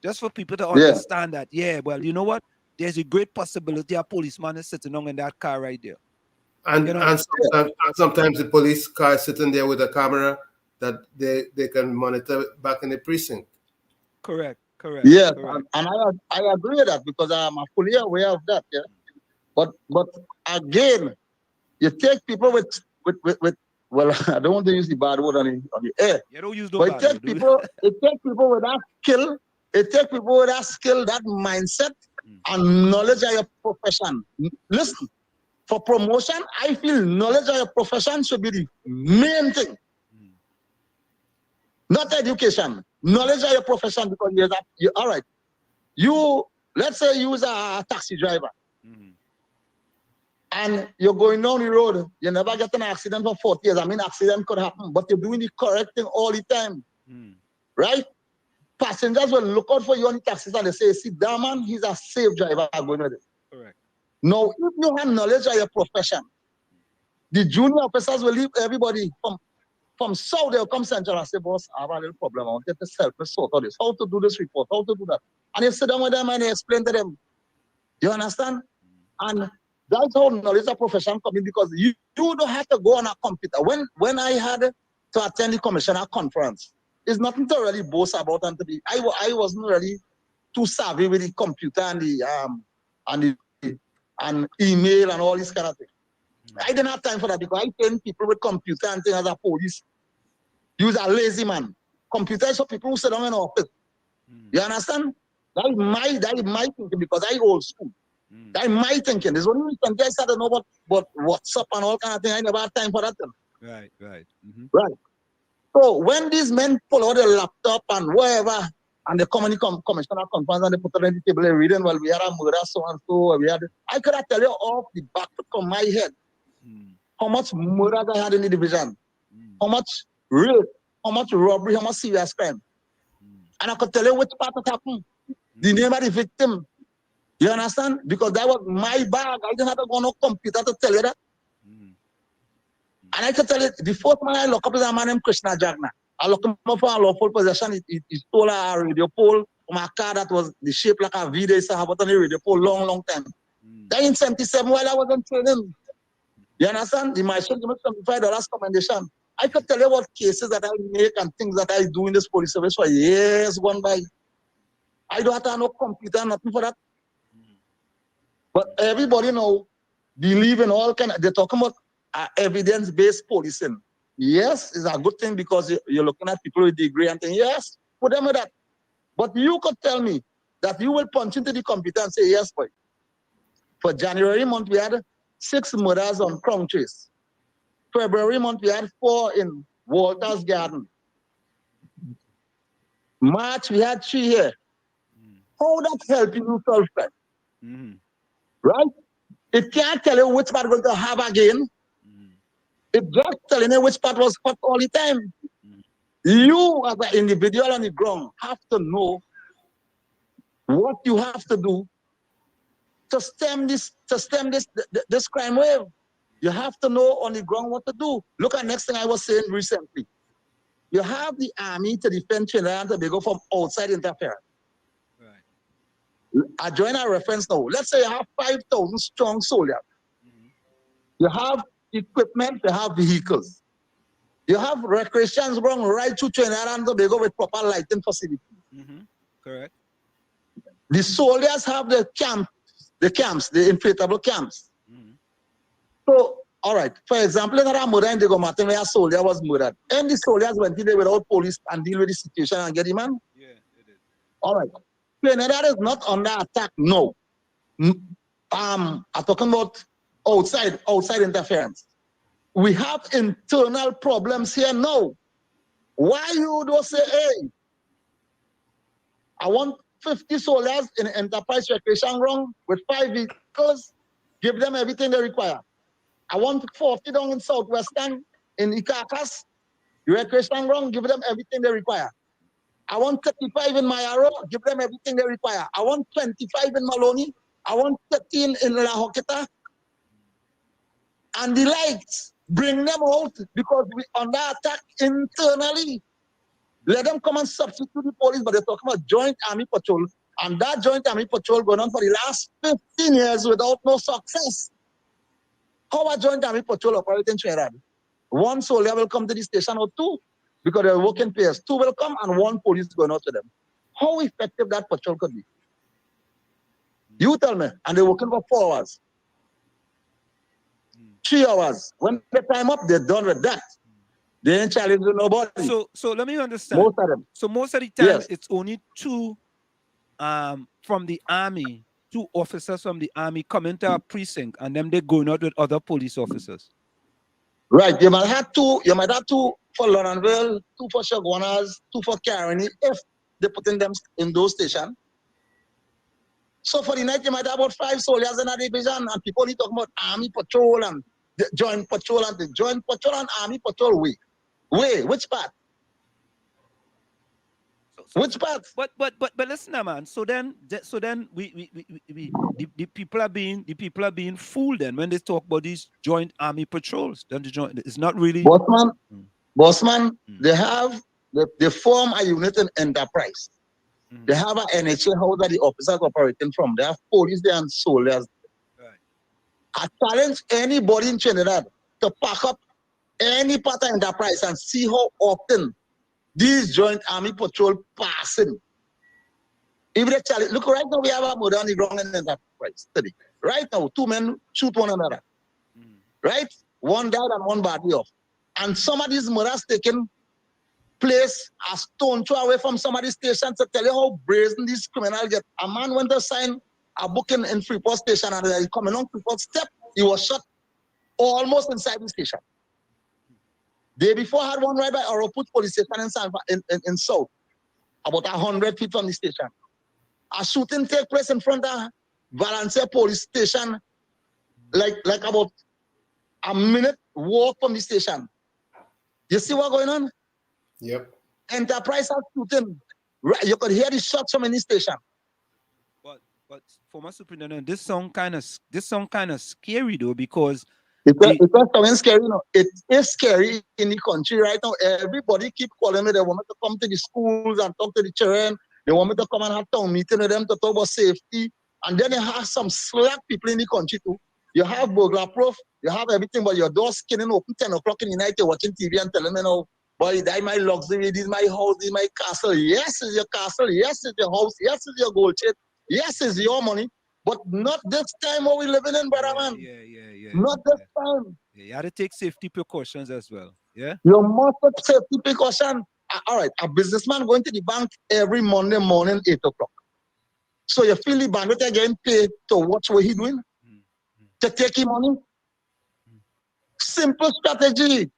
just for people to understand that, well, you know what? There's a great possibility a policeman is sitting on in that car right there. And, sometimes the police car is sitting there with a camera that they can monitor back in the precinct. Correct. Yeah, correct. And I agree with that because I'm fully aware of that. Yeah, but again, you take people with well, I don't want to use the bad word on the air. You don't use the bad word. It takes people with that skill. It takes people with that skill, that mindset, and knowledge of your profession. Listen, for promotion, I feel knowledge of your profession should be the main thing. Not education. Knowledge of your profession, because all right. Let's say you was a taxi driver. And you're going down the road, you never get an accident for 40 years. I mean, accident could happen, but you're doing the correct thing all the time. Right? Passengers will look out for you on the taxis and they say, see, that man, he's a safe driver going with it. Correct. Now, if you have knowledge of your profession, the junior officers will leave everybody from South, they'll come Central and say, boss, I have a little problem. I want to help me sort out this. How to do this report, how to do that. And you sit down with them and you explain to them. You understand? And that's how knowledge of profession comes in, because you don't have to go on a computer. When I had to attend the commissioner conference, it's nothing to really boast about and to be. I wasn't really too savvy with the computer and the and email and all this kind of thing. I didn't have time for that because I train people with computer and things as a police. Use a lazy man. Computer is for people who sit down in office. You understand? That is my thinking because I old school. That is my thinking. There's only recently I started to know about WhatsApp and all kind of thing. I never had time for that. Right. Right. So when these men pull out their laptop and whatever, and the commissioner conference and they put it on the table, they reading, well, we had a murder, so and so. I could have tell you off the back of my head how much murder I had in the division, how much rape, how much robbery, how much serious crime. And I could tell you which part it happened, the name of the victim. You understand? Because that was my bag. I didn't have to go no computer to tell you that. And I could tell you, the fourth man I lock up is a man named Krishna Jagna. I locked him up for unlawful possession. He stole a radio pole from a car that was the shape like a V. They used to have it on the radio pole long time. That in 77 while I was in training. You understand? The marshal gave me $75 commendation. I could tell you what cases that I make and things that I do in this police service for years gone by. I don't have to have no computer, nothing for that. But everybody now believe in all kind of, they're talking about evidence-based policing. Yes, it's a good thing because you're looking at people with degree and things. Yes, put them with that. But you could tell me that you will punch into the computer and say, yes, boy. For January month, we had 6 murders on Crown Chase. February month, we had 4 in Walter's Garden. March, we had 3 here. How that help you solve that? Right? It can't tell you which part we're going to have again. It's just telling you which part was hot all the time. You, as an individual on the ground, have to know what you have to do to stem this crime wave. You have to know on the ground what to do. Look at next thing I was saying recently. You have the army to defend Trinidad and Tobago from outside interference. I join a reference now. Let's say you have 5,000 strong soldiers. You have equipment, you have vehicles. You have recreations going right to Trinidad and Tobago with proper lighting facilities. Correct. The soldiers have the camps, the inflatable camps. So, all right, for example, in a murder in Diego Martin where a soldier was murdered, and the soldiers went in there without police and deal with the situation and get him man? Yeah, it is. All right. Trinidad is not under attack, no. I'm talking about outside interference. We have internal problems here now. Why you don't say, hey, I want 50 soldiers in Enterprise Recreation Ground with 5 vehicles, give them everything they require. I want 40 down in Southwestern, in Ikakas, Recreation Ground, give them everything they require. I want 35 in Mayaro, give them everything they require. I want 25 in Maloney. I want 13 in La Hoqueta. And the likes, bring them out because we under attack internally. Let them come and substitute the police, but they're talking about joint army patrol. And that joint army patrol going on for the last 15 years without no success. How a joint army patrol operate in Trinidad? 1 soldier will come to the station or 2 because they're working pairs. 2 will come and 1 police going out to them. How effective that patrol could be? You tell me. And they're working for 4 hours. 3 hours. When the time up, they're done with that. They ain't challenging nobody. So let me understand. Most of them. So most of the time, Yes. it's only 2 from the army, 2 officers from the army come into a precinct, and then they're going out with other police officers. Right. You might have 2. You might have 2 for Londonville, 2 for Chaguanas, 2 for Caroni, if they put in them in those stations. So for the night, you might have about 5 soldiers in a division, and people need to talk about army patrol and the joint patrol and army patrol. Which part? Which part? But listen, man. So then we the people are being fooled. Then when they talk about these joint army patrols, then it's not really. Bossman, they form a unit in Enterprise. They have an NHA house that the officers operating from. They have police there and soldiers. Right. I challenge anybody in Trinidad to pack up any part of Enterprise and see how often these joint army patrol passing. If they challenge, look, right now we have a murder on the ground in Enterprise today. Right now, 2 men shoot one another. Right? One died and one badly off. And some of these murders taken place a stone throw away from somebody's station to tell you how brazen these criminals get. A man went to sign a booking in Freeport station and he coming on Freeport step, he was shot almost inside the station. Day before I had one right by Oroput police station in South, about 100 feet from the station. A shooting take place in front of Valencia police station, like about a minute walk from the station. You see what's going on? Yep. Enterprise are shooting. You could hear the shots from any station. But former superintendent, this song kind of scary though, because it's not something scary. No, it is scary in the country right now. Everybody keep calling me. They want me to come to the schools and talk to the children. They want me to come and have town meeting with them to talk about safety. And then you have some slack people in the country too. You have burglar proof. You have everything, but your door skinning open 10 o'clock in the night. You're watching TV and telling me, no, boy, that's my luxury. This is my house. This is my castle. Yes, it's your castle. Yes, it's your house. Yes, it's your gold chain. Yes, it's your money. But not this time what we living in, brother man. Yeah. Not this time. Yeah, you have to take safety precautions as well. Yeah. You must take safety precaution. All right, a businessman going to the bank every Monday morning, 8 o'clock. So you feel the bandit again paid to watch what he doing? To take him money? Simple strategy.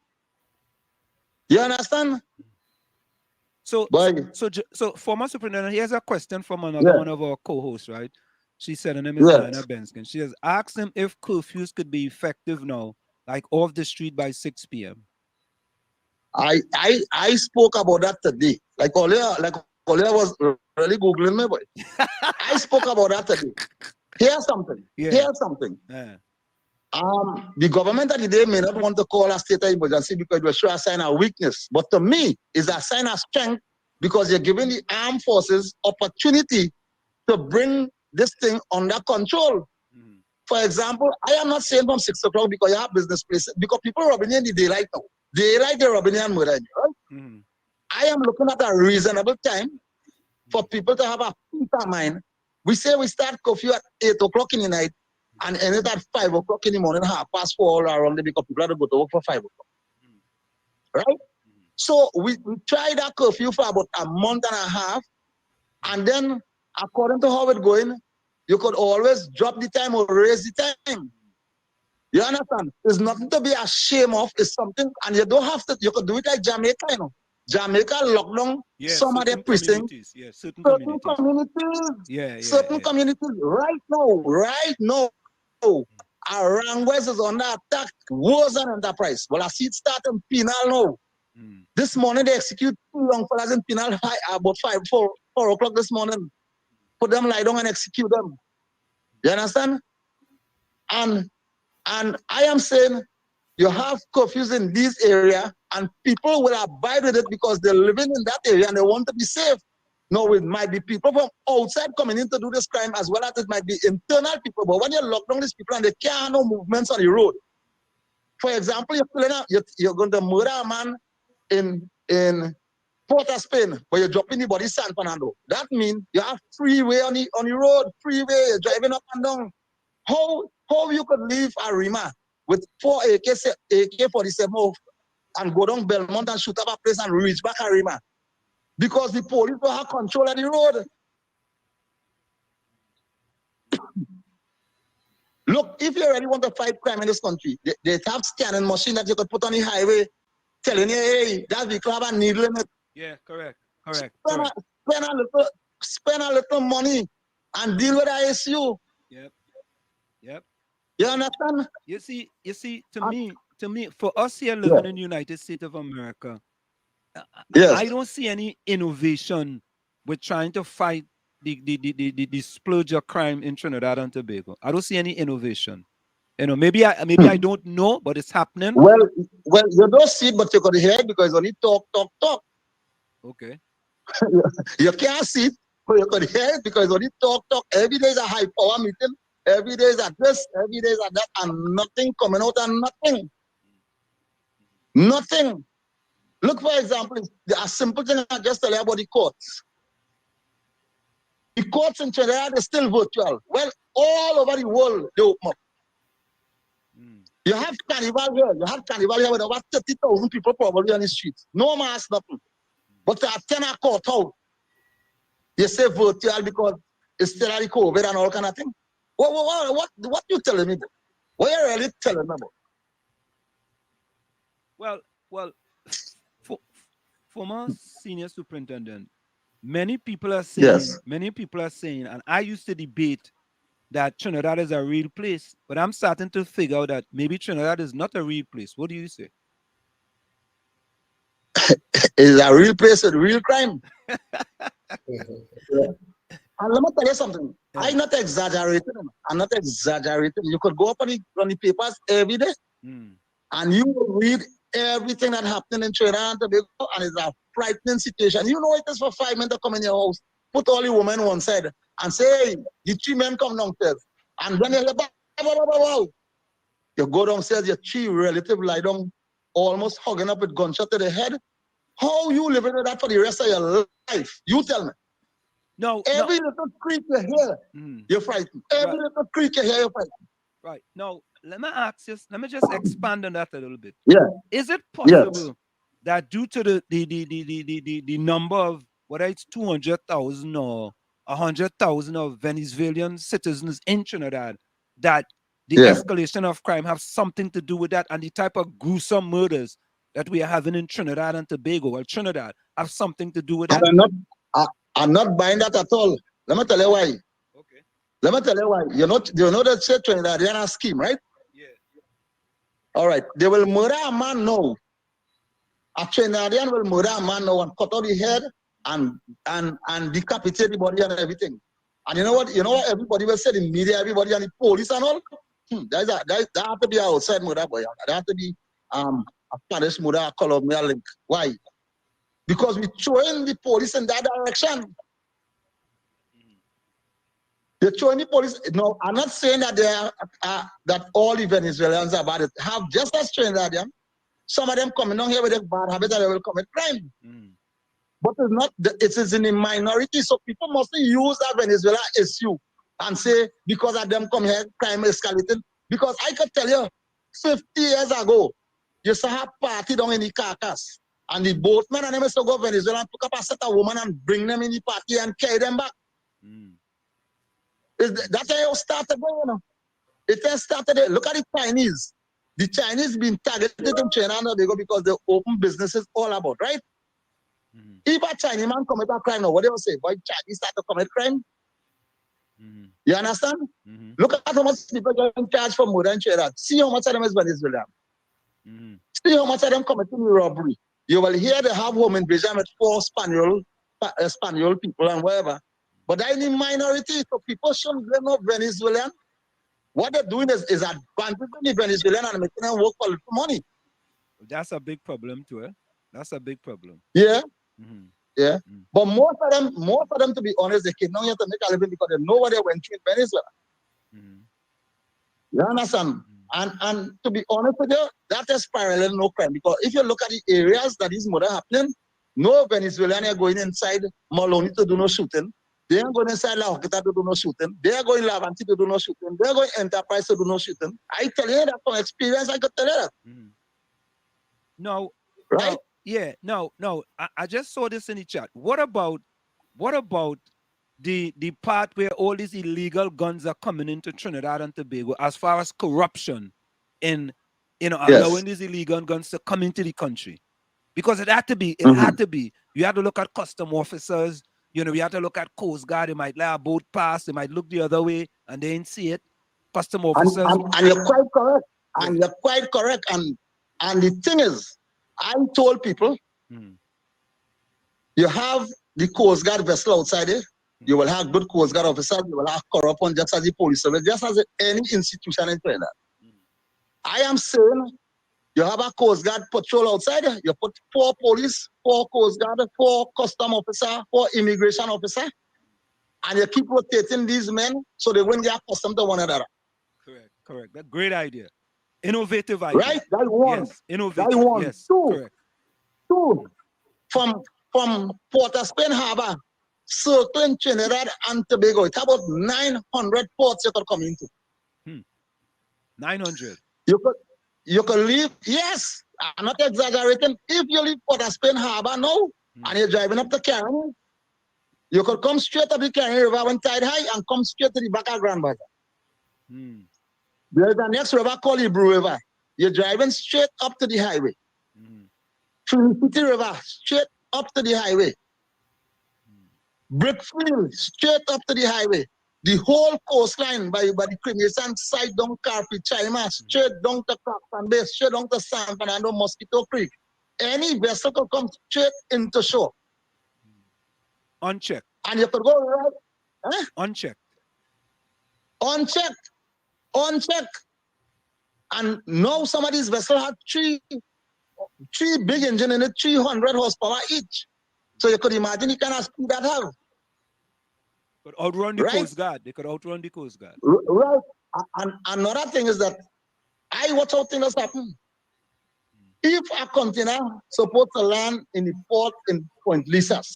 You understand? So former superintendent, here's a question from another one of our co-hosts, right? She said, her name is Diana Benskin. She has asked him if curfews could be effective now, like off the street by 6 p.m. I spoke about that today. Like Olia was really Googling me, boy. I spoke about that today. Here's something. Here's something. The government of the day may not want to call a state of emergency because it will show a sign of weakness. But to me, it's a sign of strength because you're giving the armed forces opportunity to bring this thing under control. For example, I am not saying from 6 o'clock because you have business places, because people are robbing in the daylight now. Daylight, they're robbing and murdering, right? I am looking at a reasonable time for people to have a peace of mind. We say we start curfew at 8 o'clock in the night and end it at 5 o'clock in the morning, 4:30 all around there because people have to go to work for 5 o'clock. Right? So we tried that curfew for about a month and a half, and then according to how it's going, you could always drop the time or raise the time. You understand? It's nothing to be ashamed of. It's something, and you don't have to. You could do it like Jamaica, you know. Jamaica lockdown some of their precincts. Certain communities. Certain communities. Right now, Aranguez is under attack. Worse than Enterprise. Well, I see it start in Penal now. This morning they execute 2 young fellas in Penal about 4 o'clock this morning. Put them lie down and execute them. You understand? And I am saying you have curfews in this area and people will abide with it because they're living in that area and they want to be safe. No, it might be people from outside coming in to do this crime as well as it might be internal people. But when you lock down these people and they can't have no movements on the road. For example, you're going to murder a man in Port of Spain, but you're dropping the body San Fernando. That means you have freeway on the road, freeway, you're driving up and down. How you could leave Arima with 4 AK-47 and go down Belmont and shoot up a place and reach back Arima? Because the police don't have control of the road. Look, if you really want to fight crime in this country, they have scanning machine that you could put on the highway telling you, hey, that vehicle have a needle in it. Yeah, correct. Spend a little money and deal with the ISU. Yep. You understand? You see, to me, for us here living in the United States of America, I don't see any innovation with trying to fight the splurge of crime in Trinidad and Tobago. I don't see any innovation. You know, maybe I don't know, but it's happening. Well, you don't see it, but you could hear it because only talk. Okay. You can't see it, but you could hear it because only talk. Every day is a high power meeting. Every day is at this, every day is at that, and nothing coming out and nothing. Nothing. Look, for example, a simple thing I just tell you about the courts. The courts in Trinidad are still virtual. Well, all over the world, they open up. You have carnival here. You have carnival here with over 30,000 people probably on the streets. No mask, nothing. But at 10 o'clock out, you say virtual because it's still the COVID and all kind of thing. What you telling me? What you really telling me about? Well, former senior superintendent, many people are saying, and I used to debate that Trinidad is a real place, but I'm starting to figure out that maybe Trinidad is not a real place. What do you say? It's a real place with real crime. And let me tell you something. I'm not exaggerating. You could go up on the papers every day, and you will read everything that happened in Trinidad and Tobago, and it's a frightening situation. You know it is for 5 men to come in your house, put all the women on one side, and say, hey, the 3 men come downstairs. And when you go downstairs, your 3 relatives lie down, almost hugging up with gunshot to the head. How you living with that for the rest of your life? You tell me. Every little creak you hear, you're frightened. Every little creak you hear, you're frightened. Right. Now, let me just expand on that a little bit. Yeah. Is it possible that due to the number of, whether it's 200,000 or 100,000 of Venezuelan citizens in Trinidad, that the escalation of crime have something to do with that, and the type of gruesome murders that we are having in Trinidad and Tobago, or Trinidad, have something to do with that? I'm not buying that at all. Let me tell you why. Okay. Let me tell you why. You know that say Trinidadian scheme, right? Yeah. All right. They will murder a man now. A Trinidadian will murder a man now and cut out the head and decapitate the body and everything. And you know what? Everybody will say, the media, everybody and the police and all. That have to be outside murder, boy. That have to be a Spanish murder, a Colombian link. Why? Because we're throwing the police in that direction. They're throwing the police. No, I'm not saying that that all the Venezuelans are bad. Have just as Trinidadian. Some of them coming down here with a bad habit and they will commit crime. But it's not. It is in the minority. So people mustn't use that Venezuela issue and say because of them come here, crime escalated. Because I could tell you, 50 years ago, you saw a party down in the Carcass. And the boatmen and them used to go to Venezuela and pick up a set of women and bring them in the party and carry them back. That's how it started, you know. It has started. Look at the Chinese. The Chinese been targeted in China and Tobago because they open businesses all about, right? If a Chinese man commit a crime now, what do you say? Boy, Chinese start to commit crime? You understand? Look at how much people get in charge for murder in Trinidad. See how much of them is Venezuelan. See how much of them committing robbery. You will hear they have home invasion with 4 Spanish people and whatever. But they're in the minority, so people shouldn't blame up Venezuelan. What they're doing is advancing the Venezuelan and making them work for little money. That's a big problem too, eh? That's a big problem. Yeah. Yeah. But most of them, to be honest, they came down here to make a living because they know what they went through in Venezuela. You understand? And to be honest with you, that is parallel no crime. Because if you look at the areas that is murder happening, no Venezuelan are going inside Maloney to do no shooting. They are going inside La Joquita to do no shooting. They are going Lavanti to do no shooting. They are going Enterprise to do no shooting. I tell you that from experience, I could tell you that. No. Right? No. I just saw this in the chat. What about the part where all these illegal guns are coming into Trinidad and Tobago as far as corruption in allowing these illegal guns to come into the country? Because it had to be. You had to look at custom officers. We had to look at Coast Guard. They might let a boat pass. They might look the other way and they didn't see it. Custom officers. And you're quite correct. And you're quite correct. And the thing is, I told people, you have the Coast Guard vessel outside it. You will have good Coast Guard officers. You will have corrupt one just as the police service, just as any institution in Trinidad. I am saying you have a Coast Guard patrol outside. You put 4 police, 4 Coast Guard, 4 custom officer, 4 immigration officer, and you keep rotating these men so they won't get accustomed to one another. Correct. That's a great idea. Innovative idea. Right? That one. Yes. Innovative. That one. Yes. Two. Correct. From Port of Spain Harbor, circle in Trinidad and Tobago. It's about 900 ports you could come into. 900. You could leave, yes, I'm not exaggerating. If you leave Port of Spain Harbor now, and you're driving up the Caribbean, you could come straight up the Caribbean River when tide high and come straight to the back of Grand Bazaar. There's the next river called Hebrew River. You're driving straight up to the highway. Trinity River, straight up to the highway. Brickfield, straight up to the highway. The whole coastline by the Cremation side down Carpet, Chima, straight down to Clapton Bay, straight down to San Fernando, Mosquito Creek. Any vessel could come straight into shore. Unchecked. And you could go right. Huh? Unchecked. Unchecked. Unchecked. And now some of these vessels have three big engines in it, 300 horsepower each. So you could imagine the kind of speed that have. Could outrun the Coast Guard. They could outrun the Coast Guard. Right. And another thing is that I watch how things happen. If a container supposed to land in the port in Point Lisas,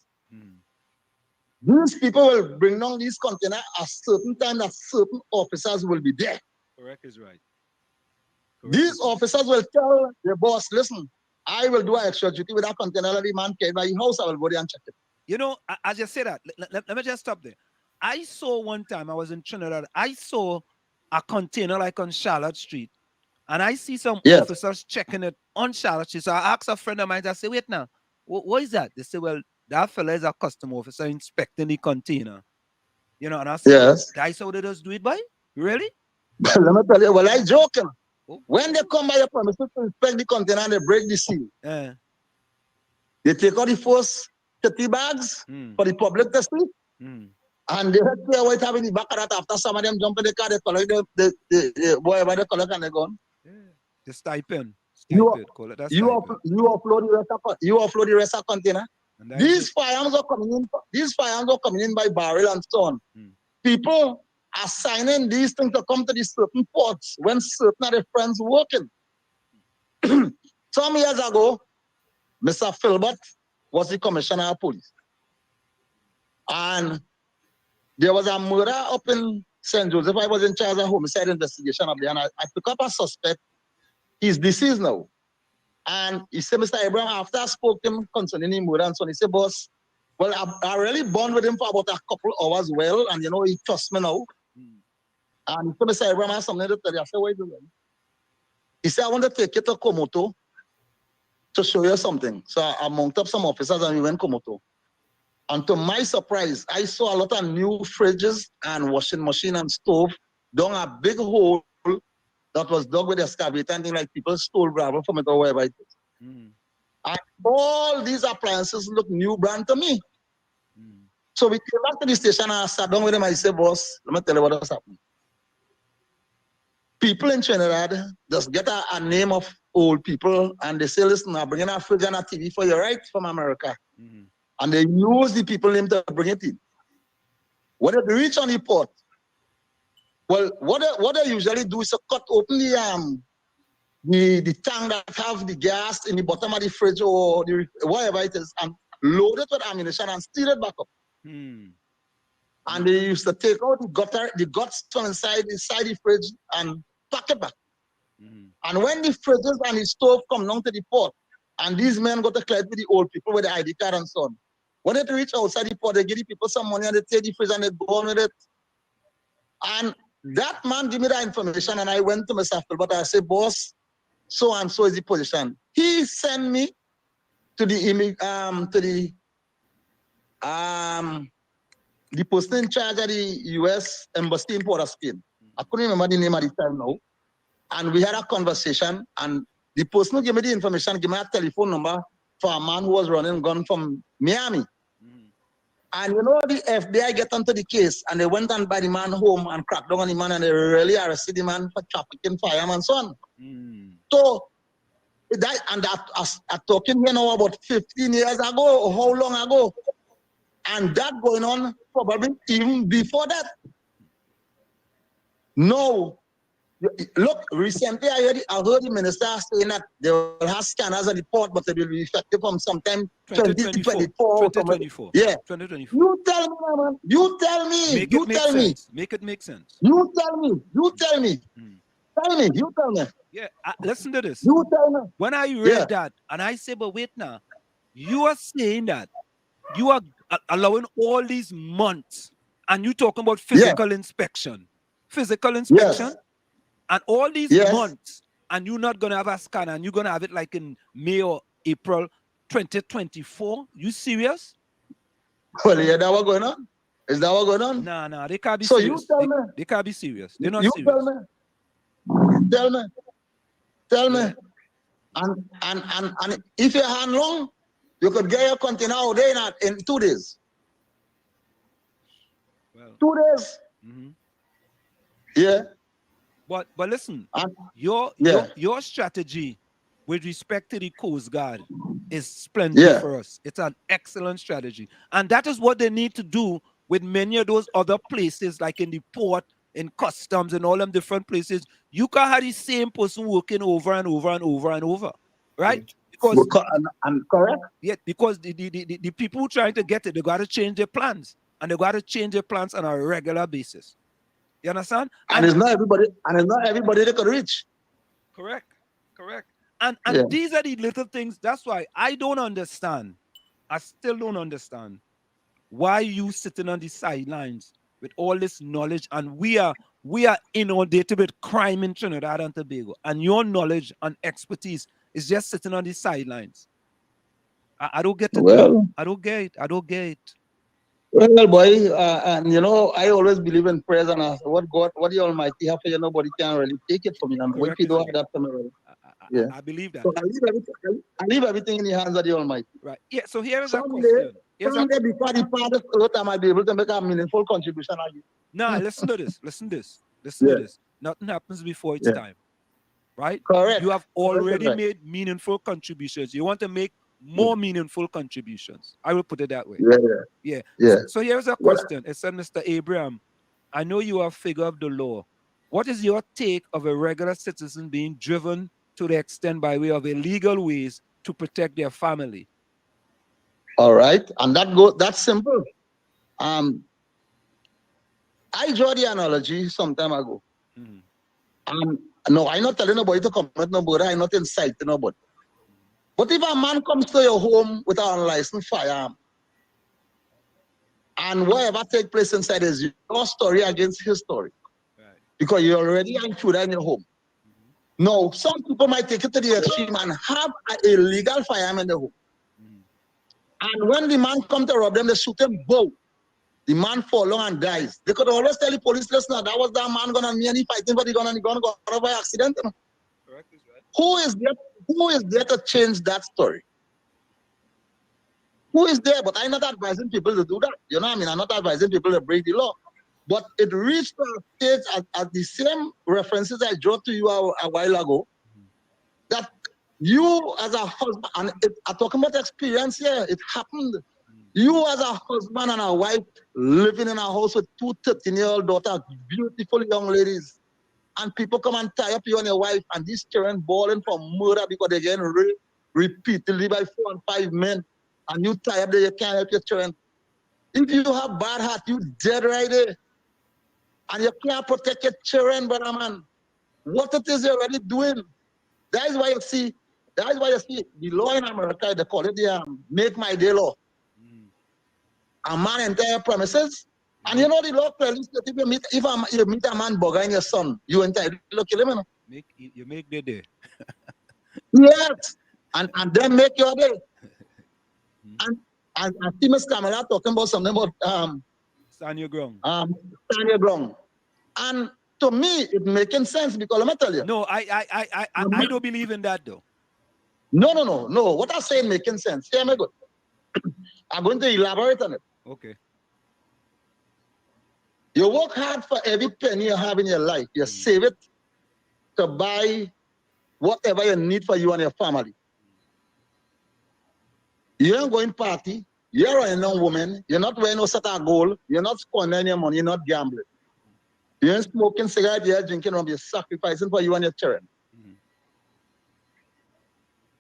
these people will bring down these containers at a certain time that certain officers will be there. Correct is right. These officers will tell the boss, listen, I will do an extra duty with that container. Every man came by your house, I will go there and check it. You know, as you say that, let me just stop there. I saw one time, I was in Trinidad, I saw a container like on Charlotte Street, and I see some officers checking it on Charlotte Street. So I asked a friend of mine, I said, wait now, what is that? They say, well, that fella is a custom officer inspecting the container. You know, and I said, yes. That's how they just do it, boy? Really? Let me tell you, well, I joking. When they come by your premises to inspect the container and they break the seal, they take out the first 30 bags for the public to see. And they clear what have in the back of that after some of them jump in the car, they collect the whatever they collect and they're gone. The stipend. You offload the rest of container. These firearms are coming in. These firearms are coming in by barrel and so on. People are signing these things to come to these certain ports when certain of their friends working. Some years ago, Mr. Philbert was the commissioner of police. And there was a murder up in St. Joseph. I was in charge of homicide investigation up there, and I picked up a suspect. He's deceased now. And he said, Mr. Abraham, after I spoke to him concerning the murder and so on, he said, boss, well, I really bond with him for about a couple hours well, and you know, he trusts me now. And he said, Mr. Abraham, I have something to tell you. I said, what are you doing? He said, I want to take you to Komoto to show you something. So I mounted up some officers and we went Komoto. And to my surprise, I saw a lot of new fridges and washing machine and stove down a big hole that was dug with excavator and things like people stole gravel from it or wherever it is. And all these appliances look new brand to me. So we came back to the station and I sat down with him and I said, boss, let me tell you what was happening. People in Trinidad just get a name of old people and they say, listen, I'm bringing a fridge and a TV for you right from America. And they use the people name to bring it in. When they reach on the port, well, what they usually do is to cut open the tank that have the gas in the bottom of the fridge or whatever it is and load it with ammunition and steal it back up. And they used to take out the guts from inside the fridge and pack it back. And when the fridges and the stove come down to the port, and these men got to collect with the old people with the ID card and so on, when they reach outside the port, they give the people some money and they take the fridge and they go on with it. And that man gave me that information and I went to Mr. Philbert. I said, boss, so and so is the position. He sent me to the person in charge of the U.S. Embassy in Port of Spain. I couldn't remember the name at the time now. And we had a conversation and the person who gave me the information gave me a telephone number for a man who was running a gun from Miami. And you know, the FBI get onto the case and they went and buy the man home and cracked down on the man and they really arrested the man for trafficking firearms and so on. So, I'm talking here now about 15 years ago or how long ago. And that going on probably even before that. No, Look, recently I heard the minister saying that they will have scanners at the port, but they will be effective from sometime 2024. 2024. Yeah. 2024. You tell me, man. You tell me. Make You it make tell me. sense. Make it make sense. You tell me. You tell me. Tell me. You tell me. Yeah, listen to this. You tell me. When I read that, and I say, but wait now, you are saying that you are allowing all these months, and you talking about physical inspection, and all these months, and you're not gonna have a scan, and you're gonna have it like in May or April 2024. You serious? Well, yeah, that what going on? Is that what going on? Nah, they can't be so serious. You tell me. They can't be serious. They're not you serious. Tell me. And if your hand long, you could get your container out there in 2 days. Well, 2 days. Yeah. But listen, your strategy with respect to the Coast Guard is splendid for us. It's an excellent strategy. And that is what they need to do with many of those other places, like in the port, in customs, and all them different places. You can have the same person working over and over and over and over, right? Because I'm correct. Yeah, because the people trying to get it, they got to change their plans, and they got to change their plans on a regular basis. You understand? And it's not everybody. And it's not everybody they could reach. Correct. And these are the little things. That's why I don't understand. I still don't understand why you sitting on the sidelines with all this knowledge, and we are inundated with crime in Trinidad and Tobago, and your knowledge and expertise is just sitting on the sidelines. I don't get it. Well, I don't get it. Well, boy, and you know, I always believe in prayers, and what the Almighty have for you, nobody can really take it from you. And if you don't have that from me, I believe that. So I leave everything in the hands of the Almighty. Right. Yeah. So here is a question. Someday before the part of earth, I might be able to make a meaningful contribution again. No, listen to this. Listen to this. Nothing happens before its time. Right? Correct. You have already made meaningful contributions. You want to make more meaningful contributions. I will put it that way. Yeah. So here's a question. It said, Mr. Abraham, I know you are a figure of the law. What is your take of a regular citizen being driven to the extent by way of illegal ways to protect their family? All right. And that's simple. I draw the analogy some time ago. No, I'm not telling nobody to commit no murder. I'm not inciting nobody. But if a man comes to your home with an unlicensed firearm, and whatever takes place inside is your story against his story, because you're already an intruder in your home. No, some people might take it to the extreme and have an illegal firearm in the home. And when the man comes to rob them, they shoot him, boom. The man falls and dies. They could always tell the police, listen, that was that man going to me and he fighting for the gun and the gun got out by accident. Correct, is right. Who is there to change that story? Who is there? But I'm not advising people to do that. You know what I mean? I'm not advising people to break the law. But it reached a stage at the same references I drew to you a while ago, that you as a husband, and I'm talking about experience here, it happened. You as a husband and a wife living in a house with 2 13-year-old daughters, beautiful young ladies, and people come and tie up you and your wife, and these children bawling for murder because they're getting raped repeatedly by 4 and 5 men, and you tie up there, you can't help your children. If you have bad heart, you dead right there. And you can't protect your children, brother man. What it is you're already doing. That is why you see the law in America, they call it the Make My Day law. A man entire premises, and you know the law clearly states if you meet a man bugging your son, you entitled to kill him. You make their day. Yes, and then make your day. And I see Mr. Kamala talking about something about stand your ground. Stand your ground. And to me, it making sense because let me tell you. No, I don't believe in that though. No. What I'm saying making sense. Hear me good. I'm going to elaborate on it. Okay. You work hard for every penny you have in your life. You save it to buy whatever you need for you and your family. You ain't going party. You're a young woman. You're not wearing no set of gold. You're not squandering your money. You're not gambling. You ain't smoking cigarette, you're drinking rum, you're sacrificing for you and your children.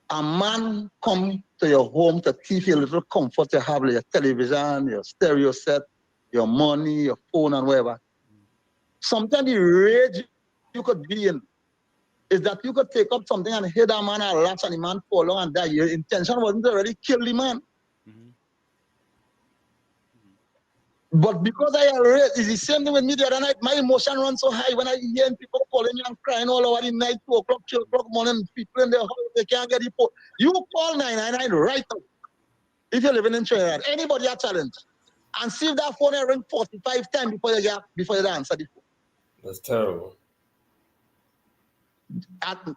A man come to your home to give you a little comfort you have, like your television, your stereo set, your money, your phone, and whatever. Sometimes the rage you could be in is that you could take up something and hit that man a latch and the man fall on and die. Your intention wasn't to really kill the man. But because I arrest, it's the same thing with me the other night. My emotion runs so high when I hear people calling me and crying all over the night, 2 o'clock, 3 o'clock morning, people in their house, they can't get the phone. You call 999 right now. If you're living in Trinidad, anybody a challenge. And see if that phone ring 45 times before you answer the phone. That's terrible.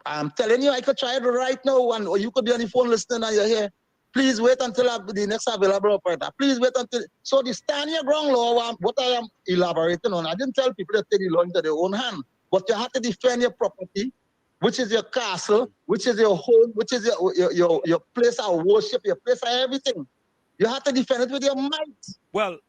I'm telling you, I could try it right now, or you could be on the phone listening and you're here. Please wait until the next available operator. Please wait until. So the stand your ground law, what I am elaborating on, I didn't tell people to take the law into their own hand, but you have to defend your property, which is your castle, which is your home, which is your place of worship, your place of everything. You have to defend it with your might. Well,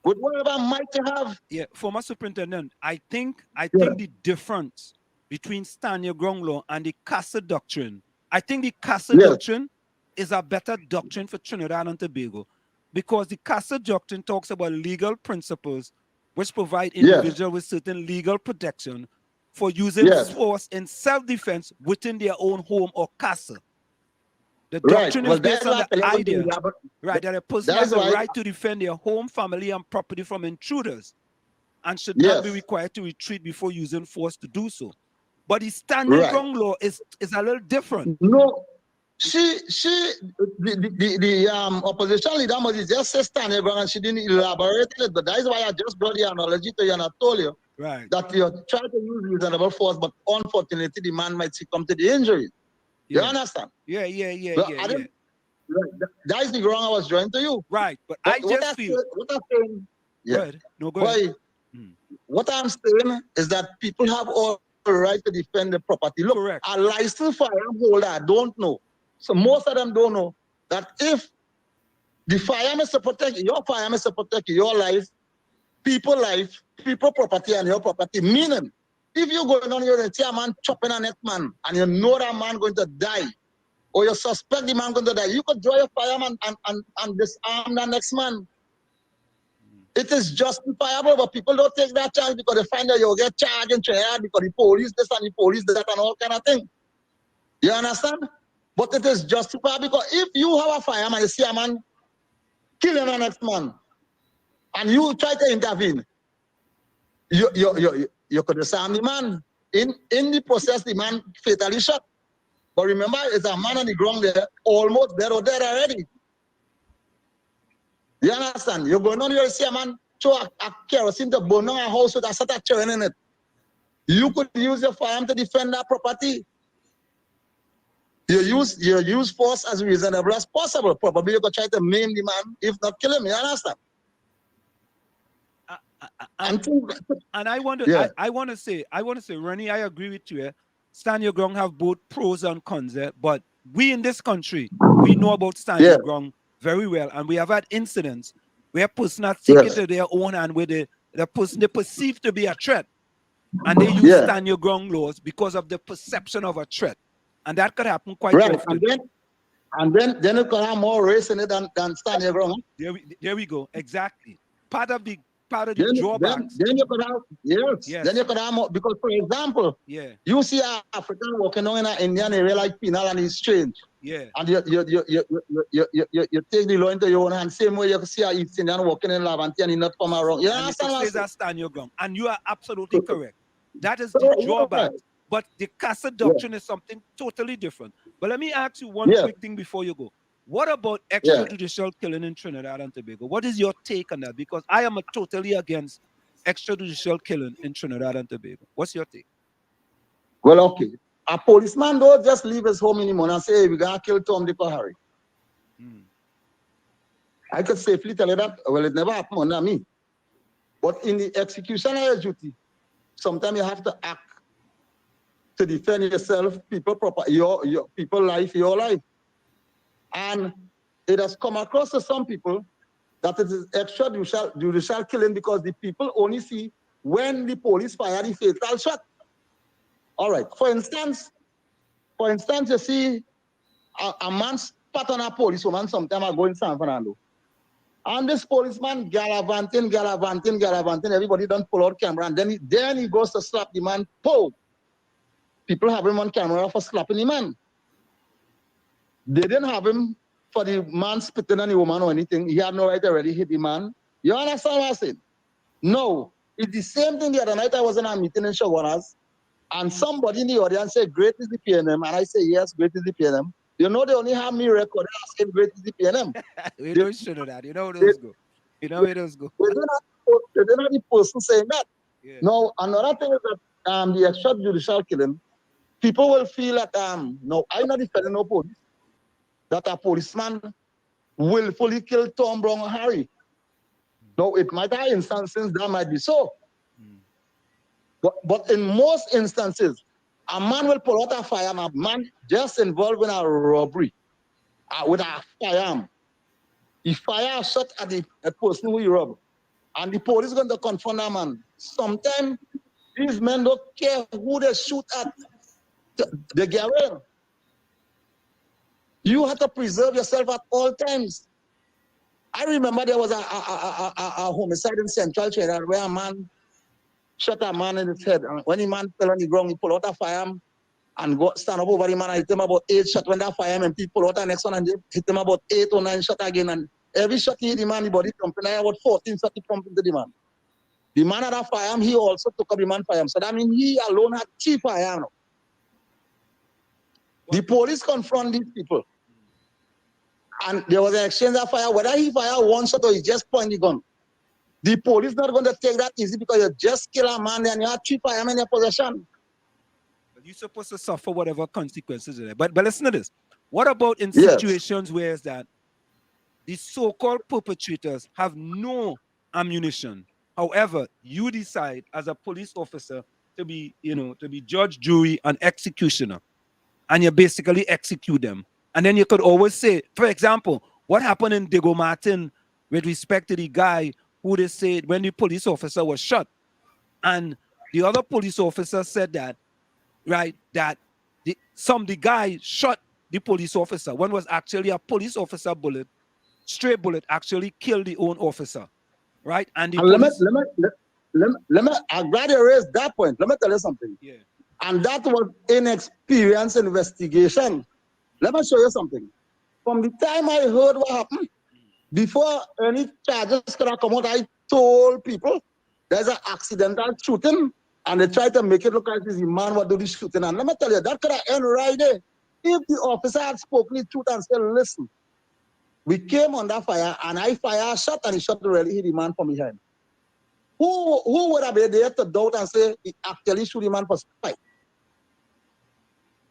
with whatever might you have. Yeah, former superintendent, I think the difference between stand your ground law and the CASA doctrine, I think the CASA doctrine is a better doctrine for Trinidad and Tobago, because the CASA doctrine talks about legal principles which provide individuals with certain legal protection for using force in self-defense within their own home or CASA. The doctrine is based on the idea, that a person has a right to defend their home, family, and property from intruders and should not be required to retreat before using force to do so. But the standing ground law is a little different. No. The opposition leader must just say stand your ground, and she didn't elaborate it. But that is why I just brought the analogy to you and I told you that you're trying to use reasonable force, but unfortunately the man might succumb to the injury. You understand? Yeah. That is the ground I was drawing to you. Right, but I just feel. What I'm saying, go ahead. What I'm saying is that people have all the right to defend the property. Look, a licensed firearm holder don't know. So most of them don't know that if the firearm is to protect your firearm is to protect your life, people property, and your property. Meaning, if you're going on here and see a man chopping a next man, and you know that man going to die, or you suspect the man going to die, you could draw your firearm and disarm the next man. It is justifiable, but people don't take that chance because they find that you'll get charged in Trinidad because the police this and the police that and all kind of thing. You understand? But it is justified because if you have a firearm and you see a man killing the next man, and you try to intervene, you could disarm the man. In the process, the man fatally shot. But remember, it's a man on the ground there, almost dead or dead already. You understand? You're going on here to see a man throw a kerosene to burn down a house with a set of children in it. You could use your firearm to defend that property. You use force as reasonable as possible. Probably you could try to maim the man, if not kill him. You understand? And I want to say, Ronnie, I agree with you. Stand your ground have both pros and cons, but we in this country, we know about stand your ground very well, and we have had incidents where person are taken to their own hand with the person they perceive to be a threat, and they use stand your ground laws because of the perception of a threat, and that could happen quite often. And then you could have more race in it than stand your ground. There we go. Exactly. Part of the drawbacks. Then you could have Then you could have more, because for example, you see an African walking on in an Indian area like Penal and he's strange. And you take the law into your own hand, same way you see an East Indian walking in Lavante and he not come around. You understand? That stand your ground. And you are absolutely correct. That is the drawback. But the CASA doctrine is something totally different. But let me ask you one quick thing before you go. What about extrajudicial killing in Trinidad and Tobago? What is your take on that? Because I am totally against extrajudicial killing in Trinidad and Tobago. What's your take? Well, okay. A policeman don't just leave his home anymore and say, hey, we're going to kill Tom, Dick, or Harry. I could safely tell you that, well, it never happened under me. But in the executioner duty, sometimes you have to act to defend yourself, people, your people life, your life. And it has come across to some people that it is extrajudicial killing because the people only see when the police fire the fatal shot. All right. For instance, you see a man spat on a policewoman sometime ago in San Fernando. And this policeman gallivanting, everybody don't pull out camera, and then he goes to slap the man. Pow! People have him on camera for slapping the man. They didn't have him for the man spitting on the woman or anything. He had no right to already hit the man. You understand what I'm saying? No. It's the same thing the other night. I was in a meeting in Shogunas, and somebody in the audience said, great is the PNM. And I say, yes, great is the PNM. You know, they only have me recorded asking great is the PNM. We don't show that. You know where those go. You know where those go. They didn't have the person saying that. Yeah. Now, another thing is that the extrajudicial killing, people will feel that, no, I'm not defending no police, that a policeman willfully killed Tom, Brown, or Harry. Now, it might have instances that might be so. But in most instances, a man will pull out a firearm, a man just involved in a robbery with a firearm. He fire a shot at the person who he robbed. And the police is going to confront that man. Sometimes these men don't care who they shoot at. They get away. You have to preserve yourself at all times. I remember there was a homicide in Central Trinidad where a man shot a man in his head. And when the man fell on the ground, he pulled out a firearm and stand up over the man and hit him about 8 shots. When that fireman, he pulled out the next one and hit him about 8 or 9 shots again. And every shot he hit the man, the body jumping. I about 14 shots he pumped into the man. The man had a firearm, he also took up the man's firearm. So that means he alone had 3 firearms. The police confront these people. And there was an exchange of fire. Whether he fired 1 shot or he just point the gun. The police not going to take that easy because you just kill a man and you have 3 firemen in your possession. But you're supposed to suffer whatever consequences are there. But listen to this. What about in situations where is that the so-called perpetrators have no ammunition? However, you decide as a police officer to be, to be judge, jury, and executioner. And you basically execute them. And then you could always say, for example, what happened in Diego Martin with respect to the guy who they said when the police officer was shot. And the other police officer said that, right, that the guy shot the police officer. One was actually a police officer bullet, stray bullet actually killed the own officer, right? And let me I'm glad you raised that point. Let me tell you something. Yeah. And that was inexperienced investigation. Let me show you something. From the time I heard what happened, before any charges could have come out, I told people there's an accidental shooting, and they tried to make it look like this man what do the shooting. And let me tell you, that could have ended right there. If the officer had spoken the truth and said, listen, we came under fire, and I fired a shot, and he shot really hit the man from behind. Who would have been there to doubt and say he actually shoot the man for spite?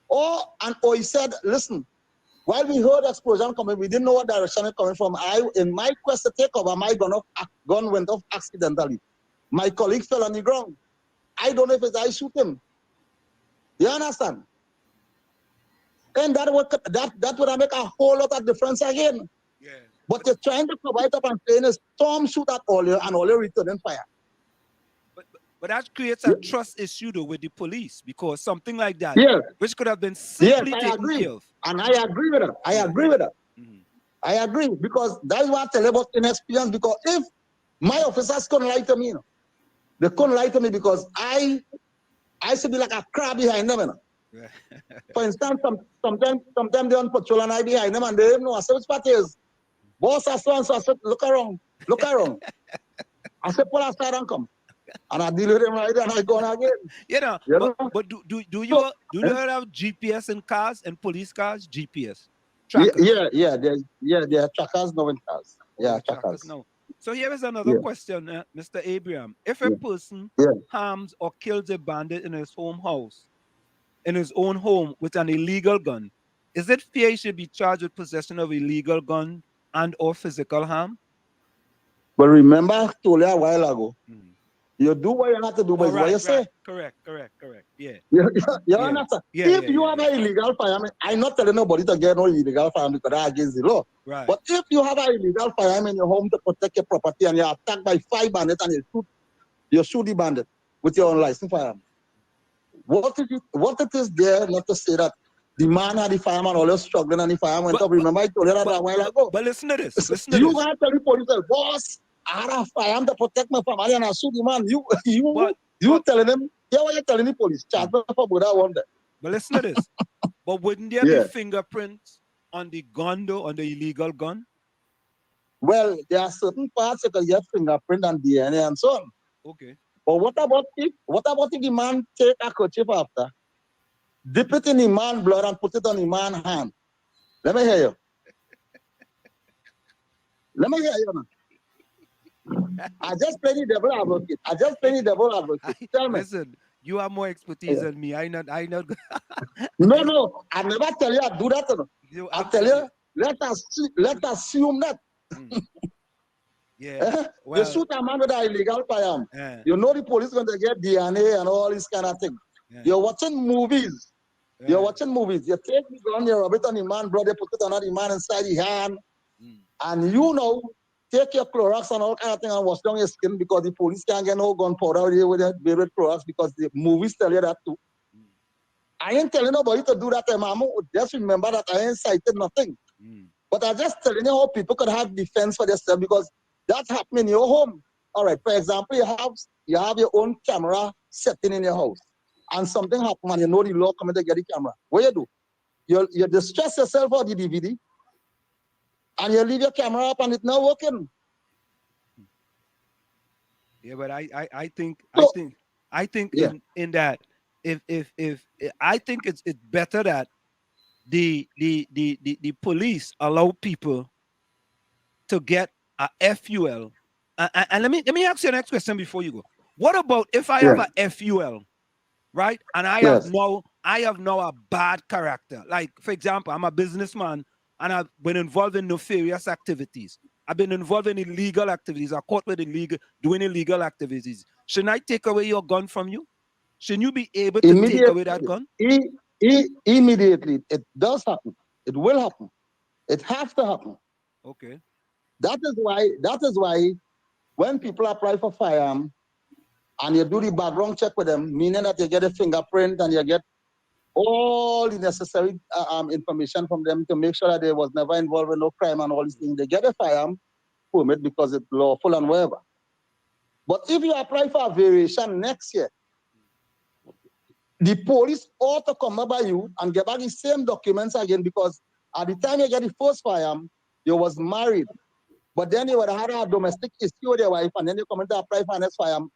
Or he said, listen, while we heard explosion coming, we didn't know what direction it coming from. In my quest to take over, my gun went off accidentally. My colleague fell on the ground. I don't know if it's I shoot him. You understand? And that would make a whole lot of difference again. Yeah. But you're trying to cover it up and saying is Tom shoot at all and all returning fire. But that creates a trust issue though with the police, because something like that, which could have been simply taken care of. And I agree with that. I agree with that. I agree, because that's what I tell you about inexperience. Because if my officers couldn't lie to me, they couldn't lie to me because I should be like a crab behind them. For instance, sometimes they're on patrol and I behind them and they don't know. I said, which part is? Boss, I saw, so I said, look around. I said, pull aside and come. And I deal with him right there and I go on again. But do you have GPS in cars and police cars? GPS trackers? Yeah. There are trackers now in cars. Yeah, trackers. No. So here is another question, Mr. Abraham. If a person harms or kills a bandit in his own home with an illegal gun, is it fair he should be charged with possession of illegal gun and or physical harm? But remember, I told you a while ago, you do what you have to do, but what you say. Correct. Yeah. You understand? If you have an illegal firearm, I'm not telling nobody to get no illegal firearm because that's against the law. Right. But if you have an illegal firearm in your home to protect your property and you're attacked by 5 bandits and you shoot You shoot the bandit with your unlicensed firearm. What it is there not to say that the man had the fireman always struggling and the fireman went up. Remember I told you that a while ago. But listen to this. Listen You to this. can't tell the police, boss, I had a firearm to protect my family and I shoot the man. You telling them, yeah, what you telling the police? Charge me for that one day. But listen to this. But wouldn't there be fingerprints on the gun though, on the illegal gun? Well, there are certain parts you can get fingerprint and DNA and so on. Okay. But what about if the man take a kerchief after, dip it in the man's blood and put it on the man's hand? Let me hear you. Let me hear you now. I just play the devil advocate. Tell me. Listen, you have more expertise than me. I not. No. I never tell you I do that. I tell you, let us assume that. Yeah. You shoot a man with an illegal firearm. You know the police going to get DNA and all these kind of things. You're watching movies. You're watching movies. You take the gun, you rub it on the man, brother, put it on the man inside the hand. And you know, take your Clorox and all kind of thing and wash down your skin because the police can't get no gunpowder here with Clorox because the movies tell you that too. I ain't telling nobody to do that, Mama. Just remember that I ain't cited nothing. But I'm just telling you how people could have defense for themselves because that's happening in your home. All right, for example, you have your own camera setting in your house and something happens and you know the law coming to get the camera. What you do? You distress yourself for the DVD and you leave your camera up and it's not working. Yeah, but I think yeah. in that if I think it's better that the police allow people to get a FUL. And let me ask you the next question before you go. What about if I have a FUL, right? And I have now a bad character. Like, for example, I'm a businessman and I've been involved in nefarious activities. I've been involved in illegal activities. I caught with doing illegal activities. Shouldn't I take away your gun from you? Shouldn't you be able to take away that gun? Immediately. It does happen. It will happen. It has to happen. Okay. That is why when people apply for firearm and you do the background check with them, meaning that you get a fingerprint and you get all the necessary information from them to make sure that they was never involved in no crime and all these things, they get a firearm permit because it's lawful and whatever. But if you apply for a variation next year, the police ought to come by you and get back the same documents again because at the time you get the first firearm, you was married. But then you would have had a domestic issue with your wife and then you come in to apply for next firearm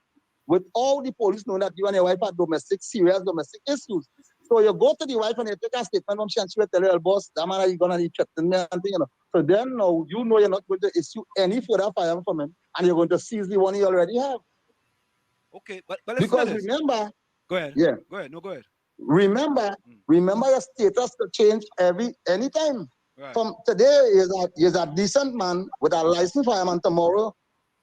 with all the police knowing that you and your wife had serious domestic issues. So you go to the wife and you take a statement from she and she will tell you, boss, that man is going to threaten me and thing, you know. So then now you know you're not going to issue any further firearm from him and you're going to seize the one you already have. Okay, but because remember, go ahead. Yeah. Go ahead. No, go ahead. Remember your status to change anytime. Right. From today, you're a decent man with a licensed fireman. Tomorrow,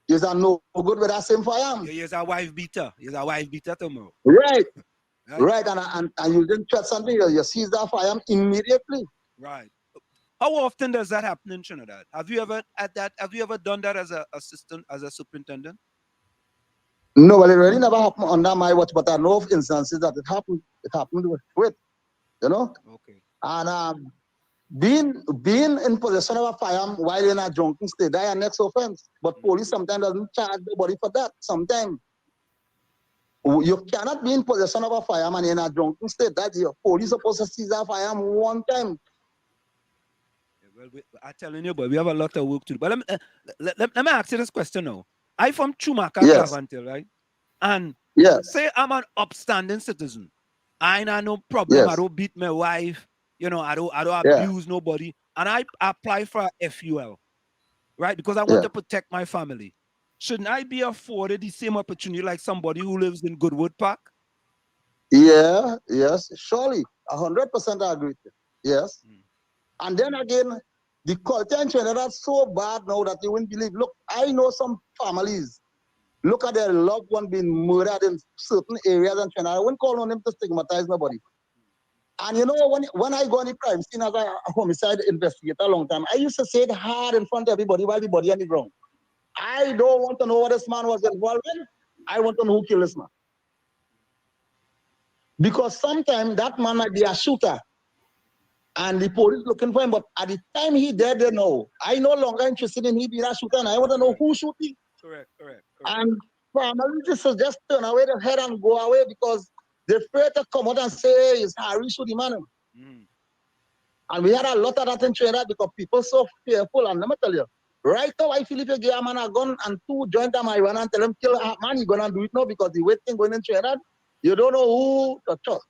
you're no good with that same firearm. You're a wife beater. You're a wife beater tomorrow. Right. Right. And you didn't trust something, you seize that firearm immediately. Right. How often does that happen in Trinidad? Have you ever done that as an assistant, as a superintendent? No, well, it really never happened under my watch, but I know of instances that it happened with, you know? Okay. And being in possession of a firearm while in a drunken state, that's your next offense. But police sometimes doesn't charge nobody for that. Sometimes you cannot be in possession of a firearm and in a drunken state. That your police supposed to seize a firearm one time. Yeah, well, I'm telling you, but we have a lot of work to do. But let me ask you this question now. I'm from Chumaka, Clavantil, right? And say I'm an upstanding citizen. I ain't have no problem. I don't beat my wife. You know, I don't abuse nobody. And I apply for a FUL, right? Because I want to protect my family. Shouldn't I be afforded the same opportunity like somebody who lives in Goodwood Park? Yeah, yes, surely. 100% agree with you. Yes. And then again, the culture in Trinidad is so bad now that you wouldn't believe. Look, I know some families. Look at their loved one being murdered in certain areas in Trinidad. I wouldn't call on them to stigmatize nobody. And you know, when I go on the crime scene as a homicide investigator a long time, I used to say it hard in front of everybody while the body on the ground. I don't want to know what this man was involved in. I want to know who killed this man. Because sometimes that man might be a shooter. And the police looking for him, but at the time he dead, they know. I no longer interested in he being a shooter, and I want to know who shoot him. Correct. And family just turn away their head and go away because they're afraid to come out and say it's Harry shoot the man. And we had a lot of that in Trinidad because people so fearful. And let me tell you, right now, I feel if you give a man a gun and 2 joint them marijuana and tell him kill a man, you're gonna do it now because the way thing going in Trinidad, you don't know who to trust.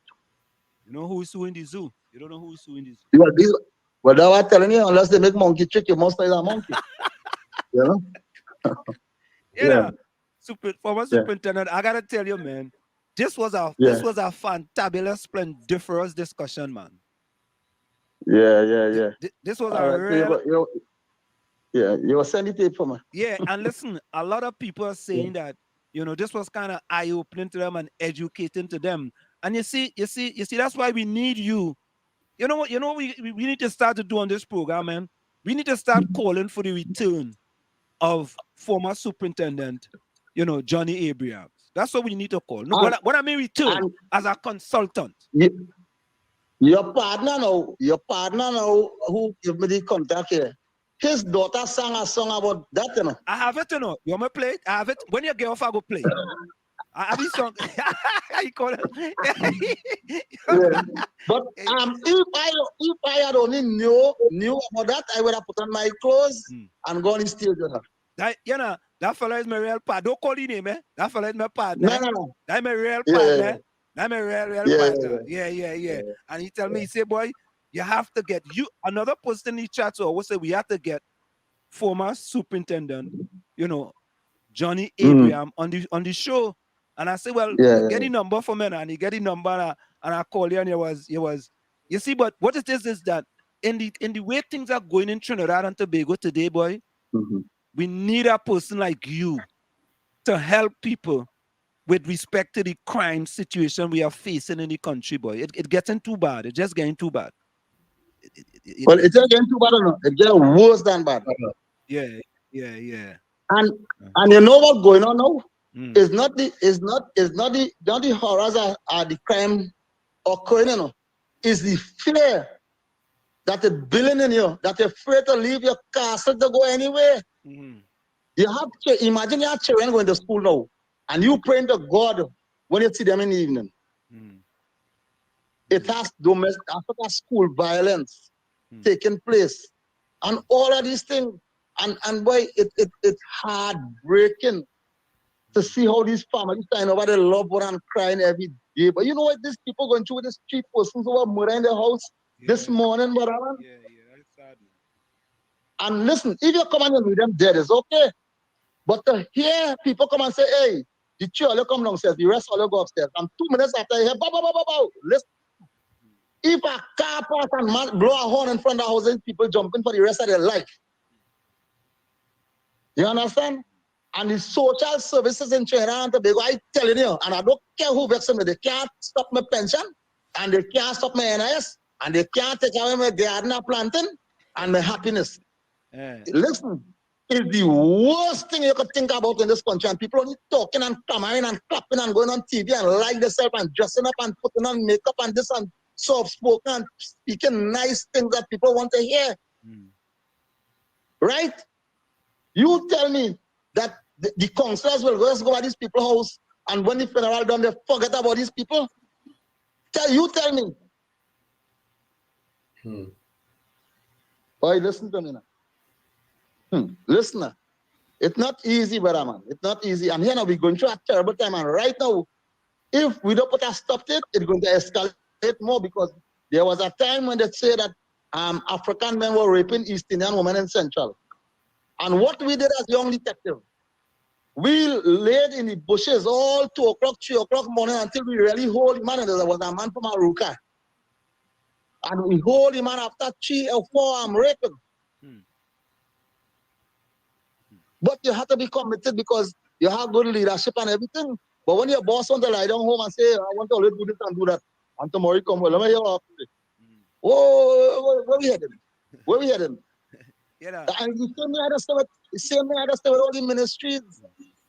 You know who's suing the zoo. You don't know who's suing the zoo. Well, that's what I'm telling you. Unless they make monkey trick, you must know a monkey. You know? Yeah. Former superintendent, I gotta tell you, man, this was a fantabulous, splendiferous discussion, man. Yeah. This was a real. You were sending tape for me. Yeah, and listen, a lot of people are saying that, you know, this was kind of eye-opening to them and educating to them. And you see, that's why we need you. You know what we need to start to do on this program, man? We need to start calling for the return of former superintendent, you know, Johnny Abrams. That's what we need to call. No, what I mean return as a consultant. Your partner now, who gave me the contact here, his daughter sang a song about that, you know. I have it, you know. You want me to play it? I have it. When you get off, I go play it. I have this song. You call it. But if I had only knew about that, I would have put on my clothes and gone in stage with her. That fella is my real partner. Don't call his name, eh? That fella is my partner. No. That's my real partner. That's my real partner. Yeah. And he tell me, he say, boy, you have to get another person in the chat. So I would say we have to get former superintendent, you know, Johnny Abraham on the show. And I say, well, get the number for me, and he get the number, and I call you, and it was. You see, but what it is that in the way things are going in Trinidad and Tobago today, boy, we need a person like you to help people with respect to the crime situation we are facing in the country, boy. It's getting too bad. It's just getting too bad. Well, it's not getting too bad, no. It's getting worse than bad. Yeah. And you know what's going on now? It's not the horrors are the crime occurring, you know. It's the fear that is building in you, that you're afraid to leave your castle to go anywhere. You have to imagine your children going to school now, and you praying to God when you see them in the evening. It has domestic Africa school violence taking place, and all of these things. And boy, it's heartbreaking to see how these families crying over their loved one and crying every day. But you know what? These people going through these 3 persons who were murdered in their house this morning, brother. Yeah, that's sad. And listen, if you come and you meet them dead, it's okay. But to hear people come and say, hey, the children come downstairs, the rest all go upstairs. And 2 minutes after, you hear, bow. Listen. If a car pass and blow a horn in front of the house, people jumping for the rest of their life. You understand? And the social services in Trinidad and Tobago, I telling you, and I don't care who vexes me, they can't stop my pension, and they can't stop my NIS, and they can't take away my garden or planting, and my happiness. Listen, it's the worst thing you could think about in this country, and people only talking and clamoring and clapping and going on TV and like themselves and dressing up and putting on makeup and this and soft-spoken and speaking nice things that people want to hear. Right? You tell me that the councillors will just go at these people's house, and when the funeral done, they forget about these people? Tell me. Boy, listen to me now. Listen, it's not easy, brother, man. It's not easy. And here now we're going through a terrible time. And right now, if we don't put a stop to it, it's going to escalate more, because there was a time when they say that African men were raping East Indian women in Central. And what we did as young detectives, we laid in the bushes all 2 o'clock, 3 o'clock morning until we really hold him. And there was a man from Aruka. And we hold him, and after 3 or 4, I'm raping. But you have to be committed because you have good leadership and everything. But when your boss wants to lie down home and say, I want to always do this and do that, and tomorrow you come, well, let me hear what where we heading? Where we heading? And the same way I understand with all the ministries.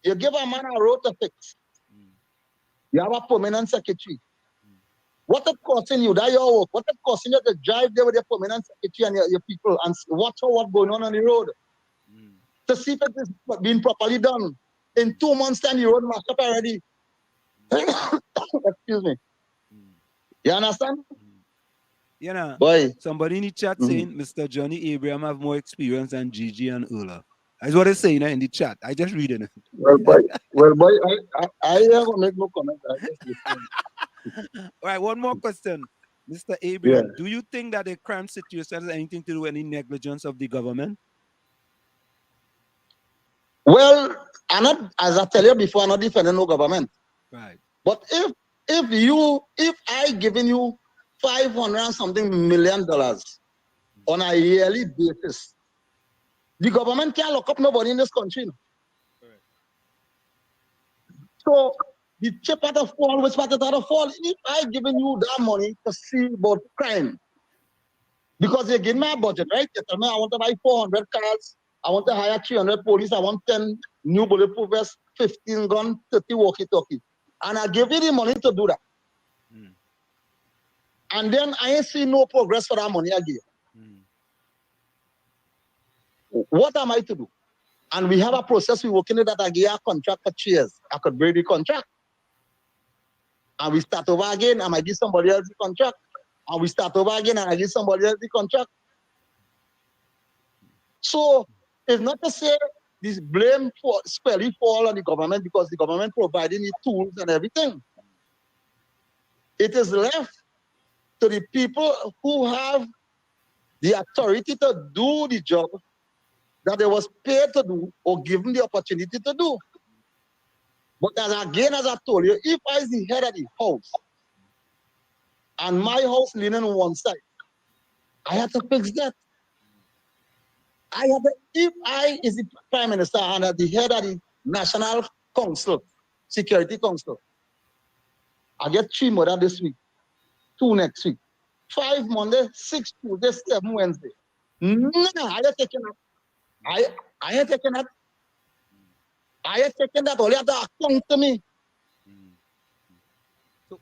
You give a man a road to fix. You have a permanent secretary. What it costing you? That your work. What it costing you to drive there with your permanent secretary and your people and watch out what's going on the road to see if it is being properly done. In 2 months' time, the road mashed up already. Excuse me. You understand? You know, Boy. somebody in the chat saying Mr. Johnny Abraham have more experience than Gigi and Ula. That's what they're saying in the chat. I just reading it. Well, boy, I never make no comment. I just listen. All right, one more question. Mr. Abraham, do you think that the crime situation has anything to do with any negligence of the government? Well, I'm not, as I tell you before, I'm not defending no government. Right. But if I given you $500 and something million on a yearly basis, the government can't lock up nobody in this country. Correct. So the chip at the fall, which part at the fall, if I given you that money to see about crime, because you give me a budget, right? You tell me I want to buy 400 cars, I want to hire 300 police, I want 10 new bulletproof vests, 15 guns, 30 walkie-talkie. And I give you the money to do that. And then I ain't see no progress for that money again. What am I to do? And we have a process, we're working with that I give a contract for 3 years. I could break the contract. And we start over again, and I give somebody else the contract. And we start over again, and I give somebody else the contract. So it's not to say this blame for squarely fall on the government because the government providing the tools and everything. It is left to the people who have the authority to do the job that they was paid to do or given the opportunity to do. But as I told you, if I is the head of the house and my house leaning on one side, I have to fix that. If I is the prime minister and at the head of the National Council, Security Council, I get 3 murder this week, 2 next week, 5 Monday, 6 Tuesday, 7 Wednesday. No, I ain't taking that. I ain't taking that. I ain't taking that. Only have to account to me.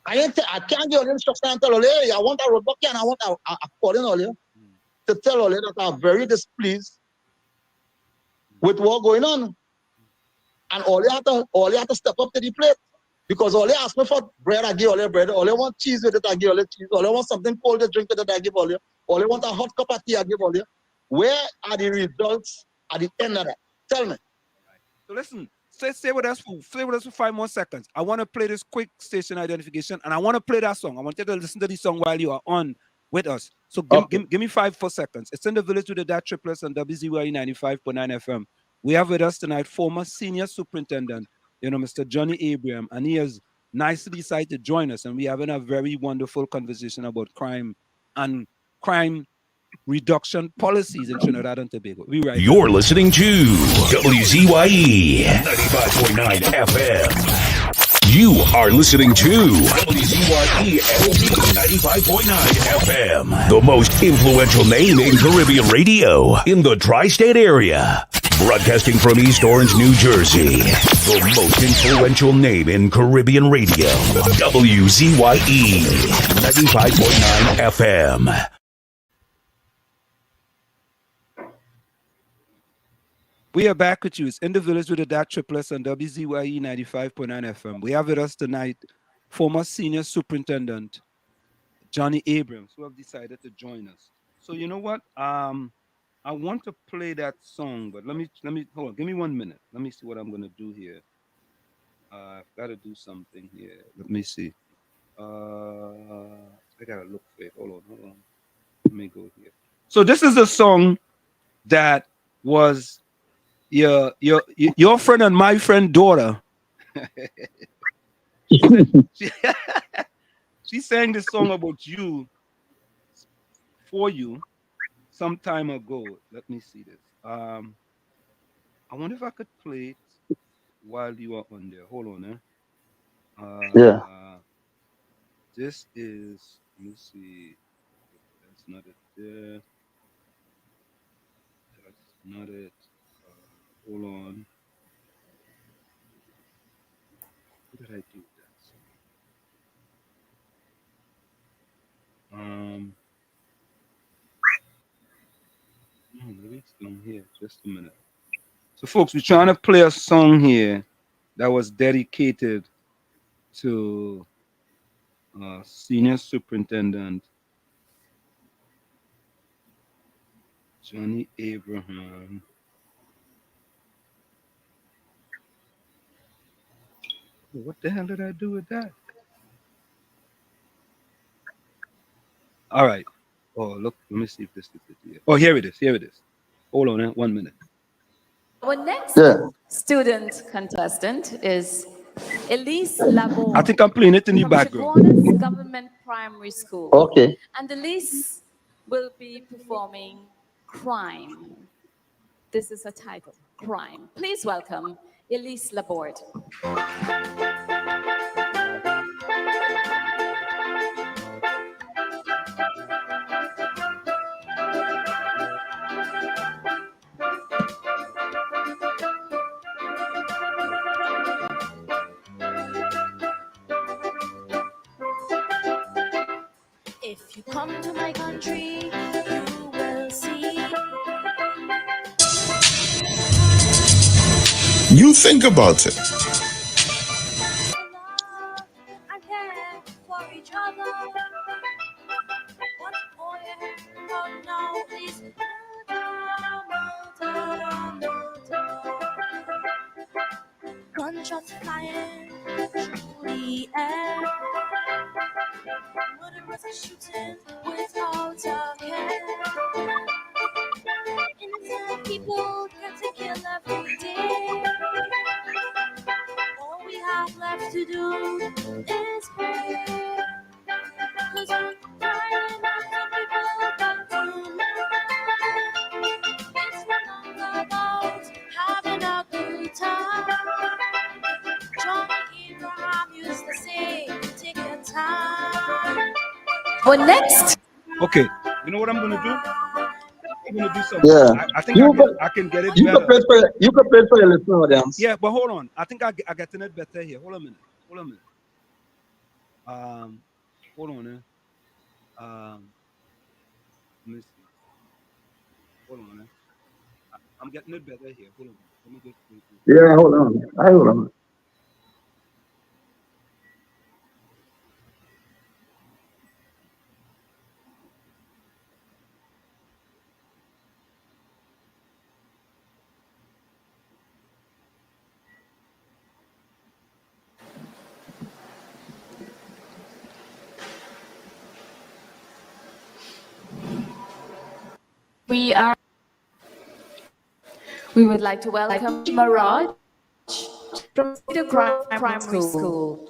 I can't give you instruction and tell you, I want a roadblock and I want a calling all you to tell all you that I'm very displeased with what's going on. And all you have to step up to the plate. Because all you ask me for bread, I give all you bread. All you want cheese with it, I give all you cheese. All you want something cold to drink with it, I give all you. All you want a hot cup of tea, I give all you. Where are the results at the end of that? Tell me. So listen, stay with us for 5 more seconds. I want to play this quick station identification, and I want to play that song. I want you to listen to the song while you are on with us. So give me 5 seconds. It's in the village with the DAT Triplets on WZYE 95.9 FM. We have with us tonight former senior superintendent, Mr. Johnny Abraham, and he has nicely decided to join us, and we're having a very wonderful conversation about crime and crime reduction policies in Trinidad and Tobago. You're listening to WZYE 95.9 FM. You are listening to WZYE 95.9 FM, the most influential name in Caribbean radio in the tri-state area. Broadcasting from East Orange, New Jersey, the most influential name in Caribbean radio, WZYE 95.9 FM. We are back with you. It's in the village with the DAT Triplets on WZYE 95.9 FM. We have with us tonight former senior superintendent Johnny Abrams, who have decided to join us. So you know what? I want to play that song, but let me hold on. Give me 1 minute. Let me see what I'm gonna do here. I've got to do something here. Let me see. I gotta look for it. Hold on. Let me go here. So this is a song that was your friend and my friend daughter. She sang this song about you for you some time ago. Let me see this. I wonder if I could play it while you are on there. Hold on, Yeah. This is, let me see. That's not it there. That's not it. Hold on. Maybe it's down here. Just a minute. So, folks, we're trying to play a song here that was dedicated to Senior Superintendent Johnny Abraham. What the hell did I do with that? All right. Oh, look. Let me see if this is it here. Oh, here it is. Here it is. Hold on, 1 minute. Our next student contestant is Elise Laborde. I think I'm playing it in the background. From Government Primary School. Okay. And Elise will be performing Crime. This is a title, Crime. Please welcome Elise Laborde. If you come to my country, you will see. You think about it. I care for each other. What boy don't know is gunshots flying through the air. Murderers are shooting without a care. Innocent people get to kill every day. All we have left to do is pray. 'Cause we're crying out for people back tonight. It's not about having a good time. John Abraham used to say, take your time. Well, next. Okay, you know what I'm gonna do? I'm gonna do something. Yeah. I think I can get it You better. prepared for your listening audience. Yeah, but hold on. I think I getting it better here. Hold on a minute. Hold on. Let me see. Hold on. I'm getting it better here. Hold on. Let me just. Yeah, hold on. We would like to welcome Mirage from the Primary School.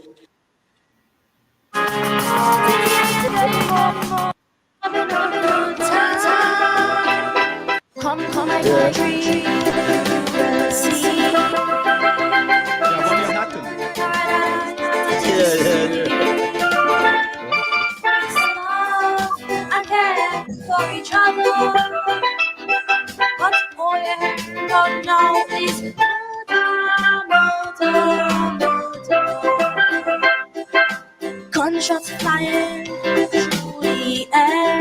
Come to my country, you will see. I care for each other. What boy don't know is gunshots flying through the air.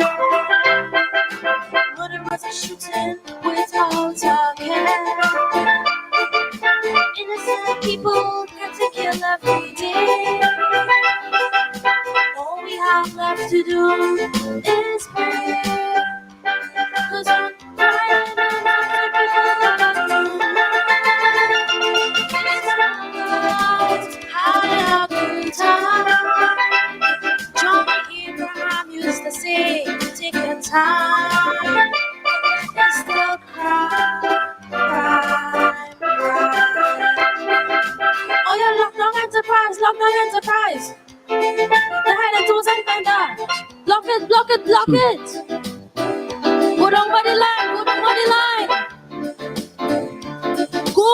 Murderers are shooting without a care. Innocent people get to kill every day. All we have left to do is pray. 'Cause we're crying out for people tonight. It's about having a good time. John Abraham used to say, take your time. It's still crime. Oh, yeah, lock enterprise. The hiding tools and fender. Block it. Go down body line. Go.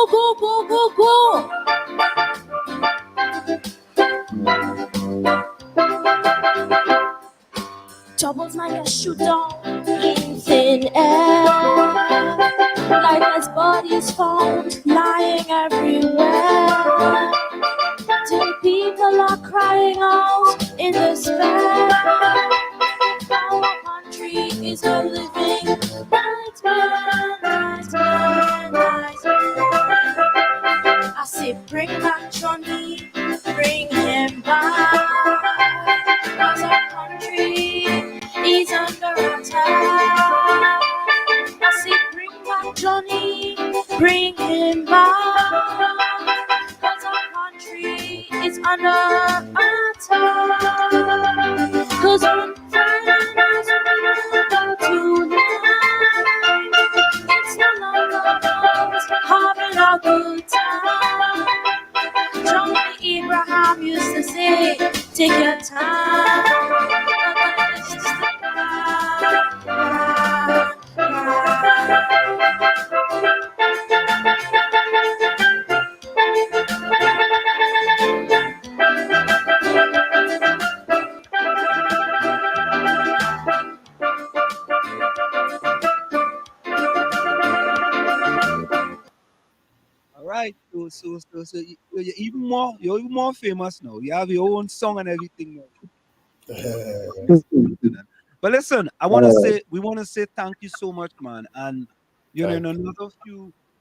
Troubles might get shoot down in thin air. Lifeless bodies found lying everywhere. Till people are crying out in despair. Our country is a living nightmare. Johnny, bring him back. Cause our country is under attack. Cause one foreigners will tonight. It's no longer about having a good time. Johnny Abraham used to say, take your time. All right. So you're even more famous now. You have your own song and everything now. But listen, we want to say thank you so much, man. And you know, in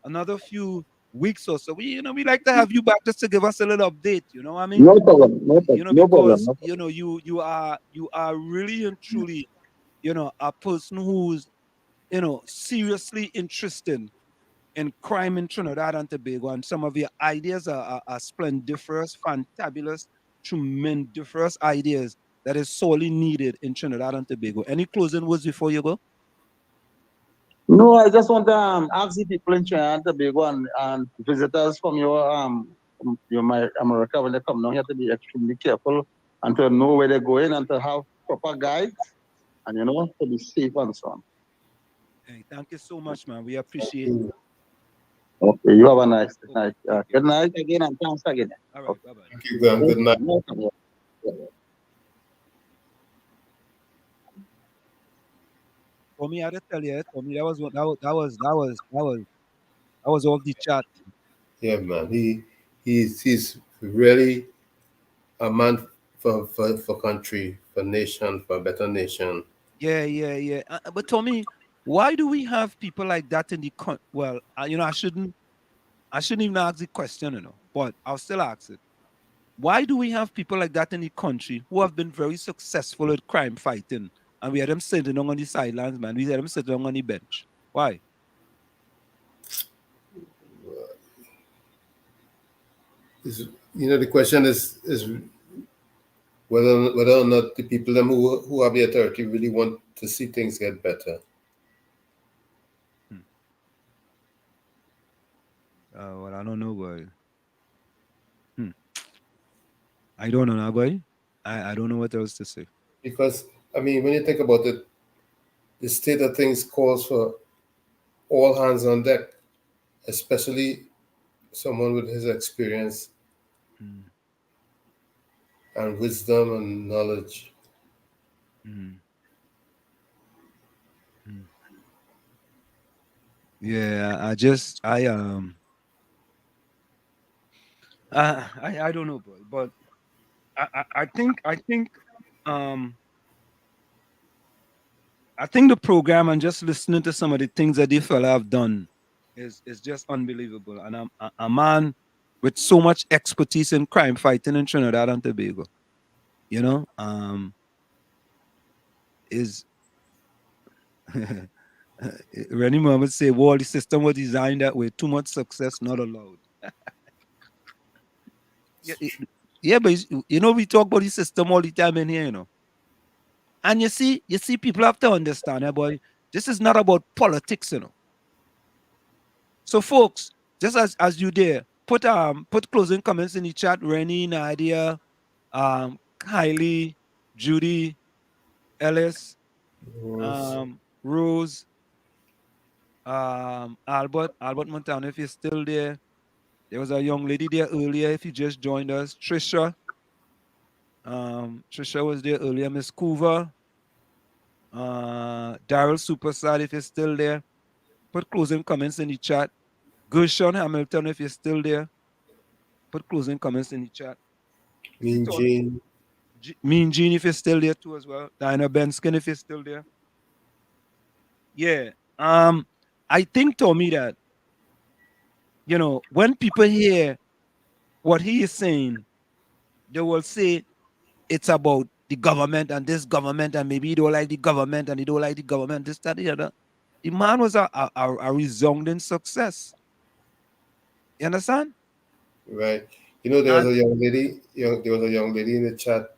another few weeks or so, we like to have you back just to give us a little update. You know what I mean? No problem. No problem. You know, No because problem. you are really and truly, a person who's seriously interested in crime in Trinidad and Tobago, and some of your ideas are splendiferous, fantabulous, tremendous ideas that is sorely needed in Trinidad and Tobago. Any closing words before you go? No, I just want to ask the people in Trinidad and Tobago and visitors from my America when they come down here to be extremely careful and to know where they're going and to have proper guides and to be safe and so on. Hey, thank you so much, man. We appreciate it. Okay, you have a nice night. Good night again and thanks again. All right, bye-bye. Thank you, Graham. Good night. For me, I had to tell you, for me, that was off the chat. Yeah, man. He's really a man for country, for nation, for a better nation. Yeah. But Tommy, why do we have people like that in the well? I shouldn't even ask the question, but I'll still ask it. Why do we have people like that in the country who have been very successful at crime fighting, and we had them sitting on the sidelines, man? We had them sitting on the bench. Why? The question is whether or not the people who have the authority really want to see things get better. Well, I don't know, boy. I don't know, boy. I don't know what else to say. Because, when you think about it, the state of things calls for all hands on deck, especially someone with his experience and wisdom and knowledge. Yeah, I don't know, boy, but I think the program and just listening to some of the things that the fella have done is just unbelievable. And a man with so much expertise in crime fighting in Trinidad and Tobago, is Rennie Mohammed say, well, the system was designed that way. Too much success not allowed. Yeah, but we talk about the system all the time in here, And you see, people have to understand, boy, this is not about politics, So, folks, just as you dare, put closing comments in the chat. Rennie, Nadia, Kylie, Judy, Ellis, Rose, Albert Montano, if you're still there. There was a young lady there earlier, if you just joined us. Trisha. Trisha was there earlier. Miss Coover. Daryl Superside, if you're still there. Put closing comments in the chat. Gershon Hamilton, if you're still there. Put closing comments in the chat. Mean Gene. Mean Gene, if you're still there too as well. Diana Benskin, if you're still there. Yeah. I think, Tommy, that when people hear what he is saying, they will say it's about the government and this government, and maybe you don't like the government and you don't like the government, this, that, the other. the man was a resounding success. You understand? Right. You know, there was a young lady. There was a young lady in the chat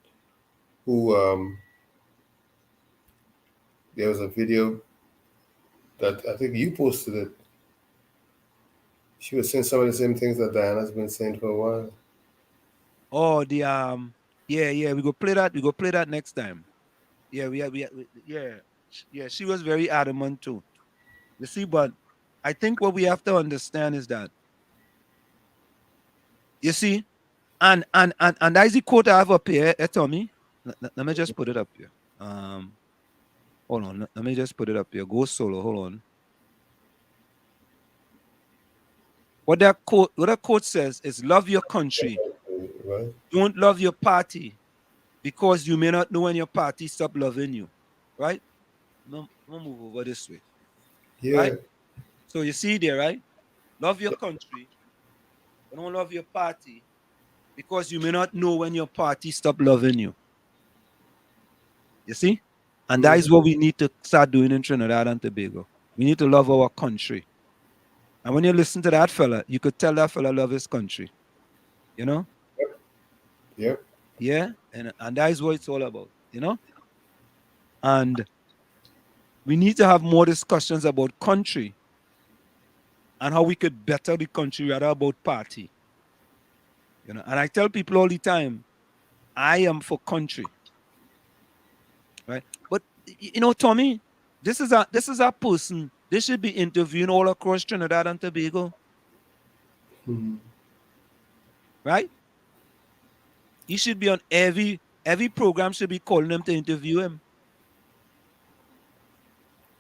who there was a video that I think you posted it. She was saying some of the same things that Diana's been saying for a while. Oh, the yeah, we go play that. We go play that next time. Yeah, yeah. She was very adamant too. You see, but I think what we have to understand is that, you see, and that's the quote I have up here, Tommy. Let me just put it up here. Hold on. Let me just put it up here. Go solo. Hold on. What that quote says is, love your country. Right. Don't love your party, because you may not know when your party stop loving you. Right? I'm gonna move over this way. Yeah. Right? So you see there, right? Love your country, but don't love your party, because you may not know when your party stop loving you. You see? And that is what we need to start doing in Trinidad and Tobago. We need to love our country. And when you listen to that fella, you could tell that fella love his country. You know? Yep. Yeah? And that is what it's all about, you know? And we need to have more discussions about country and how we could better the country rather about party. You know, and I tell people all the time, I am for country. Right? But you know, Tommy, this is a person. They should be interviewing all across Trinidad and Tobago. Mm-hmm. Right? He should be on every program, should be calling them to interview him.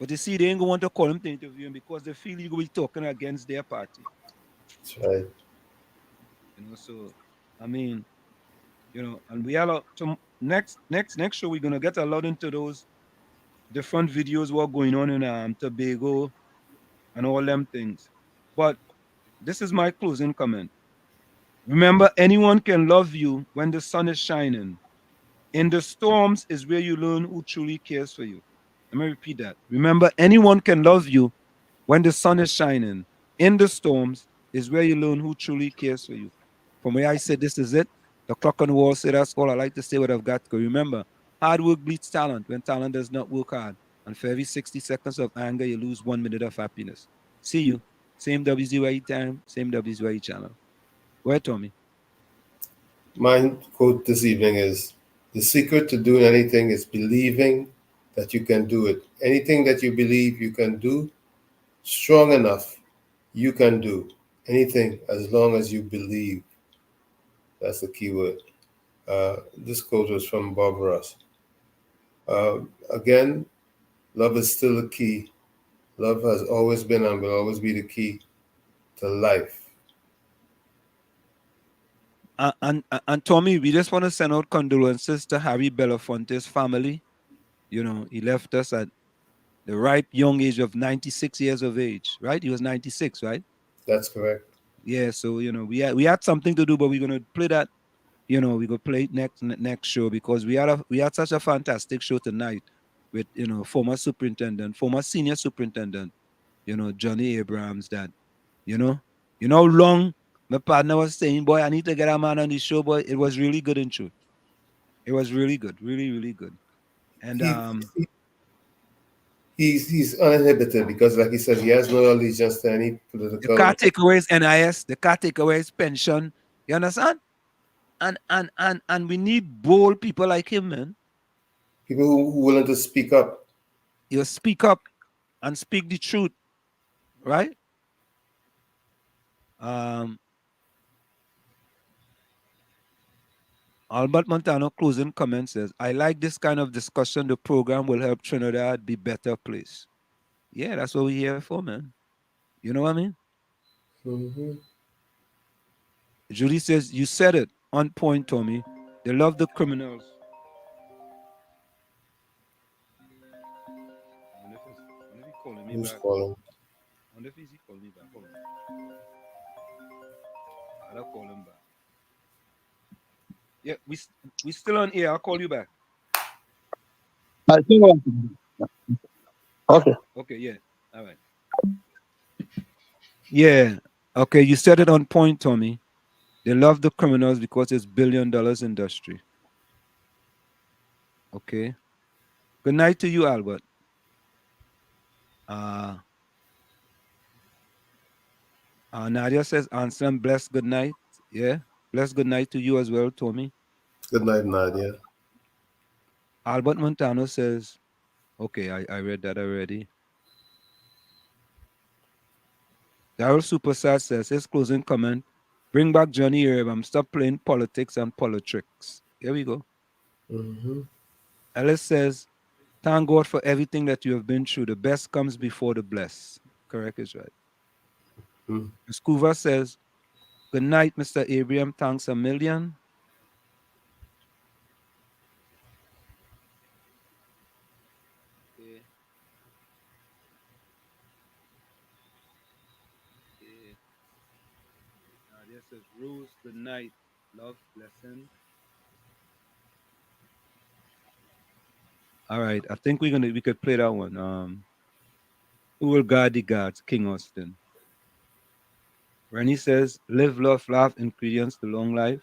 But you see, they ain't going to want to call him to interview him because they feel he's going to be talking against their party. That's right. You know, so I mean, you know, and we are next show we're gonna get a lot into those different videos what going on in Tobago and all them things. But this is my closing comment. Remember, anyone can love you when the sun is shining. In the storms is where you learn who truly cares for you. Let me repeat that. Remember, anyone can love you when the sun is shining. In the storms is where you learn who truly cares for you. From where I said this is it, the clock on the wall said that's all I like to say what I've got to. Remember, hard work beats talent when talent does not work hard. And for every 60 seconds of anger, you lose 1 minute of happiness. See you. Same WZYE time, same WZYE channel. Where, Tommy? My quote this evening is, the secret to doing anything is believing that you can do it. Anything that you believe you can do, strong enough, you can do anything as long as you believe. That's the key word. This quote was from Bob Ross. Again, love is still the key. Love has always been and will always be the key to life. And Tommy, we just want to send out condolences to Harry Belafonte's family. You know, he left us at the ripe young age of 96 years of age, right? He was 96, right? That's correct. Yeah, so you know, we had something to do, but we're gonna play that. You know, we're gonna play it next show because we had such a fantastic show tonight with, you know, former senior superintendent, you know, Johnny Abrams. That, you know how long my partner was saying, boy, I need to get a man on the show, boy. It was really good in truth. It was really good, really, really good. And he's uninhibited because, like he said, he has no allegiance to any political. the car take away his NIS, the car take away his pension. You understand? And we need bold people like him, man. People who willing to speak up. You speak up and speak the truth, right? Albert Montano closing comment says, I like this kind of discussion. The program will help Trinidad be a better place. Yeah, that's what we're here for, man. You know what I mean? Mm-hmm. Judy says, you said it on point, Tommy. They love the criminals. Who's calling? I wonder if he's calling me back. Hold on. I'll call him back. Yeah, we still on air. I'll call you back. Okay. Okay, yeah. All right. Yeah. Okay, you said it on point, Tommy. They love the criminals because it's $1 billion industry. Okay. Good night to you, Albert. Nadia says, answer and bless good night. Yeah. Bless good night to you as well, Tommy. Good night, Nadia. Albert Montano says, okay, I read that already. Daryl Superstar says, his closing comment, bring back Johnny Abraham, stop playing politics and politics. Here we go. Mm-hmm. Ellis says, thank God for everything that you have been through. The best comes before the blessed. Correct is right. Mm. Scuva says, good night, Mr. Abraham. Thanks a million. Okay. Okay. Nadia says, Rose, good night. Love, blessing. All right. I think we could play that one. Who will guard the gods? King Austin. Rennie says, live, love, laugh, ingredients to long life.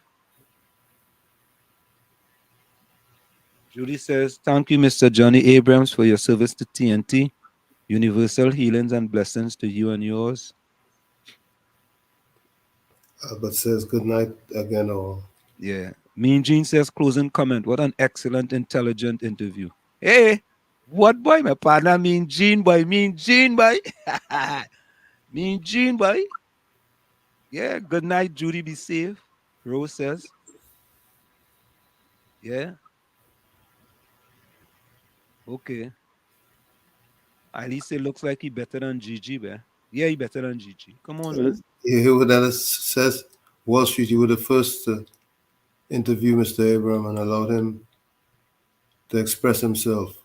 Judy says, thank you, Mr. Johnny Abrams, for your service to TNT. Universal healings and blessings to you and yours. Albert says good night again, all. Yeah. Mean Gene says, closing comment. What an excellent, intelligent interview. Hey, what boy, my partner? Mean Gene boy. Mean Gene boy. Mean Gene boy. Yeah. Good night, Judy. Be safe. Rose says. Yeah. Okay. At least it looks like he better than Gigi, man. Yeah, he better than Gigi. Come on, man. You hear what Ellis says? Wall Street, you were the first to interview Mr. Abraham and allowed him to express himself.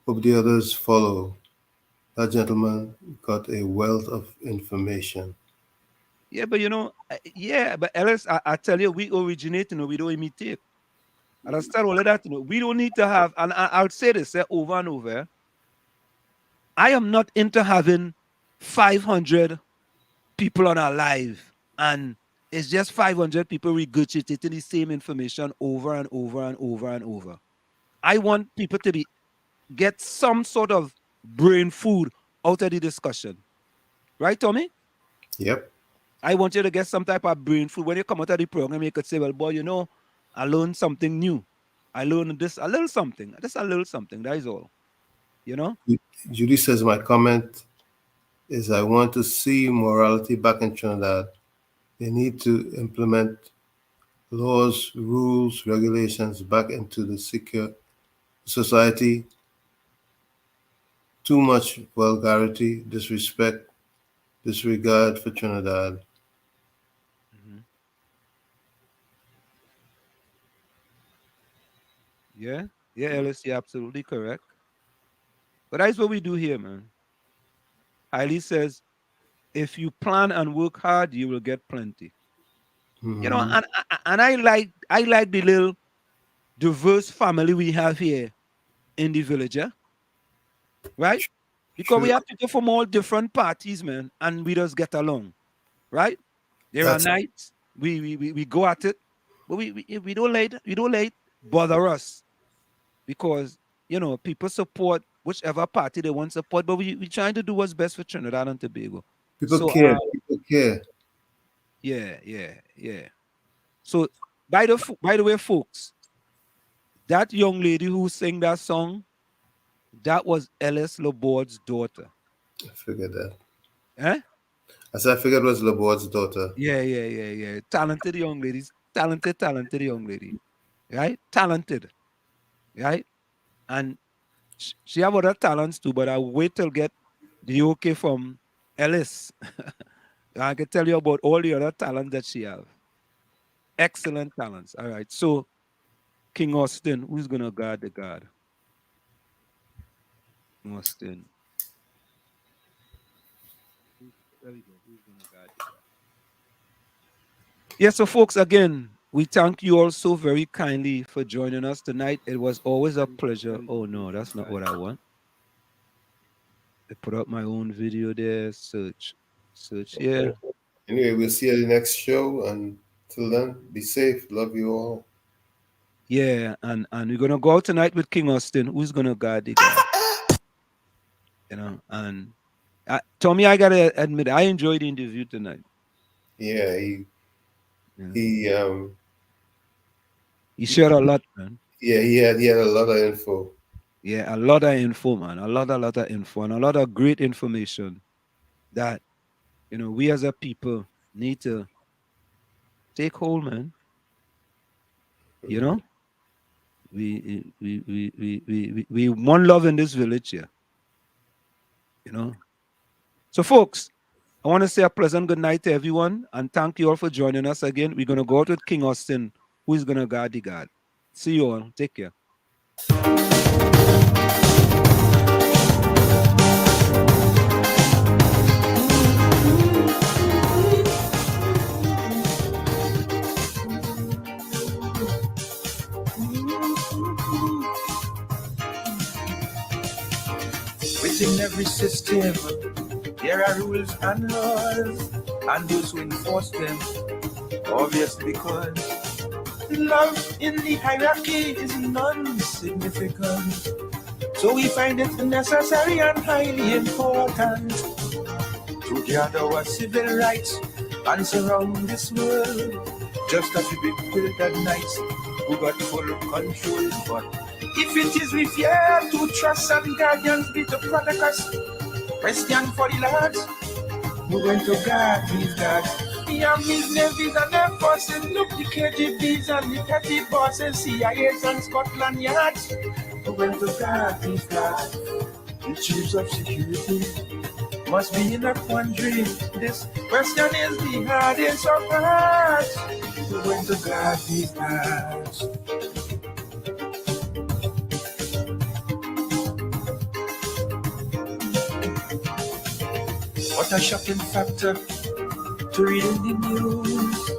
Hope the others follow. That gentleman got a wealth of information. Yeah, but but Ellis, I tell you, we originate, we don't imitate. And I start all of that, we don't need to have, and I'll say this over and over. I am not into having 500 people on our live, and it's just 500 people regurgitating the same information over and over and over and over. I want people to get some sort of brain food out of the discussion. Right, Tommy? Yep. I want you to get some type of brain food. When you come out of the program, you could say, well, boy, I learned something new. I learned this, a little something. Just a little something. That is all. Judy says my comment is I want to see morality back in Trinidad. They need to implement laws, rules, regulations back into the secure society. Too much vulgarity, disrespect, disregard for Trinidad. Yeah, Ellis, you're absolutely correct. But that's what we do here, man. Hailey says, if you plan and work hard, you will get plenty. Mm-hmm. And I like the little diverse family we have here in the village, yeah? Right? Because we have people from all different parties, man, and we just get along, right? There are nights we go at it, but we don't let bother us, because people support whichever party they want to support, but we trying to do what's best for Trinidad and Tobago. People care. People care. Yeah. So by the way, folks, that young lady who sang that song, that was Ellis Labord's daughter. I figured that. Eh? I said I figured it was Labord's daughter. Yeah. Talented young lady. Talented young lady. Right? Talented. Right? And she have other talents too, but I'll wait till get the okay from Ellis. I can tell you about all the other talents that she have. Excellent talents. All right. So, King Austin, who's going to guard the guard? Austin. There we go. Who's going to guard the guard? Yes, so folks, again, we thank you all so very kindly for joining us tonight. It was always a pleasure. Oh, no, that's not what I want. I put up my own video there. Search here. Anyway, we'll see you at the next show. And till then, be safe. Love you all. Yeah, and we're gonna go out tonight with King Austin. Who's gonna guard the guard? You know, and Tommy, I gotta admit, I enjoyed the interview tonight. Yeah, he shared a lot, man. Yeah, he had a lot of info. Yeah, a lot of info, man. A lot of info and a lot of great information that, you know, we as a people need to take hold, man. You know, we one love in this village here. You know, so folks, I want to say a pleasant good night to everyone and thank you all for joining us again. We're gonna go out with King Austin, who is gonna guard the guard. See you all. Take care. Within every system, there are rules and laws, and those who enforce them, obviously because love in the hierarchy is non-significant. So we find it necessary and highly important to gather our civil rights and surround this world, just as we built at night, who got full control. But if it is we fear to trust and guardians be to protect us, question for the lads, we're going to guard these guards. The armies, navies and air forces, look the KGBs and the petty bosses, CIAs and Scotland Yards, we're going to guard these guards. The chiefs of security must be in a quandary. This question is the hardest of hearts. We're going to guard these guards. What a shocking factor to read in the news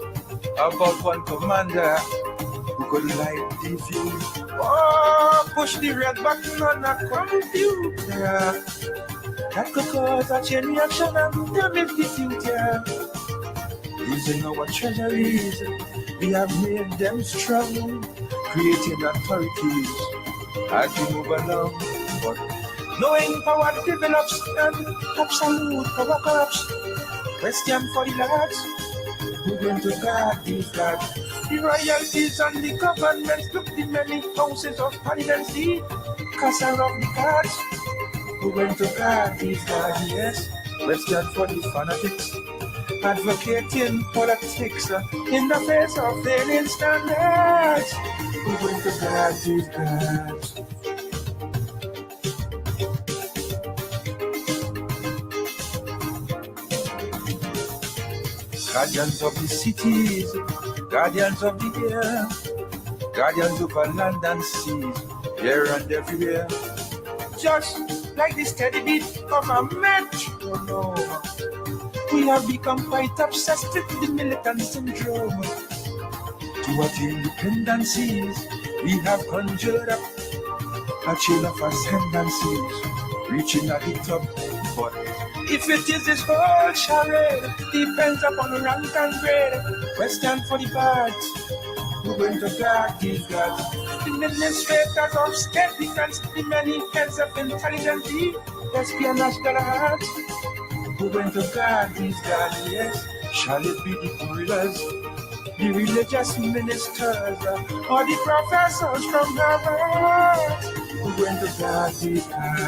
about one commander who could light the fuse. Oh, push the red button on a computer. That could cause a chain reaction and damage the future. Using our treasuries, we have made them strong, creating authorities as we move along. But knowing power develops and absolute power corrupts. Question for the lads, we're going to guard these lads. The royalties and the governments, look the many houses of parliament, the casa of the cards. We're going to guard these guards, yes. Question for the fanatics, advocating politics in the face of failing standards. We're going to guard these guards. Guardians of the cities, guardians of the air, guardians over land and seas, here and everywhere. Just like the steady beat of a metronome, we have become quite obsessed with the militant syndrome. To attain dependencies, we have conjured up a chain of ascendancies, reaching at the top. But if it is this whole charade, depends upon rank and grade. Question for the parts, we're going to guard these guards. The administrators of state defense, the many heads of intelligence, the espionage galahad. We're going to guard these guards, yes. Shall it be the gorillas, the religious ministers, or the professors from Harvard? We're going to guard these guards.